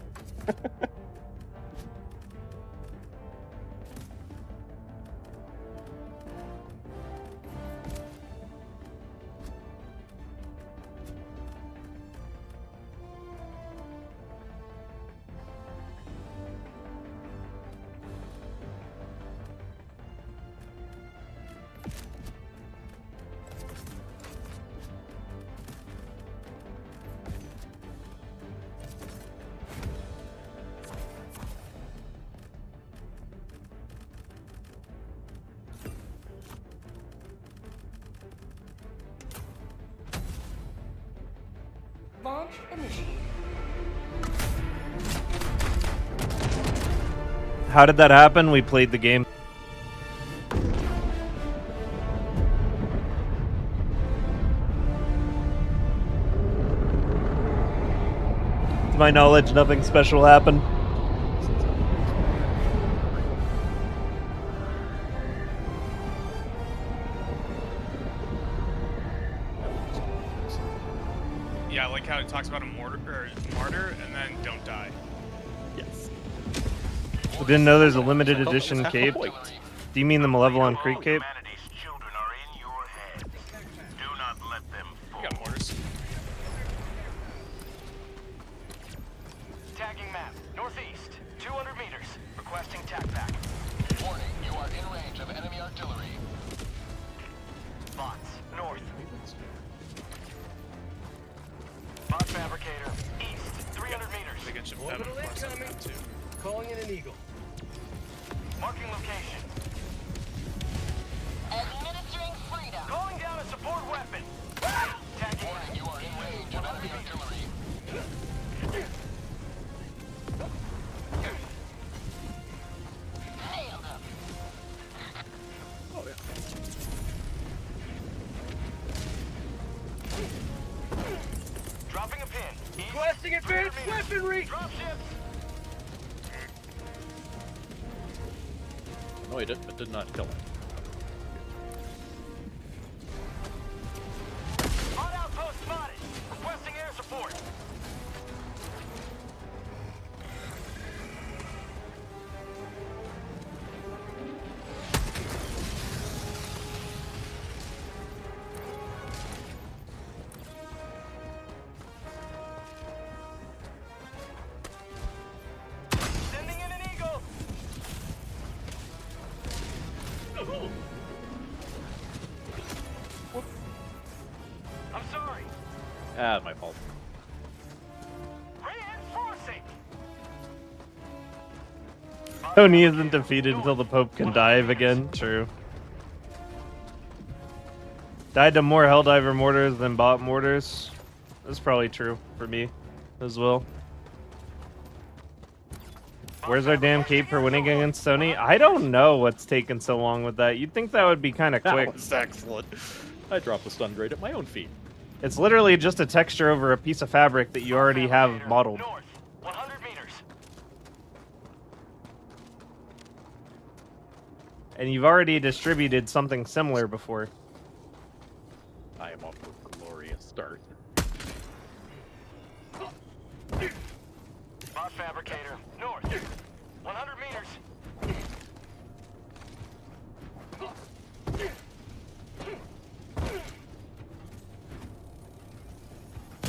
H: Launch initiated.
A: How did that happen? We played the game. To my knowledge, nothing special happened.
O: Yeah, I like how it talks about a martyr and then don't die.
A: Yes. I didn't know there's a limited edition cape. Do you mean the Malevolent Creek cape?
N: Children are in your heads. Do not let them fall.
O: You got mortars.
C: Tagging map. Northeast. 200 meters. Requesting tac pack.
K: Warning, you are in range of enemy artillery.
C: Bots. North. Bot fabricator. East. 300 meters.
O: They get ship
L: Orbital incoming.
O: too.
L: Calling in an eagle.
C: Marking location.
J: Administering freedom.
C: Calling down a support weapon. Tagging.
K: Warning, you are in range of enemy artillery.
J: Nailed him.
P: Oh, yeah.
C: Dropping a pin. East.
L: Requesting advanced
C: 300 meters.
L: weaponry.
C: Drop ships.
P: Annoyed it, but did not kill it.
C: Hot outpost spotted. Requesting air support. Sending in an eagle.
P: Ah, my fault.
C: Reinforcing.
A: Tony isn't defeated until the Pope can dive again. True. Died to more Helldiver mortars than bot mortars. That's probably true for me as well. Where's our damn cape for winning against Tony? I don't know what's taking so long with that. You'd think that would be kind of quick.
P: That was excellent. I dropped the stun grade at my own feet.
A: It's literally just a texture over a piece of fabric that you already have modeled.
C: North, 100 meters.
A: And you've already distributed something similar before.
P: I am off to a glorious start.
C: Bot fabricator, north, 100 meters.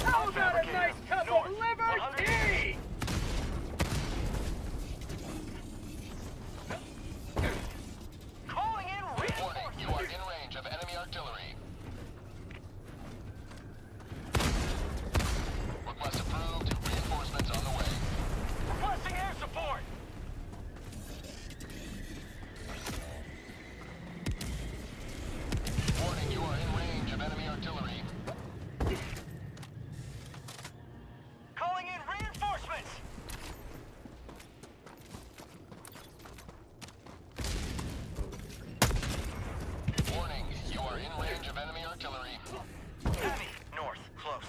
L: How about a nice cup of liberty?
C: Calling in
K: Warning, you are in range of enemy artillery. Request approved. Reinforcements on the way.
C: requesting air support.
K: Warning, you are in range of enemy artillery.
C: Calling in reinforcements.
K: Warning, you are in range of enemy artillery.
C: Heavy, north, close.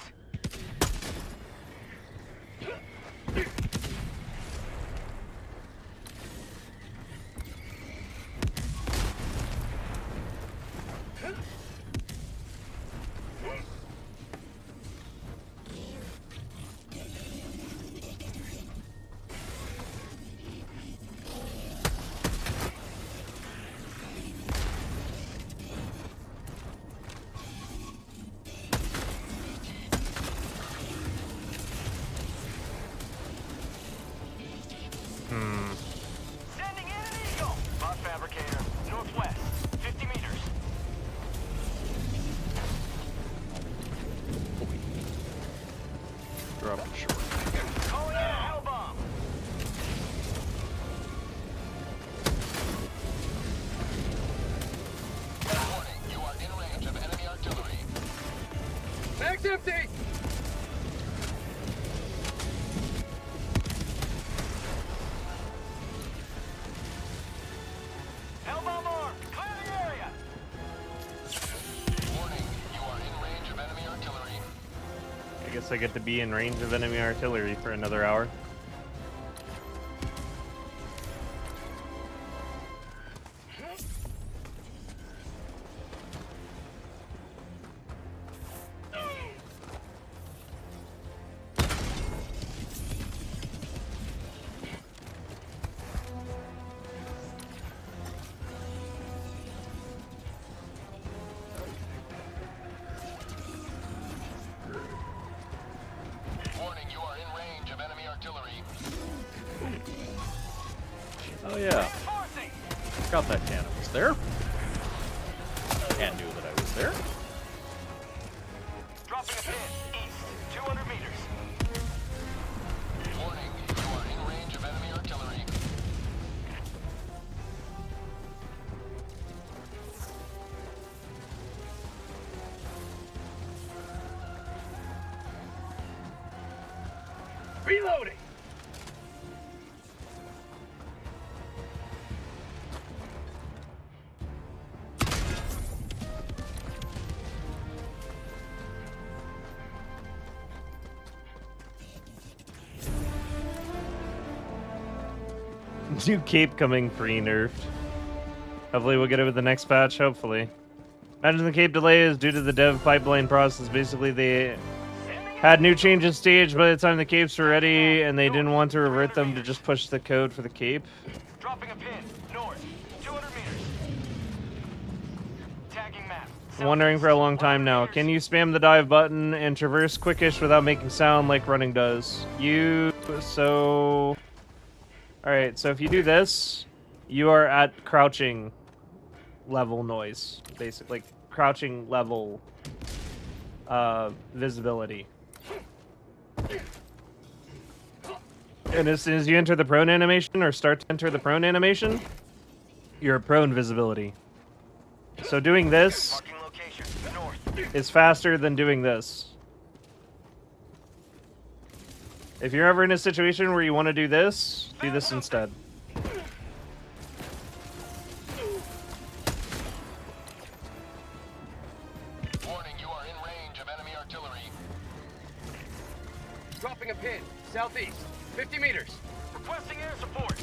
C: Sending in an eagle. Bot fabricator, northwest, 50 meters.
P: Drop it short.
C: Calling in a hell bomb.
K: Warning, you are in range of enemy artillery.
L: Mag's empty.
C: Hell bomb armed. Clear the area.
K: Warning, you are in range of enemy artillery.
A: I guess I get to be in range of enemy artillery for another hour.
K: Warning, you are in range of enemy artillery.
P: Oh yeah. Forgot that cannon was there. And knew that I was there.
C: Dropping a pin, east, 200 meters.
K: Warning, you are in range of enemy artillery.
L: Reloading.
A: New cape coming pre-nerfed. Hopefully we'll get it with the next patch, hopefully. Imagine the cape delay is due to the dev pipeline process. Basically, they had new changes staged by the time the capes were ready, and they didn't want to revert them to just push the code for the cape.
C: Dropping a pin, north, 200 meters. Tagging map.
A: I'm wondering for a long time now, can you spam the dive button and traverse quickish without making sound like running does? Alright, so if you do this, you are at crouching level noise, basically. Crouching level visibility. And as soon as you enter the prone animation or start to enter the prone animation, you're at prone visibility. So doing this is faster than doing this. If you're ever in a situation where you want to do this instead.
K: Warning, you are in range of enemy artillery.
L: Dropping a pin. Southeast. 50 meters.
C: Requesting air support.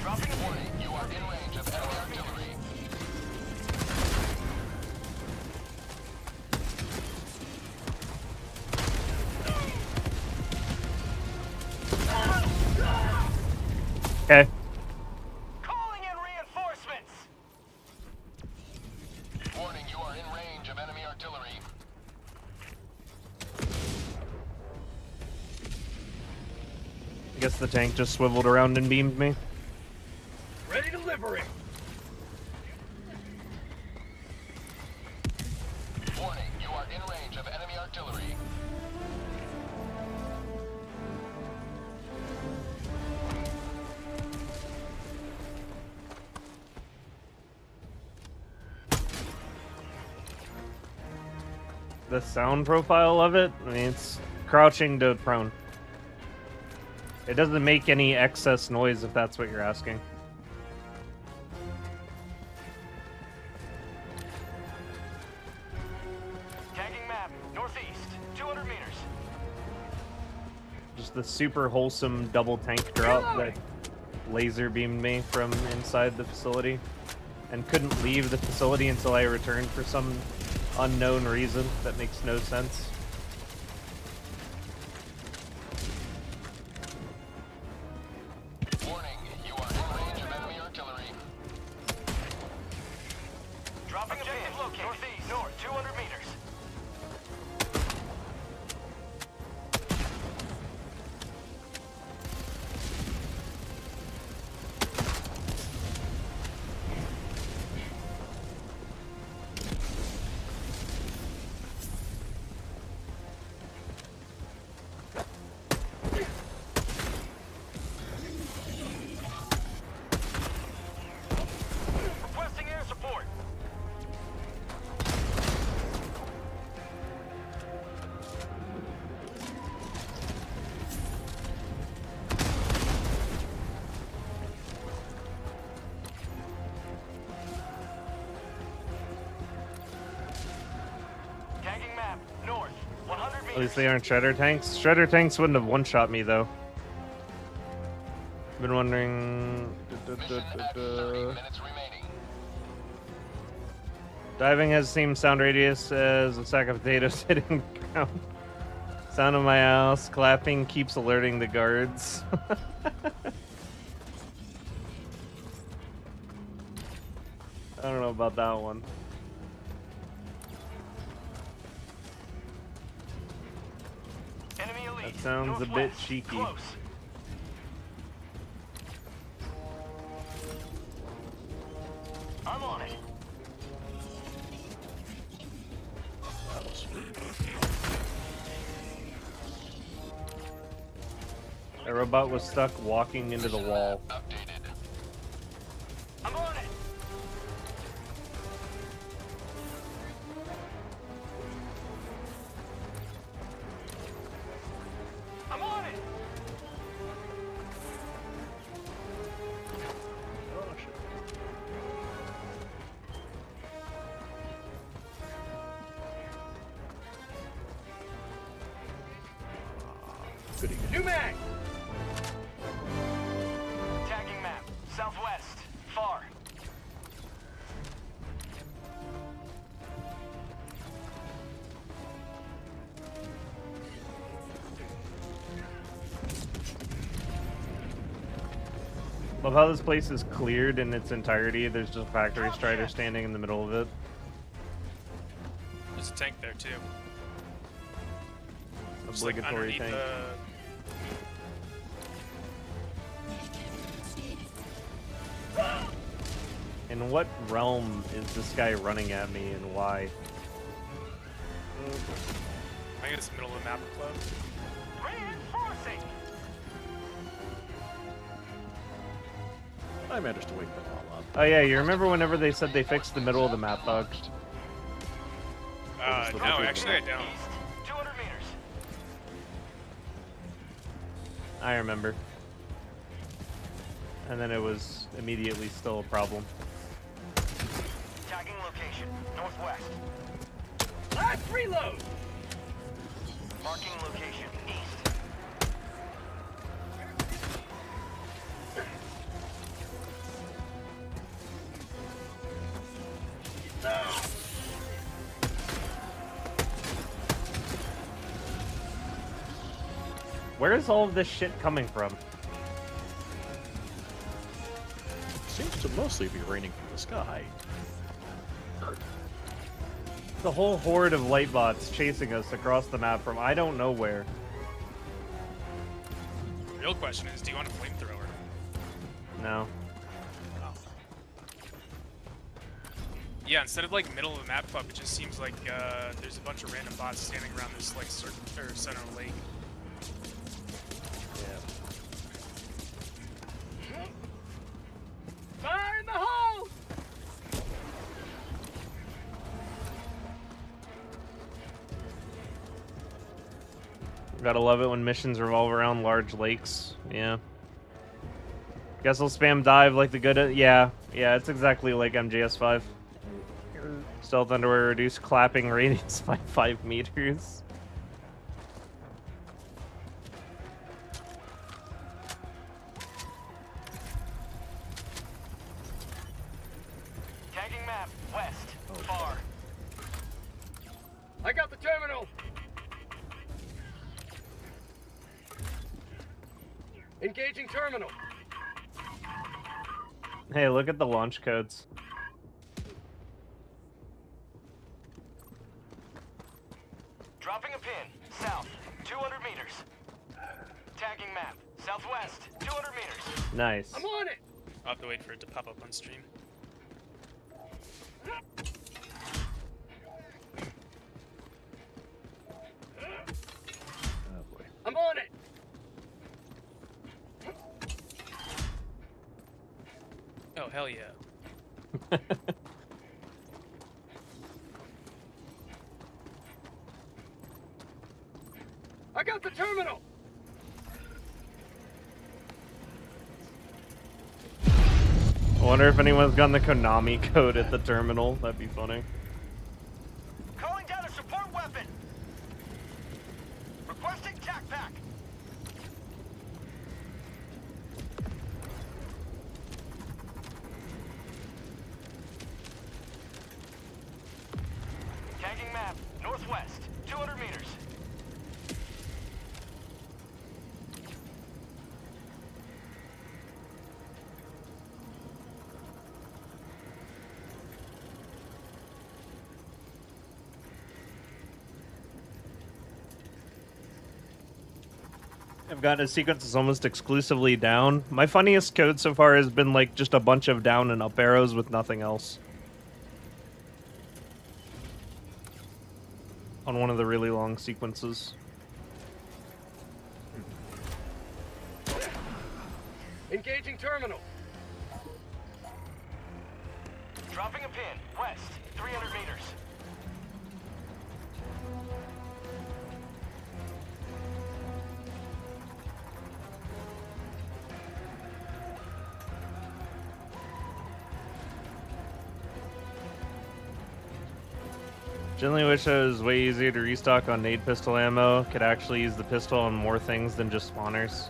K: Dropping a warning, you are in range of enemy artillery.
A: Okay.
C: Calling in reinforcements.
K: Warning, you are in range of enemy artillery.
A: I guess the tank just swiveled around and beamed me.
L: Ready to liberate.
K: Warning, you are in range of enemy artillery.
A: The sound profile of it, I mean, it's crouching to prone. It doesn't make any excess noise if that's what you're asking.
C: Tagging map. Northeast. 200 meters.
A: Just the super wholesome double tank drop that laser beamed me from inside the facility and couldn't leave the facility until I returned for some unknown reason that makes no sense.
K: Warning, you are in range of enemy artillery.
C: Dropping a pin. Northeast. North. 200 meters. Requesting air support. Tagging map. North. 100 meters.
A: At least they aren't shredder tanks. Shredder tanks wouldn't have one-shot me though. Been wondering.
K: Mission at 30 minutes remaining.
A: Diving has the same sound radius as a sack of potatoes hitting the ground. Sound of my house clapping keeps alerting the guards. I don't know about that one.
C: Enemy elite.
A: That sounds a bit
C: Northwest.
A: cheeky.
C: Close. I'm on it.
A: A robot was stuck walking into the wall.
K: Updated.
C: I'm on it. I'm on it. New mag. Tagging map. Southwest. Far.
A: Love how this place is cleared in its entirety. There's just a factory strider standing in the middle of it.
O: There's a tank there too. Just,
A: Obligatory
O: like,
A: tank. In what realm is this guy running at me, and why?
O: I think it's the middle of the map club.
C: Reinforcing!
P: I managed to wake them all up.
A: Oh yeah, you remember whenever they said they fixed the middle of the map bug?
O: No, actually I don't.
C: 200 meters.
A: I remember. And then it was immediately still a problem.
C: Tagging location, northwest.
L: Last reload!
C: Marking location, east.
A: Where is all of this shit coming from?
P: Seems to mostly be raining from the sky.
A: The whole horde of light bots chasing us across the map from I don't know where.
O: The real question is, do you want a flamethrower?
A: No.
O: Oh. Yeah, instead of like middle of the map club, it just seems like there's a bunch of random bots standing around this like center lake.
L: Fire in the hole!
A: Gotta love it when missions revolve around large lakes. Yeah. Guess I'll spam dive like the good. Yeah, it's exactly like MGS5. Stealth underwear reduce clapping radius by 5 meters.
C: Tagging map, west, far.
L: I got the terminal! Engaging terminal.
A: Hey, look at the launch codes.
C: Dropping a pin, south, 200 meters. Tagging map, southwest, 200 meters.
A: Nice.
L: I'm on it!
O: I'll have to wait for it to pop up on stream.
P: Oh boy.
L: I'm on it!
O: Oh, hell yeah.
L: I got the terminal!
A: I wonder if anyone's gotten the Konami code at the terminal. That'd be funny.
C: Calling down a support weapon. Requesting tac pack. Tagging map, northwest, 200 meters.
A: I've gotten a sequence that's almost exclusively down. My funniest code so far has been like just a bunch of down and up arrows with nothing else. On one of the really long sequences.
L: Engaging terminal.
C: Dropping a pin, west, 300 meters.
A: Generally wish it was way easier to restock on nade pistol ammo. Could actually use the pistol on more things than just spawners.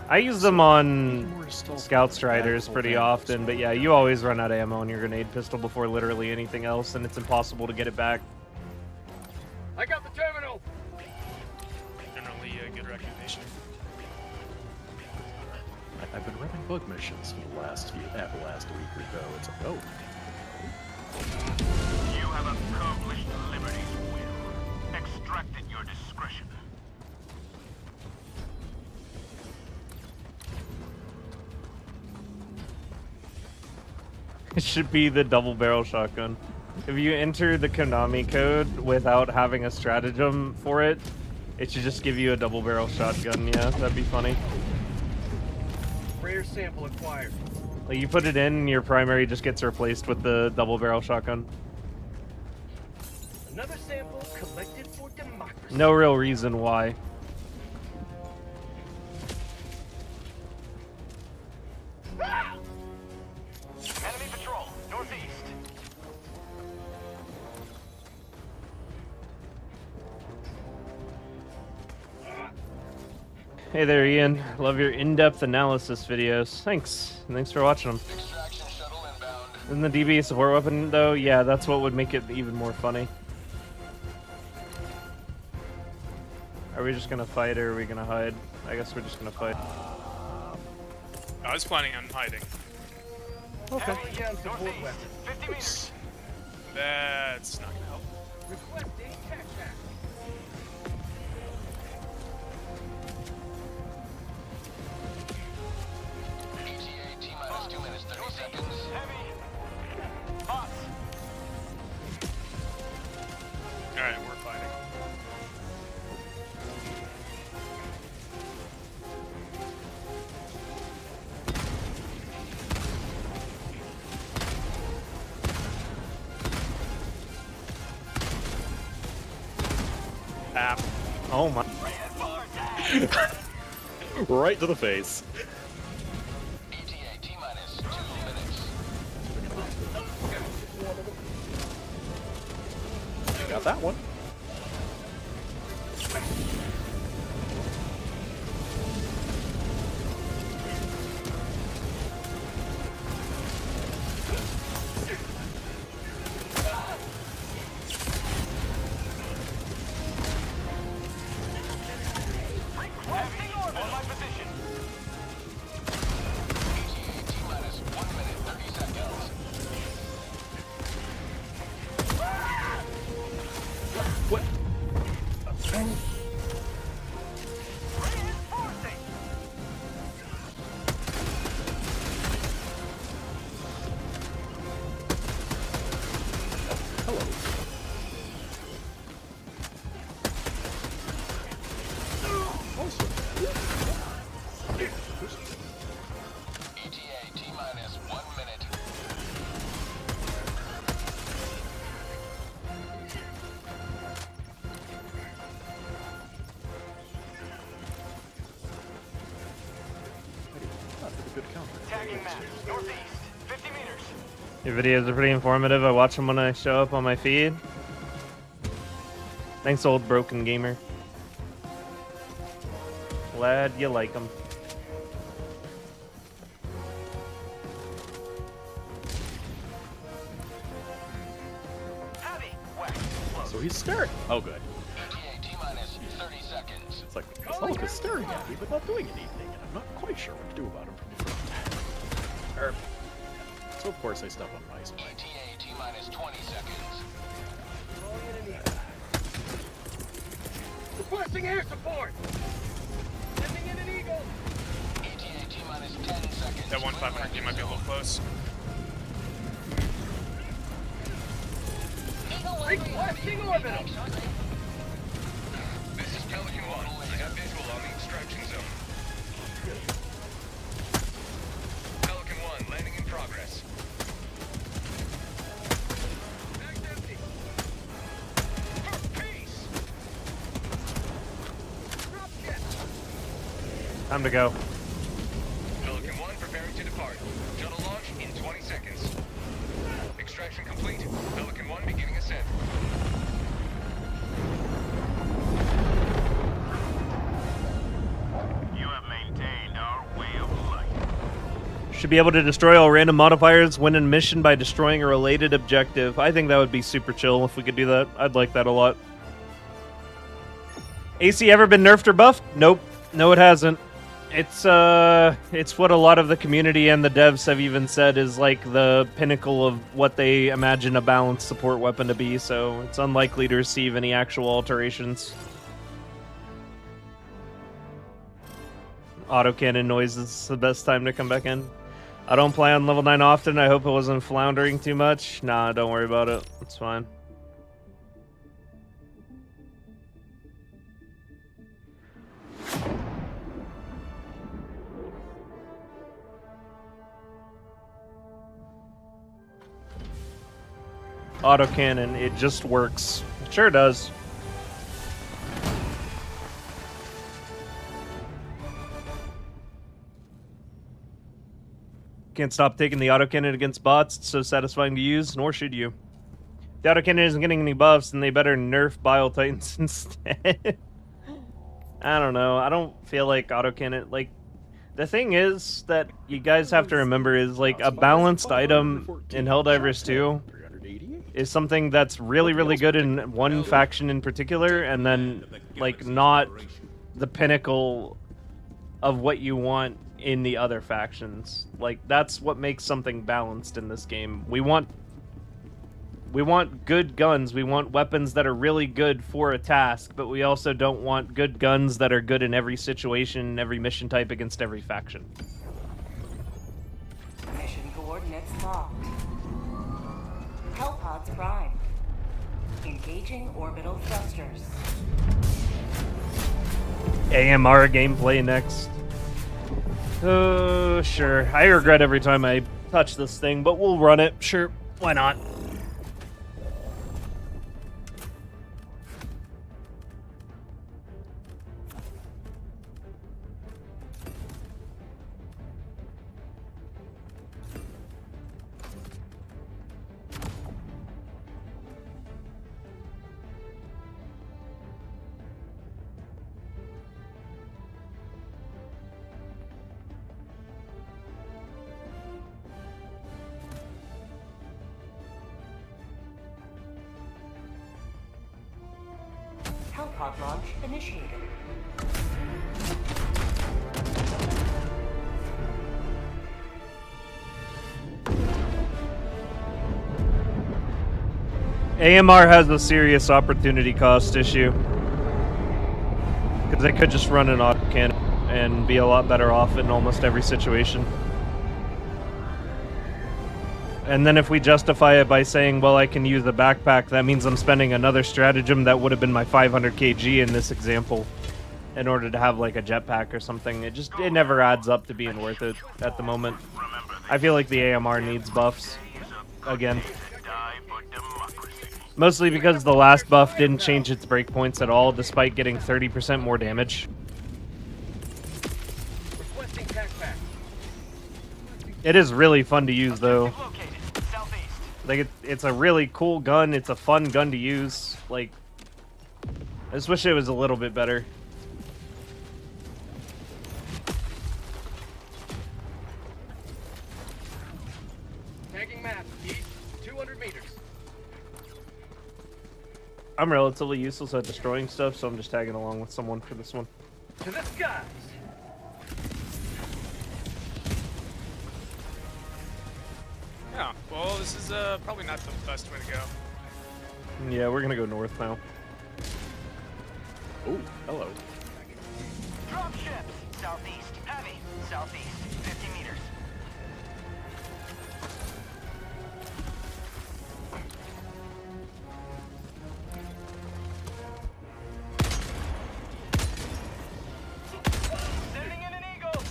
A: I use them on Scout Striders pretty often, but yeah, you always run out of ammo on your grenade pistol before literally anything else, and it's impossible to get it back.
L: I got the terminal!
O: Generally a good recommendation.
P: I've been running bug missions for the last week or so. It's like, oh.
N: You have accomplished liberty's will. Extract at your discretion.
A: It should be the double barrel shotgun. If you enter the Konami code without having a stratagem for it, it should just give you a double barrel shotgun. Yeah, that'd be funny.
L: Rare sample acquired.
A: Like you put it in, and your primary just gets replaced with the double barrel shotgun.
L: Another sample collected for democracy.
A: No real reason why.
C: Enemy patrol, northeast.
A: Hey there, Ian. Love your in-depth analysis videos. Thanks. And thanks for watching them. Isn't the DB a support weapon, though? Yeah, that's what would make it even more funny. Are we just gonna fight, or are we gonna hide? I guess we're just gonna fight.
O: I was planning on hiding.
A: Okay.
L: Support weapon.
C: 50 meters.
O: That's not gonna help.
L: Requesting tech back.
C: ETA T-minus 2 minutes, 30 seconds. Heavy. Bots.
O: Alright, we're fighting.
A: App. Oh my.
P: Right to the face.
C: ETA T-minus 2 minutes.
P: Got that one.
C: Heavy. On my position. ETA T-minus 1 minute, 30 seconds.
P: What?
C: Reinforcing.
P: Hello.
C: ETA T-minus 1 minute. Tagging map, northeast, 50 meters.
A: Your videos are pretty informative. I watch them when I show up on my feed. Thanks, old broken gamer. Glad you like them.
C: Heavy. West.
P: So he's staring. Oh, good.
C: ETA T-minus 30 seconds.
P: It's like, this Hulk is staring at me, but not doing anything, and I'm not quite sure what to do about him from the front. So of course I step on my spine.
C: ETA T-minus 20 seconds.
L: Requesting air support. Sending in an eagle.
C: ETA T-minus 10 seconds.
O: That 1-500 might be a little close.
L: Requesting orbital.
K: This is Pelican 1. I have visual on the extraction zone. Pelican 1, landing in progress.
L: Bag's empty.
C: For peace.
L: Drop jet.
A: Time to go.
K: Pelican 1 preparing to depart. Shuttle launch in 20 seconds. Extraction complete. Pelican 1 beginning ascent.
N: You have maintained our way of life.
A: Should be able to destroy all random modifiers when in mission by destroying a related objective. I think that would be super chill if we could do that. I'd like that a lot. AC ever been nerfed or buffed? Nope. No, it hasn't. It's what a lot of the community and the devs have even said is like the pinnacle of what they imagine a balanced support weapon to be, so it's unlikely to receive any actual alterations. Autocannon noise is the best time to come back in. I don't play on level 9 often. I hope it wasn't floundering too much. Nah, don't worry about it. It's fine. Autocannon, it just works. It sure does. Can't stop taking the autocannon against bots. It's so satisfying to use, nor should you. If the autocannon isn't getting any buffs, then they better nerf Bile Titans instead. I don't know. I don't feel like autocannon... Like, the thing is that you guys have to remember is, like, a balanced item in Helldivers 2 is something that's really, really good in one faction in particular, and then, like, not the pinnacle of what you want in the other factions. Like, that's what makes something balanced in this game. We want good guns, we want weapons that are really good for a task, but we also don't want good guns that are good in every situation, every mission type against every faction.
H: Mission coordinates locked. Hellpods prime. Engaging orbital thrusters.
A: AMR gameplay next. Oh, sure. I regret every time I touch this thing, but we'll run it. Sure, why not?
H: Hellpod launch initiated.
A: AMR has a serious opportunity cost issue. Because they could just run an autocannon and be a lot better off in almost every situation. And then if we justify it by saying, well, I can use a backpack, that means I'm spending another stratagem that would have been my 500 kg in this example in order to have like a jetpack or something. It never adds up to being worth it at the moment. I feel like the AMR needs buffs again. Mostly because the last buff didn't change its breakpoints at all, despite getting 30% more damage. It is really fun to use, though. Like, it's a really cool gun. It's a fun gun to use. Like, I just wish it was a little bit better.
L: Tagging map, east, 200 meters.
A: I'm relatively useless at destroying stuff, so I'm just tagging along with someone for this one.
L: To the skies!
O: Yeah, well, this is probably not the best way to go.
A: Yeah, we're gonna go north now.
P: Oh, hello.
C: Drop ships. Southeast. Heavy. Southeast. 50 meters. Sending in an eagle.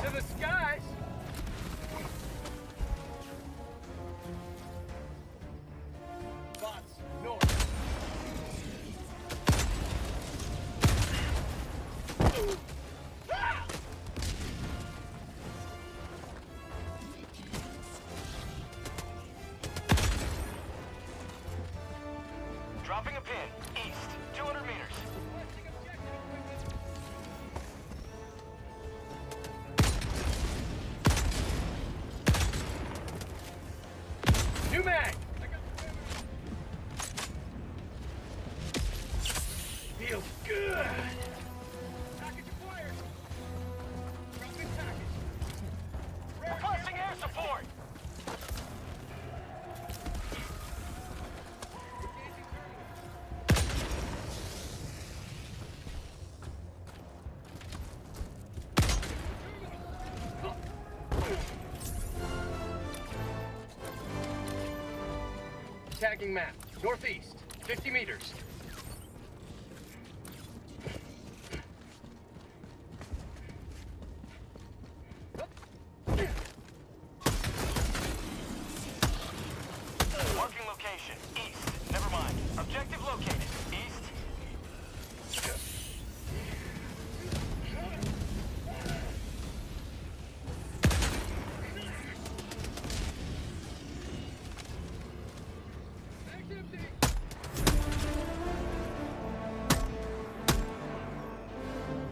L: To the skies! Bots, north.
C: Dropping a pin. East. 200 meters.
L: New mag! Feels good! Package acquired! Dropping package!
C: Requesting air support!
L: Tagging map. Northeast. 50 meters.
C: Marking location. East. Never mind. Objective located. East.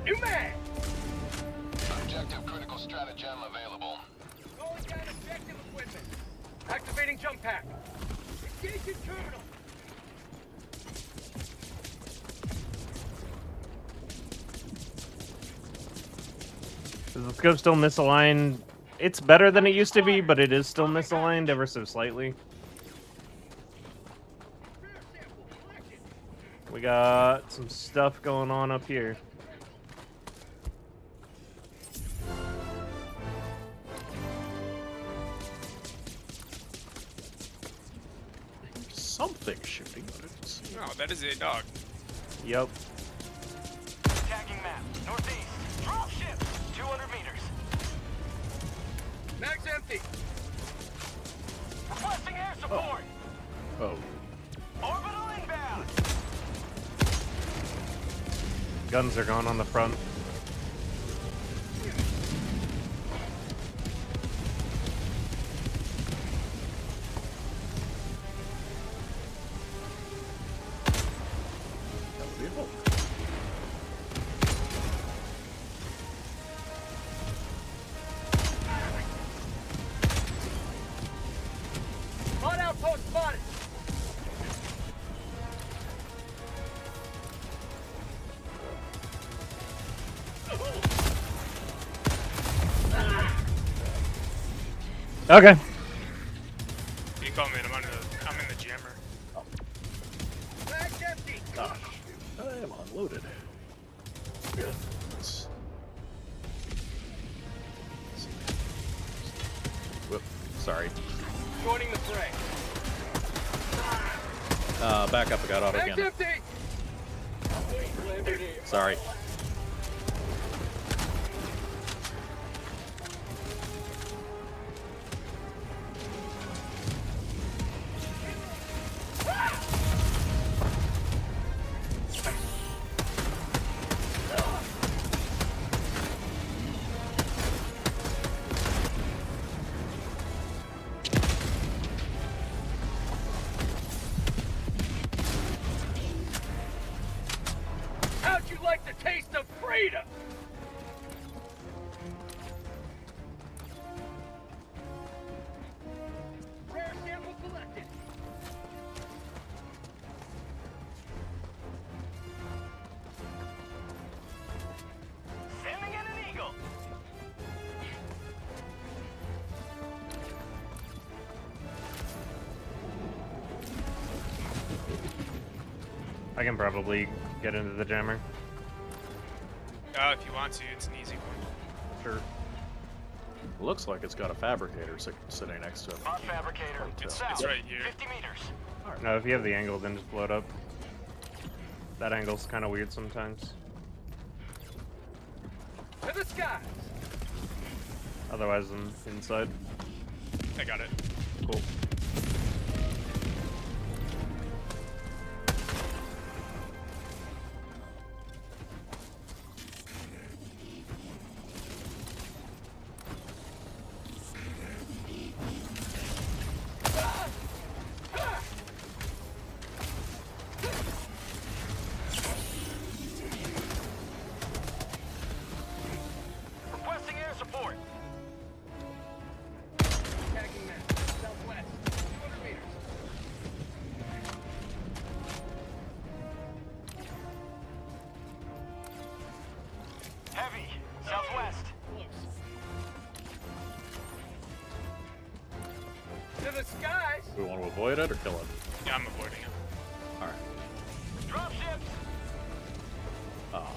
L: New mag!
K: Objective critical stratagem available.
L: Always got objective equipment. Activating jump pack. Engaging terminal.
A: Is the scope still misaligned? It's better than it used to be, but it is still misaligned ever so slightly. We got some stuff going on up here.
P: Something shooting, but it's...
O: Oh, that is a dog.
A: Yep.
C: Tagging map. Northeast. Drop ship. 200 meters.
L: Mag's empty.
C: Requesting air support.
P: Oh.
C: Orbital inbound.
A: Guns are gone on the front.
P: That would be a hope.
L: Mod outpost spotted.
A: Okay.
O: You call me, I'm in the jammer.
L: Mag's empty.
P: Gosh, I am unloaded. Let's... Whoop, sorry.
L: Joining the fray.
P: Back up, I got auto
L: Mag's
P: again.
L: empty.
P: Sorry.
L: How'd you like the taste of freedom? Rare sample collected.
C: Sending in an eagle.
A: I can probably get into the jammer.
O: If you want to, it's an easy one.
A: Sure.
P: Looks like it's got a fabricator sitting next to it.
C: Bot fabricator. It's south.
O: It's right here.
C: 50 meters.
A: No, if you have the angle, then just blow it up. That angle's kind of weird sometimes.
L: To the skies.
A: Otherwise, I'm inside.
O: I got it.
A: Cool.
C: Requesting air support.
L: Tagging map. Southwest. 200 meters.
C: Heavy. Southwest.
L: To the skies.
P: Do we want to avoid it or kill it?
O: Yeah, I'm avoiding it.
P: Alright.
C: Drop ships.
P: Oh.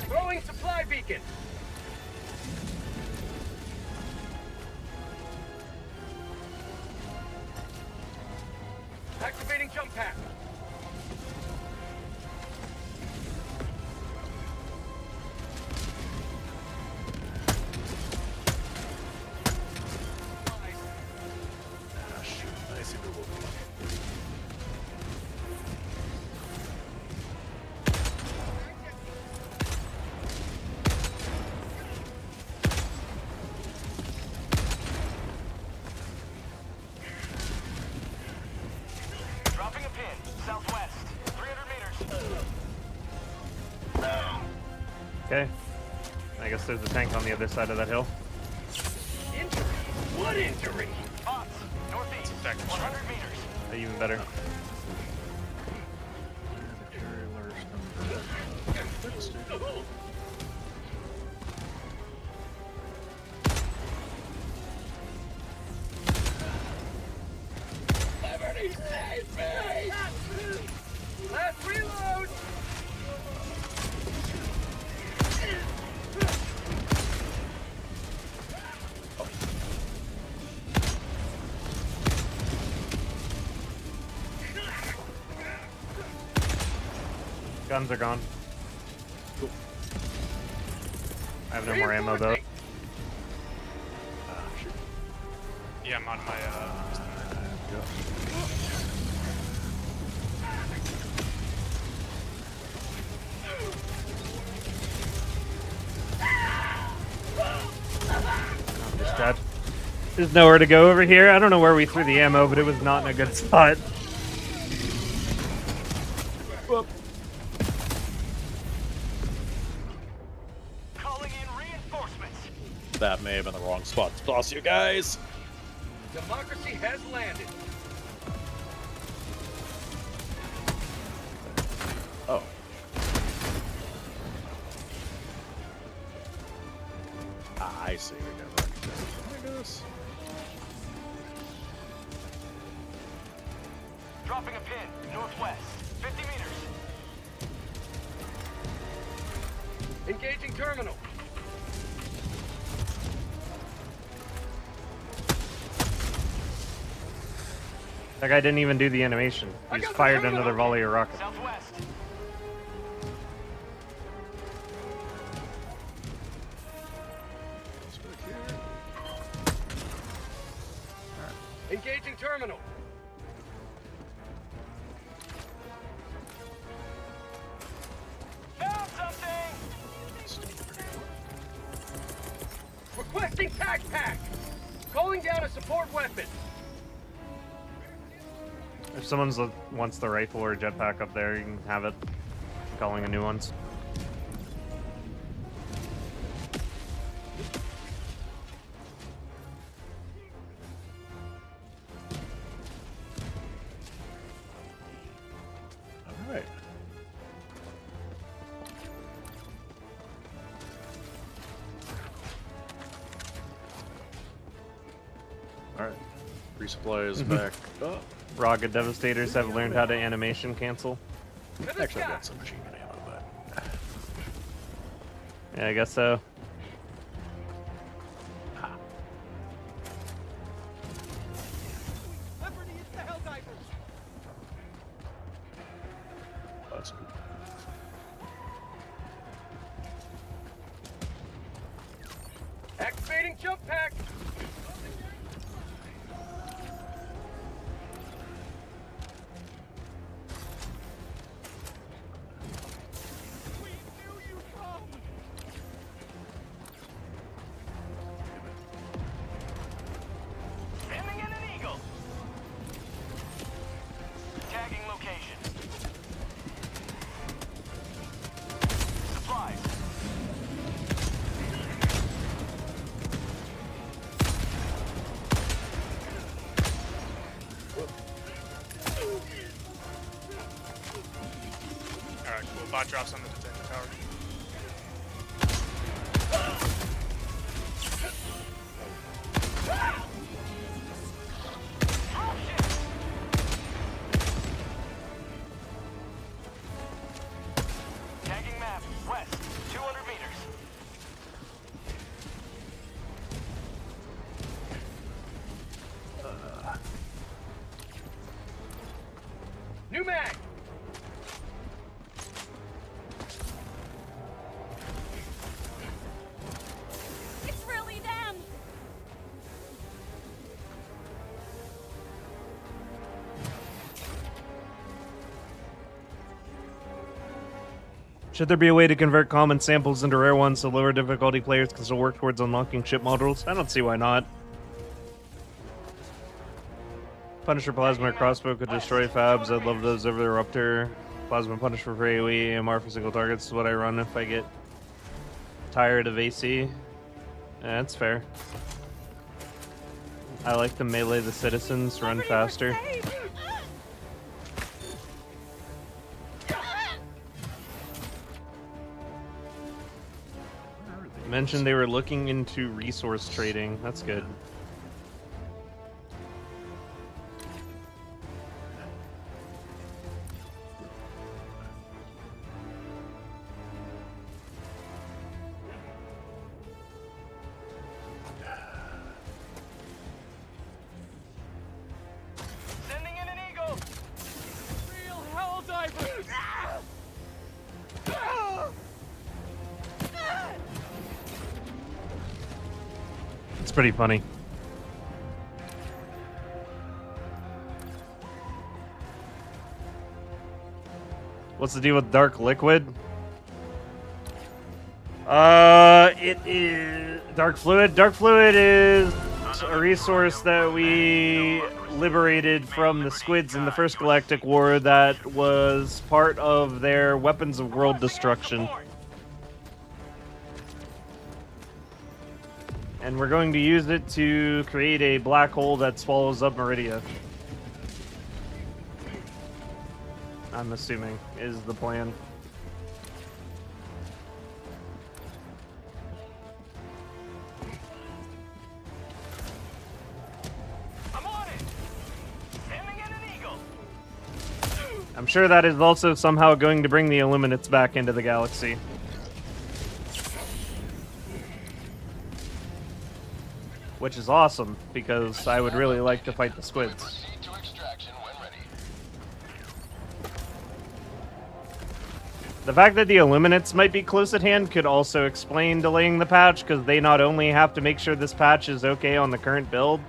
L: Throwing supply beacon.
P: seem to work.
C: Dropping a pin, southwest, 300 meters.
A: Okay. I guess there's a tank on the other side of that hill.
L: Injury? What injury?
C: Bots, northeast, 100 meters.
A: Even better.
L: Liberty, save me! Last reload!
A: Guns are gone. Cool. I have no more ammo though.
P: Shoot.
O: Yeah, I'm on my
A: Just dead. There's nowhere to go over here. I don't know where we threw the ammo, but it was not in a good spot. Whoop.
C: Calling in reinforcements.
P: That may have been the wrong spot to toss you guys.
L: Democracy has landed.
P: Oh. Ah, I see. We got behind us.
C: Dropping a pin, northwest, 50 meters.
L: Engaging terminal.
A: That guy didn't even do the animation. He just fired another volley of rockets.
C: Southwest.
L: Engaging terminal.
C: Found something!
L: Requesting tac pack. Calling down a support weapon.
A: If someone's wants the rifle or jetpack up there, you can have it. Calling a new ones.
P: All right. All right. Resupply is back up.
A: Rocket Devastators have learned how to animation cancel.
P: Actually, I've got some machine gun ammo, but
A: Yeah, I guess so.
P: that's good.
L: Activating jump pack.
C: Aiming at an eagle. Tagging location. Supplies.
O: Alright, cool. Bot drops on the detector tower.
C: Tagging map. West. 200 meters.
L: New mag.
A: Should there be a way to convert common samples into rare ones so lower difficulty players can still work towards unlocking ship modules? I don't see why not. Punisher Plasma or Crossbow could destroy fabs. I'd love those over the Ruptor. Plasma Punisher for AoE, AMR for single targets is what I run if I get tired of AC. Yeah, that's fair. I like to melee the citizens, run faster. Mentioned they were looking into resource trading. That's good.
C: Sending in an eagle.
L: Real hell diver.
A: It's pretty funny. What's the deal with Dark Liquid? It is Dark Fluid. Dark Fluid is a resource that we liberated from the squids in the first Galactic War that was part of their weapons of world destruction. And we're going to use it to create a black hole that swallows up Meridia. I'm assuming is the plan.
C: I'm on it. Sending in an eagle.
A: I'm sure that is also somehow going to bring the Illuminates back into the galaxy. Which is awesome, because I would really like to fight the squids. The fact that the Illuminates might be close at hand could also explain delaying the patch, because they not only have to make sure this patch is okay on the current build,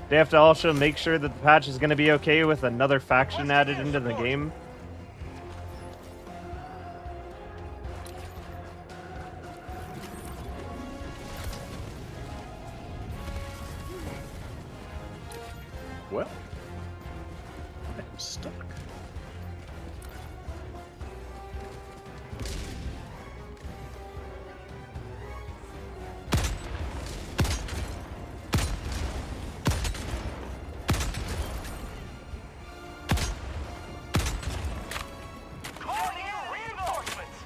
A: they have to also make sure that the patch is going to be okay with another faction added into the game.
P: Well, I'm stuck.
C: Calling in reinforcements.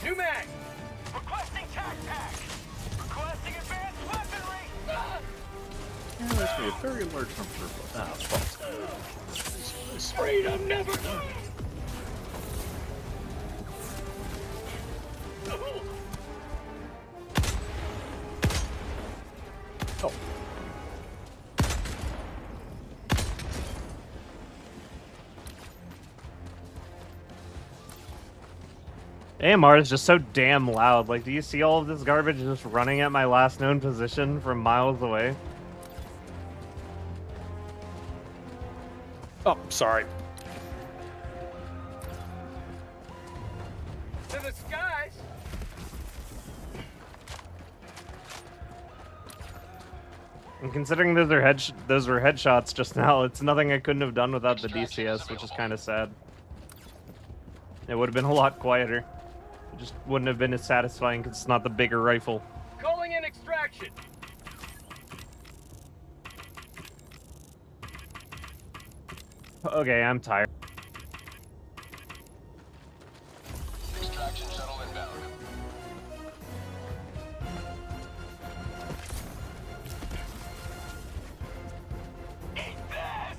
C: New mag. Requesting tac pack. Requesting advanced weaponry.
P: Yeah, that's a very large number of false.
L: Freedom never.
P: Oh.
A: AMR is just so damn loud. Like, do you see all of this garbage just running at my last known position from miles away?
P: Oh, sorry.
L: To the skies.
A: And considering those were headshots just now, it's nothing I couldn't have done without the DCS, which is kind of sad. It would have been a lot quieter. It just wouldn't have been as satisfying because it's not the bigger rifle.
L: Calling in extraction.
A: Okay, I'm tired.
K: Extraction shuttle inbound.
C: Eat this.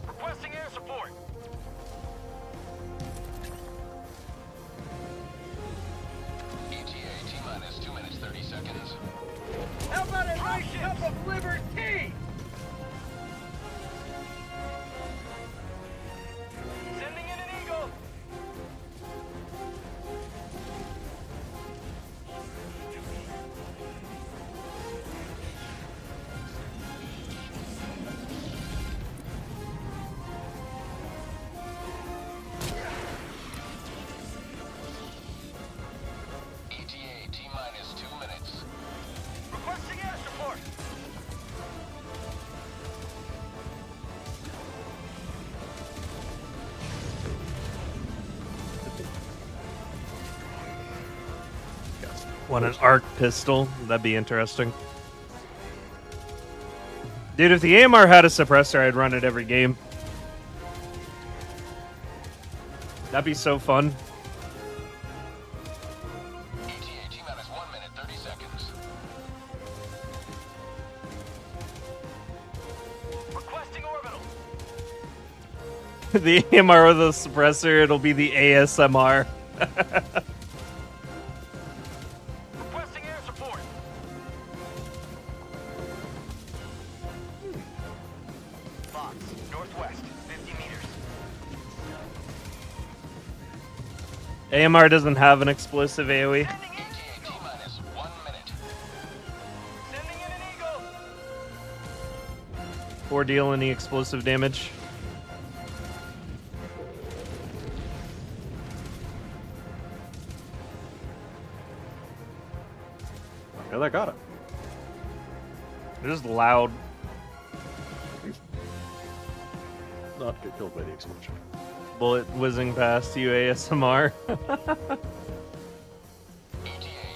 C: Requesting air support.
K: ETA T-minus 2 minutes 30 seconds.
L: How about a nice
N: T-minus 2 minutes.
C: Requesting air support.
A: Want an arc pistol? That'd be interesting. Dude, if the AMR had a suppressor, I'd run it every game. That'd be so fun.
N: ETA T-minus 1 minute, 30 seconds.
C: Requesting orbital.
A: The AMR with a suppressor, it'll be the ASMR.
C: Requesting air support. Fox, northwest, 50 meters.
A: AMR doesn't have an explosive AoE.
N: ETA T-minus 1 minute.
C: Sending in an eagle.
A: Or deal any explosive damage.
P: Yeah, I got it.
A: They're just loud.
P: Not get killed by the explosion.
A: Bullet whizzing past you, ASMR.
N: ETA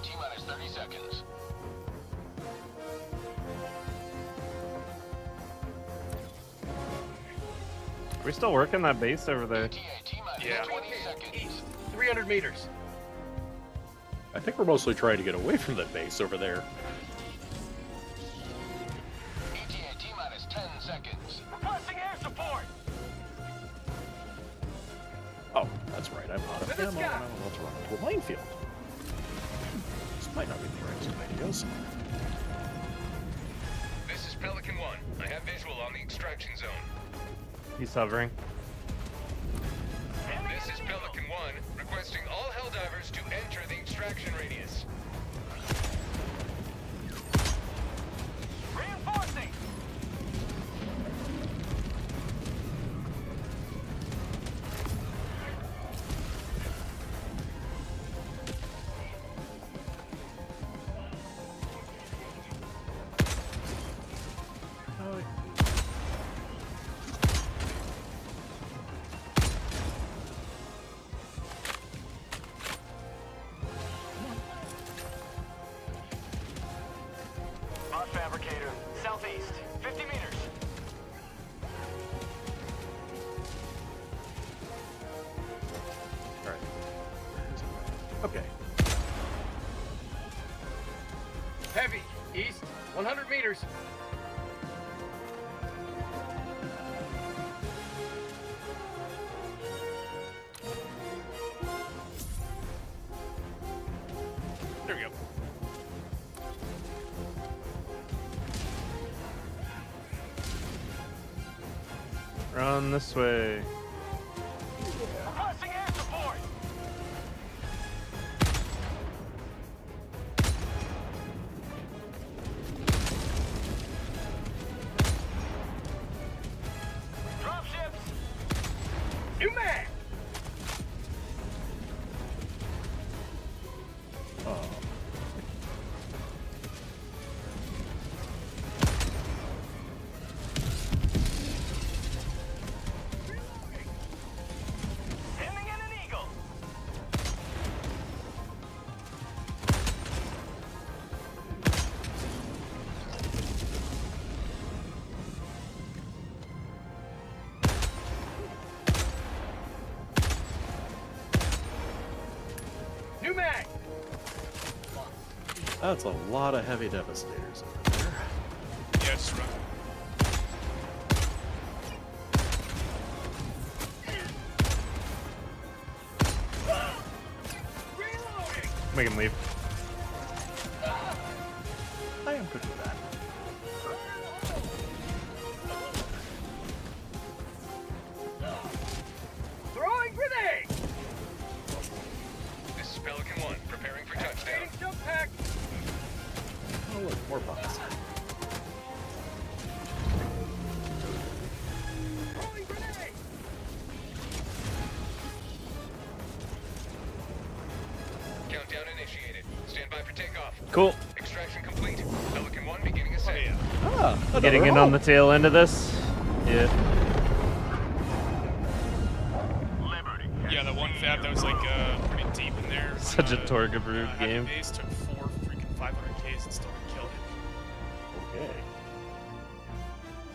N: T-minus 30 seconds.
A: We're still working that base over there.
N: ETA T-minus
O: Yeah.
N: 20 seconds.
L: East, 300 meters.
P: I think we're mostly trying to get away from that base over there.
N: ETA T-minus 10 seconds.
C: Requesting air support.
P: Oh, that's right. I'm out of
L: To the
P: ammo.
L: sky.
P: And I'm about to run into a minefield. This might not be the greatest of ideas.
K: This is Pelican 1. I have visual on the extraction zone.
A: He's hovering.
K: This is Pelican 1, requesting all Helldivers to enter the extraction radius.
C: Reinforcing. Bot fabricator, southeast, 50 meters.
P: Alright. Okay.
L: Heavy, east, 100 meters.
O: There we go.
A: Run this way.
C: Requesting air support. Dropships.
L: New Mech.
P: Oh.
C: Sending in an eagle.
L: New Mech.
P: That's a lot of heavy devastators over there.
O: Yeah, just run.
L: Reloading.
A: Make him leave.
P: I am good with that.
L: Throwing grenade.
K: This is Pelican 1, preparing for touchdown.
L: Activating jump pack.
P: Oh, look, more bots.
L: Throwing grenade.
K: Countdown initiated. Stand by for takeoff.
A: Cool.
K: Extraction complete. Pelican 1 beginning ascent.
A: Getting in on the tail end of this. Yeah.
O: Yeah, the one fab that was like pretty deep in there.
A: Such a Torgabrood game.
O: Base took 4 freaking 500Ks and still didn't kill it.
P: Okay.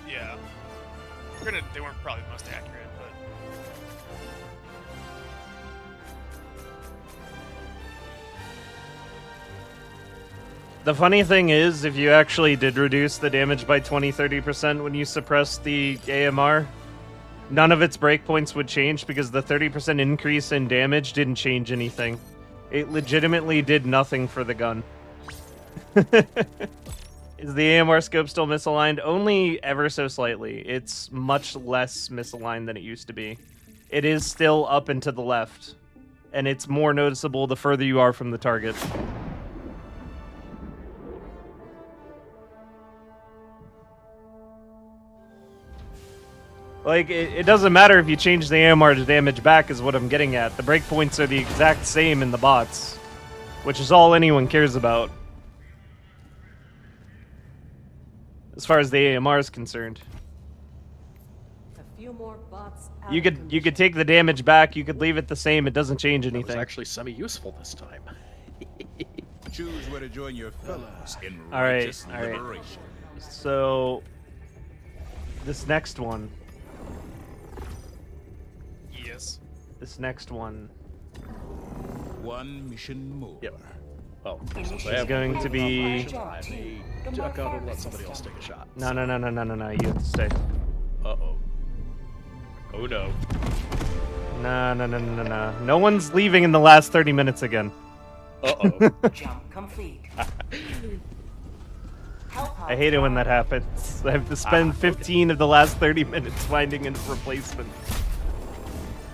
O: Yeah. Granted, they weren't probably the most accurate, but.
A: The funny thing is, if you actually did reduce the damage by 20-30% when you suppressed the AMR, none of its breakpoints would change because the 30% increase in damage didn't change anything. It legitimately did nothing for the gun. Is the AMR scope still misaligned? Only ever so slightly. It's much less misaligned than it used to be. It is still up and to the left, and it's more noticeable the further you are from the target. Like, it doesn't matter if you change the AMR to damage back is what I'm getting at. The breakpoints are the exact same in the bots, which is all anyone cares about. As far as the AMR is concerned.
F: A few more bots out
A: You could take the damage back, you could leave it the same, it doesn't change anything.
P: It was actually semi-useful this time.
M: Choose where to join your fellows in
A: Alright,
M: righteous
A: alright.
M: liberation.
A: So, this next one.
O: Yes.
A: This next one.
M: One mission more.
P: Yep. Oh,
A: It's going to be...
P: I may duck out and let somebody else take a shot.
A: No, you have to stay.
P: Uh-oh. Oh no.
A: No. No one's leaving in the last 30 minutes again.
P: Uh-oh.
H: Jump complete.
A: I hate it when that happens. I have to spend 15 of the last 30 minutes finding a replacement.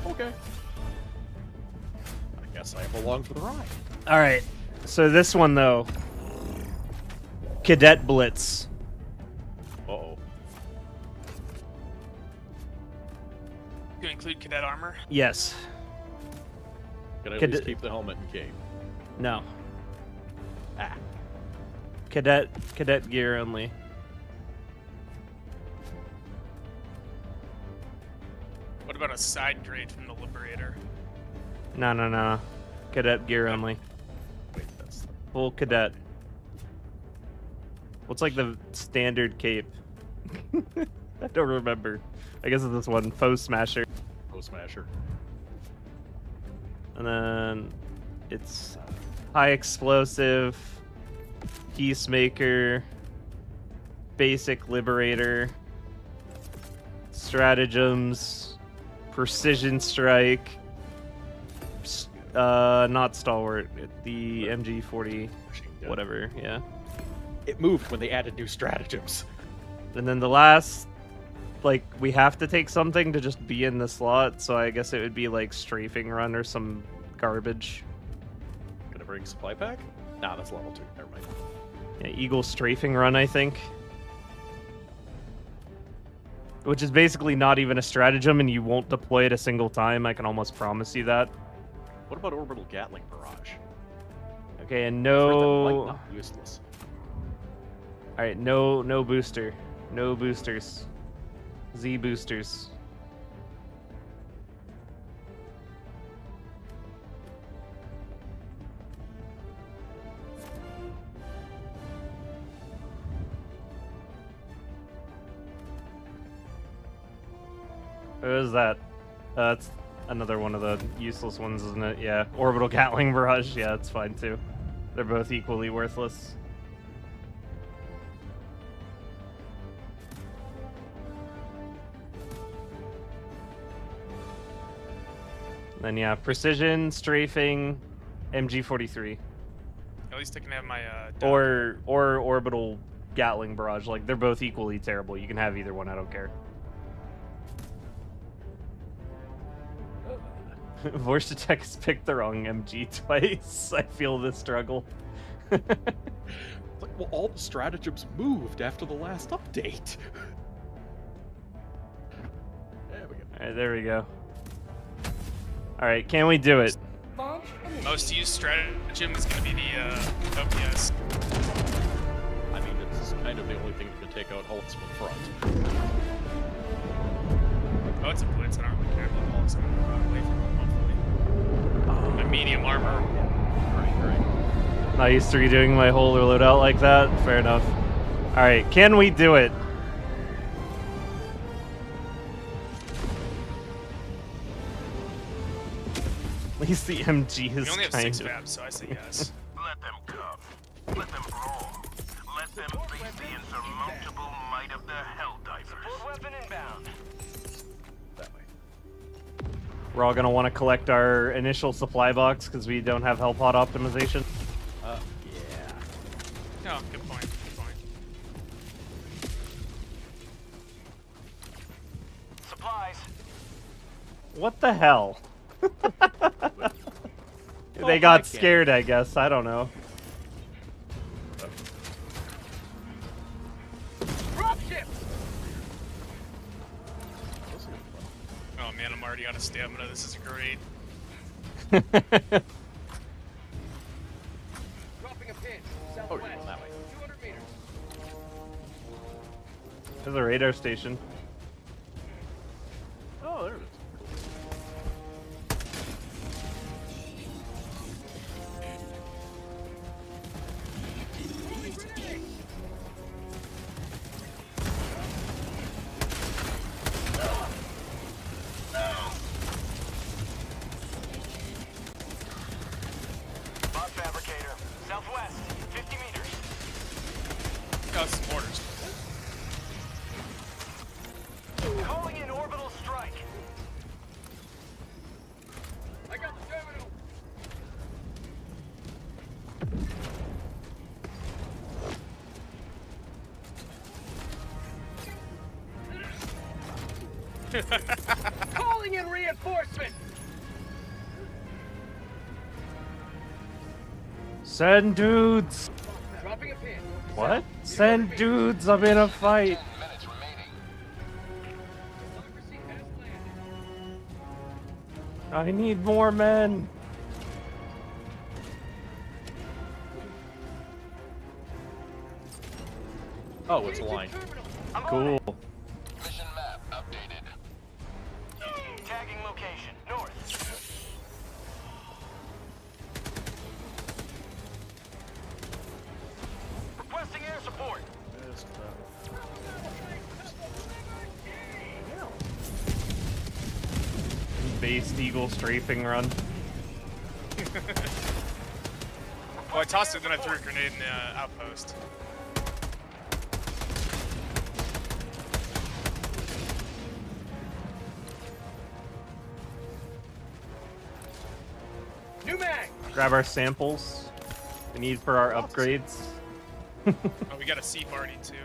P: Okay. I guess I am along for the ride.
A: Alright, so this one though. Cadet Blitz.
P: Uh-oh.
O: You include cadet armor?
A: Yes.
P: Can I at least keep the helmet and cape?
A: No. Cadet gear only.
O: What about a side grade from the Liberator?
A: No. Cadet gear only.
P: Wait, that's...
A: Full cadet. What's like the standard cape? I don't remember. I guess it's this one. Foe Smasher.
P: Foe Smasher.
A: And then it's high explosive, Peacemaker, basic Liberator, stratagems, precision strike, not stalwart, the MG40, whatever, yeah.
P: It moved when they added new stratagems.
A: And then the last, like, we have to take something to just be in the slot, so I guess it would be like Strafing Run or some garbage.
P: Gonna bring supply pack? Nah, that's level 2. Never mind.
A: Yeah, Eagle Strafing Run, I think. Which is basically not even a stratagem, and you won't deploy it a single time. I can almost promise you that.
P: What about Orbital Gatling Barrage?
A: Okay, and
P: I've heard that
A: no...
P: might not be useless.
A: Alright, no booster. No boosters. Z boosters. What is that? That's another one of the useless ones, isn't it? Yeah, Orbital Gatling Barrage. Yeah, it's fine too. They're both equally worthless. Then yeah, Precision, Strafing, MG43.
O: At least I can have my
A: or Orbital Gatling Barrage. Like, they're both equally terrible. You can have either one, I don't care. Vorstech has picked the wrong MG twice. I feel the struggle.
P: Like, well, all the stratagems moved after the last update. There we go.
A: Alright, there we go. Alright, can we do it?
H: Launch
O: most used stratagem is going to be the OPS.
P: I mean, it's kind of the only thing that can take out hulks from front.
O: Oh, it's a Blitz. I don't really care about the hulks. I'm going to run away from them, hopefully. My medium armor.
P: Right.
A: Not used to redoing my whole loadout like that. Fair enough. Alright, can we do it? At least the MG is
O: We only have
A: kind
O: 6
A: of...
O: fabs, so I say yes.
N: Let them come. Let them brawl. Let them face the insurmountable might of the Helldivers.
C: Support weapon inbound.
P: That way.
A: We're all gonna want to collect our initial supply box because we don't have Hellpod optimization.
O: Yeah. Oh, good point. Good point.
C: Supplies.
A: What the hell? They got scared, I guess. I don't know.
L: Dropship!
O: Oh man, I'm already out of stamina. This is great.
L: Dropping a pin. Southwest.
P: Oh, yeah, that way.
L: 200 meters.
A: There's a radar station.
P: Oh, there it is.
C: Bot fabricator. Southwest. 50 meters.
O: Oh, this is mortars.
C: Calling in orbital strike.
L: I got the terminal. Calling in reinforcements.
A: Send dudes!
L: Dropping a pin.
A: What? Send dudes, I'm in a fight!
L: Democracy has landed.
A: I need more men!
P: Oh, it's a line.
A: Cool.
N: Mission map updated.
C: Tagging location. North. Requesting air support.
A: Based Eagle strafing run.
O: Well, I tossed it, then I threw a grenade in the outpost.
L: New mag.
A: Grab our samples we need for our upgrades.
O: Oh, we got a seat already too.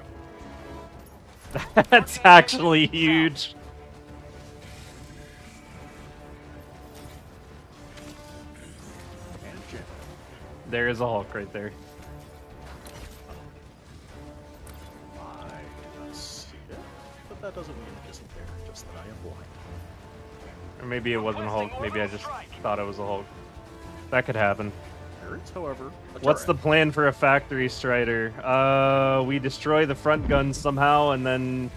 A: That's actually huge. There is a Hulk right there.
P: I see it, but that doesn't mean it isn't there, just that I am blind.
A: Or maybe it wasn't a Hulk, maybe I just thought it was a Hulk. That could happen.
P: There is, however,
A: What's the plan for a factory strider? We destroy the front guns somehow and then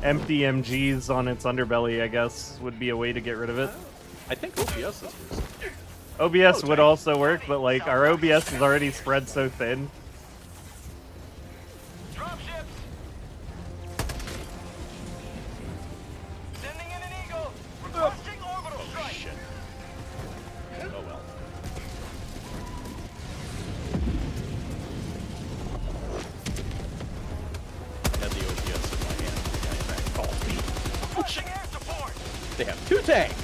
A: empty MGs on its underbelly, I guess, would be a way to get rid of it.
P: I think OPS is used.
A: OBS would also work, but like our OBS is already spread so thin.
C: Dropships. Sending in an eagle. Requesting orbital strike.
P: Oh well. I had the OPS in my hand. The guy back called me.
C: Pushing air support.
P: They have 2 tanks!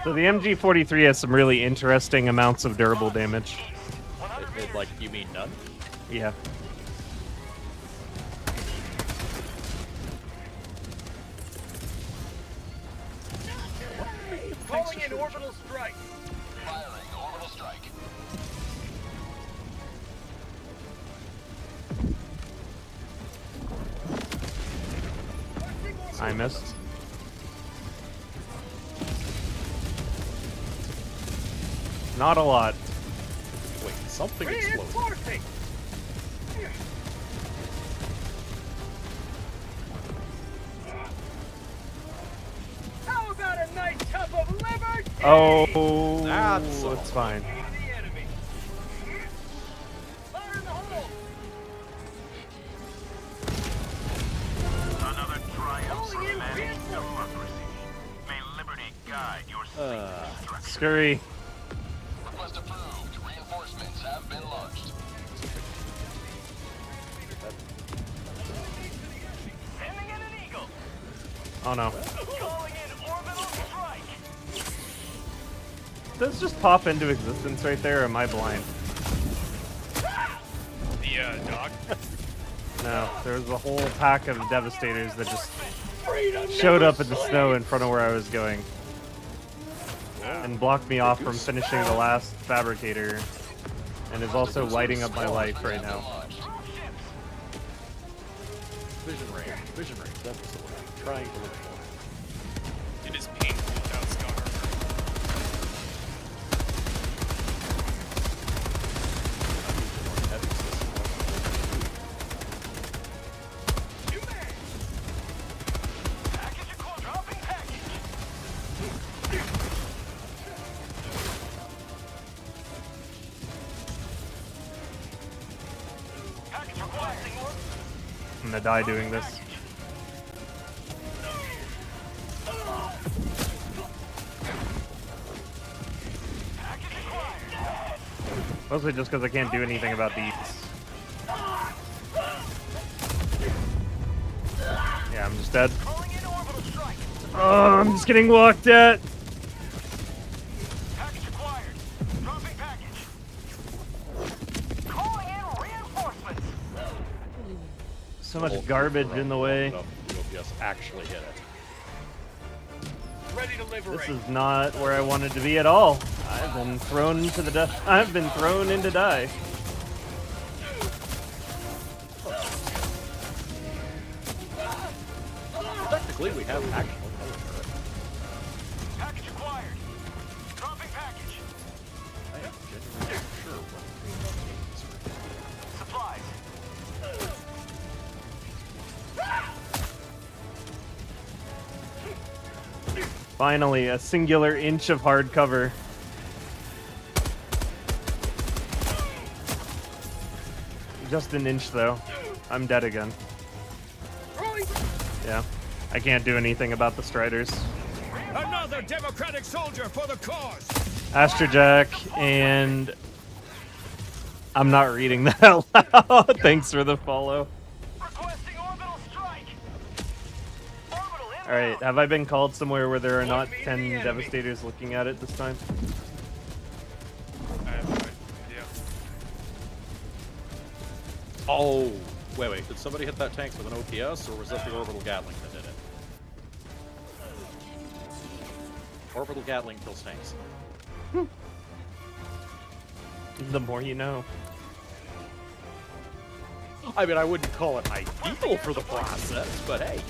A: So the MG43 has some really interesting amounts of durable damage.
P: Like, you mean none?
A: Yeah.
L: Calling in orbital strike.
N: Firing orbital strike.
P: Hopefully
A: I missed. Not a lot.
P: Wait, something exploded.
L: Reinforcing! How about a nice cup of liver tea?
A: Oh,
P: That's
A: it's fine.
L: The enemy. Fire in the hole!
N: Another triumph for managed democracy. May liberty guide your safe
A: Scurry.
K: Request approved. Reinforcements have been launched.
C: Sending in an eagle.
A: Oh no.
C: Calling in orbital strike.
A: Does this just pop into existence right there, or am I blind?
O: The dog.
A: No, there was a whole pack of Devastators that just showed up in the snow in front of where I was going. And blocked me off from finishing the last fabricator. And is also lighting up my life right now.
P: Vision range. Vision range. That's the word I'm trying to look for.
O: It is painful without scout armor.
C: Dropping package. Package requesting order.
A: I'm gonna die doing this. Mostly just because I can't do anything about these. Yeah, I'm just dead. Oh, I'm just getting walked at.
C: Package acquired. Dropping package. Calling in reinforcements.
A: So much garbage in the way.
P: UOPS actually hit it.
L: Ready to liberate.
A: This is not where I wanted to be at all. I've been thrown into the I've been thrown into die.
P: Technically, we have actual military.
C: Package acquired. Dropping package.
P: I am genuinely not sure what
C: Supplies.
A: Finally, a singular inch of hard cover. Just an inch, though. I'm dead again. Yeah. I can't do anything about the Striders.
G: Another democratic soldier for the cause.
A: Astrojack, and I'm not reading that out loud. Thanks for the follow.
C: Requesting orbital strike.
A: Alright, have I been called somewhere where there are not 10 Devastators looking at it this time?
O: I have no idea.
P: Oh, wait. Did somebody hit that tank with an OPS, or was that the orbital Gatling that did it? Orbital Gatling kills tanks.
A: The more you know.
P: I mean, I wouldn't call it ideal for the process, but hey.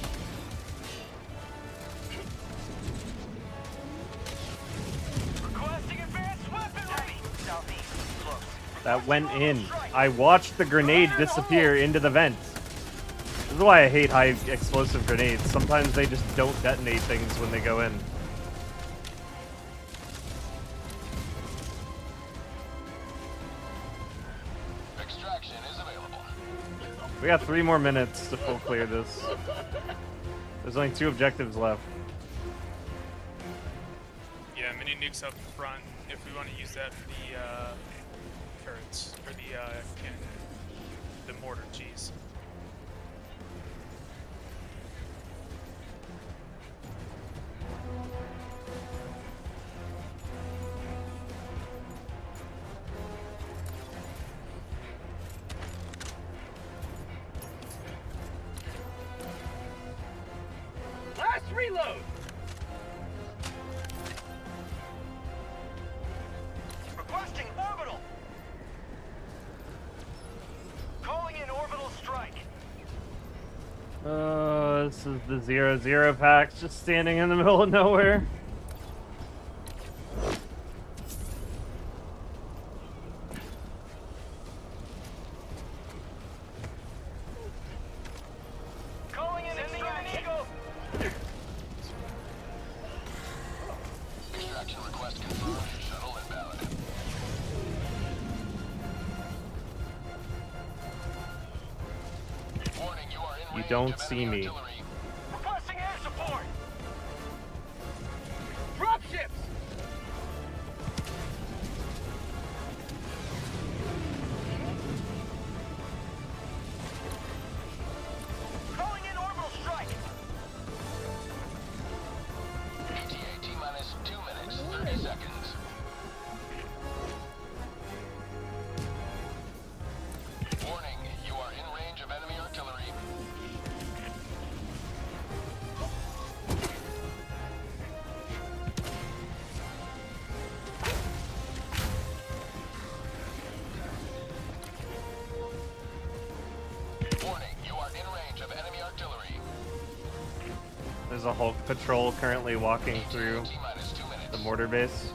C: Requesting advanced weapon ready. Southeast. Close.
A: That went in. I watched the grenade disappear into the vent. This is why I hate high explosive grenades. Sometimes they just don't detonate things when they go in.
K: Extraction is available.
A: We got 3 more minutes to full clear this. There's only 2 objectives left.
O: Yeah, mini nukes up front if we want to use that for the turrets or the cannon, the mortar. Jeez.
L: Last reload.
C: Requesting orbital. Calling in orbital strike.
A: This is the 0-0 pack just standing in the middle of nowhere.
C: Calling in extraction.
K: Extraction request confirmed. Shuttle invalid. Warning, you are in
A: You
K: range
A: don't
K: of
A: see
K: enemy
A: me.
K: artillery.
C: Requesting air support.
L: Dropships!
C: Calling in orbital strike.
K: ETA T-minus 2 minutes, 30 seconds. Warning, you are in range of enemy artillery. Warning, you are in range of enemy artillery.
A: There's a Hulk patrol currently walking through
K: T-minus 2 minutes.
A: the mortar base.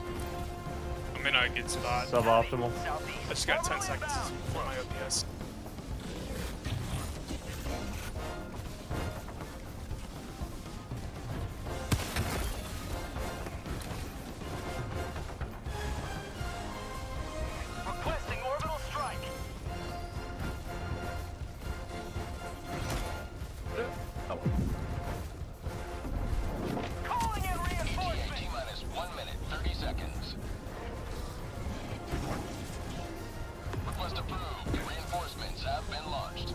O: I'm in a good spot.
A: Suboptimal.
O: I just got 10 seconds for my OPS.
C: Requesting orbital strike. Calling in
K: ETA
C: reinforcements.
K: T-minus 1 minute, 30 seconds. Request approved. Reinforcements have been launched.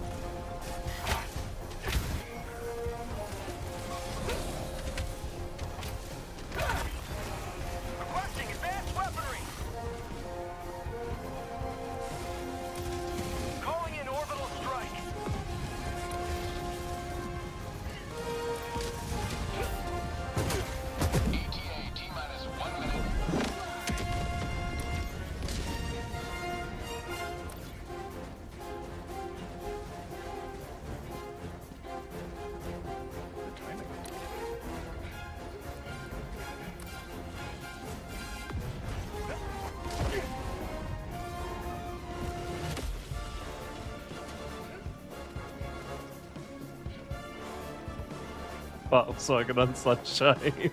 C: Requesting advanced weaponry. Calling in orbital strike.
K: ETA T-minus 1 minute.
A: Well, so I can on Sunshine.
K: ETA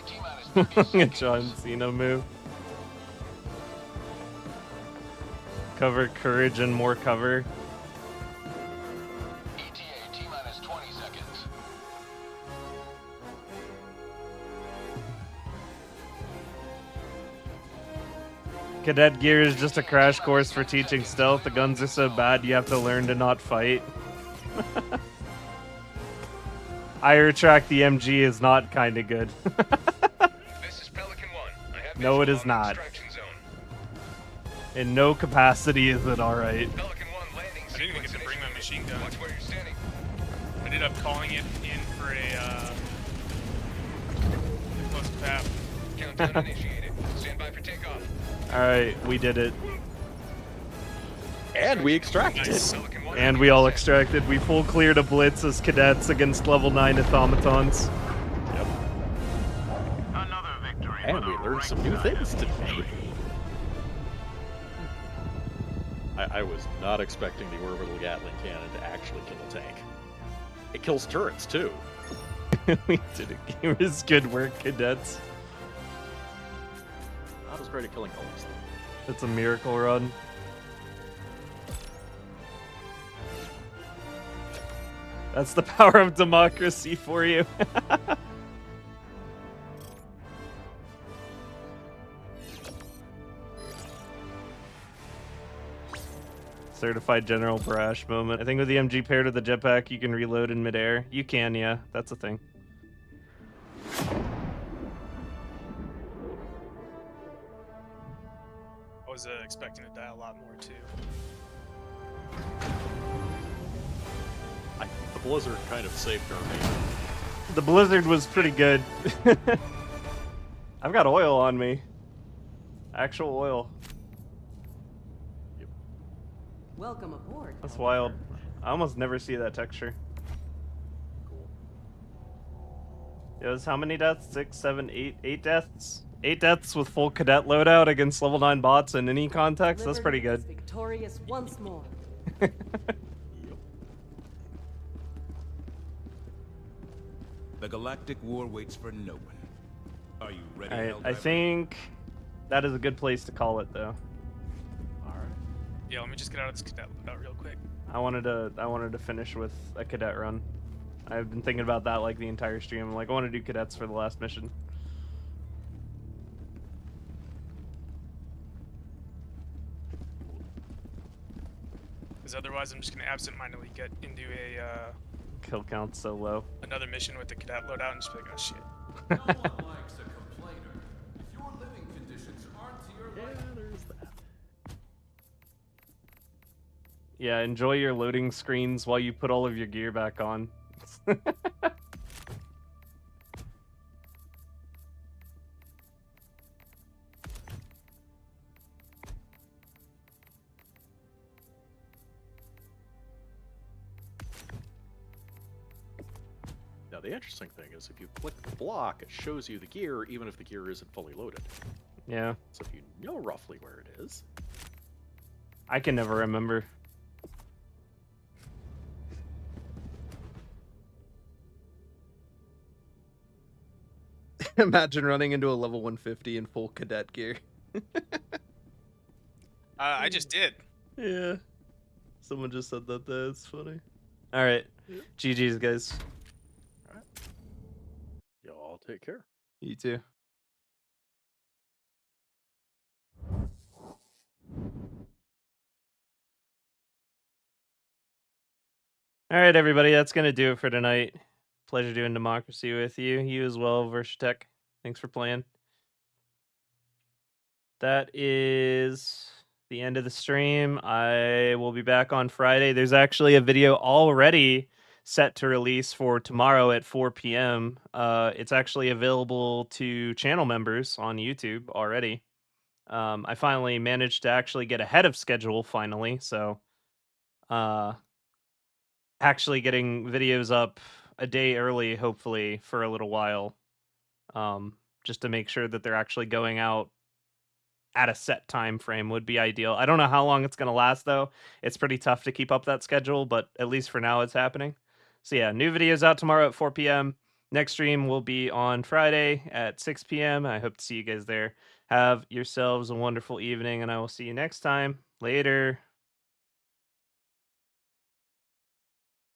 K: T-minus 30
A: A
K: seconds.
A: John Cena move. Cover courage and more cover.
K: ETA T-minus 20 seconds.
A: Cadet gear is just a crash course for teaching stealth. The guns are so bad you have to learn to not fight. I retract, the MG is not kinda good.
K: This is Pelican 1. I have
A: No, it
K: visual
A: is
K: on
A: not.
K: extraction zone.
A: In no capacity is it alright.
K: Pelican 1 landing
O: I didn't even get to bring my machine gun.
K: Watch where you're standing.
O: I ended up calling it in for a close path.
K: Countdown initiated. Stand by for takeoff.
A: Alright, we did it.
P: And we extracted.
O: Nice.
K: Pelican 1.
A: And we all extracted. We full cleared a Blitz as cadets against level 9 automatons.
P: Yep.
N: Another victory.
P: And
N: for
P: we
N: the
P: learned
N: right
P: some new
N: side
P: things
N: of
P: today.
N: history.
P: I was not expecting the orbital Gatling cannon to actually kill a tank. It kills turrets too.
A: We did it. It was good work, cadets.
P: Not as great at killing hulks though.
A: It's a miracle run. That's the power of democracy for you. Certified General Barrage moment. I think with the MG paired with the jetpack, you can reload in midair. You can, yeah. That's a thing.
O: I was expecting to die a lot more too.
P: The blizzard kind of saved our nation.
A: The blizzard was pretty good. I've got oil on me. Actual oil.
F: Welcome aboard.
A: That's wild. I almost never see that texture.
P: Cool.
A: It was how many deaths? 6, 7, 8, 8 deaths? 8 deaths with full cadet loadout against level 9 bots in any context? That's pretty good.
F: Victorious once more.
M: The galactic war waits for no one. Are you ready?
A: Alright, I think that is a good place to call it, though.
O: Alright. Yeah, let me just get out of this cadet loadout real quick.
A: I wanted to finish with a cadet run. I've been thinking about that like the entire stream. I'm like, I want to do cadets for the last mission.
O: Because otherwise I'm just going to absentmindedly get into a...
A: kill count so low.
O: Another mission with the cadet loadout and just be like, oh shit.
D: No one likes a complainer. If your living conditions aren't to your liking.
P: There's that.
A: Yeah, enjoy your loading screens while you put all of your gear back on.
P: Now the interesting thing is if you click the block, it shows you the gear even if the gear isn't fully loaded.
A: Yeah.
P: So if you know roughly where it is.
A: I can never remember. Imagine running into a level 150 in full cadet gear.
O: I just did.
A: Yeah. Someone just said that. That's funny. All right.
P: Yep.
A: GG's, guys.
P: All right. Y'all take care.
A: You too. All right, everybody. That's going to do it for tonight. Pleasure doing Democracy with you. You as well, Versatech. Thanks for playing. That is the end of the stream. I will be back on Friday. There's actually a video already set to release for tomorrow at 4 p.m. It's actually available to channel members on YouTube already. I finally managed to actually get ahead of schedule finally, so actually getting videos up a day early, hopefully, for a little while, just to make sure that they're actually going out at a set time frame would be ideal. I don't know how long it's going to last, though. It's pretty tough to keep up that schedule, but at least for now it's happening. So yeah, new videos out tomorrow at 4 p.m. Next stream will be on Friday at 6 p.m. I hope to see you guys there. Have yourselves a wonderful evening, and I will see you next time. Later.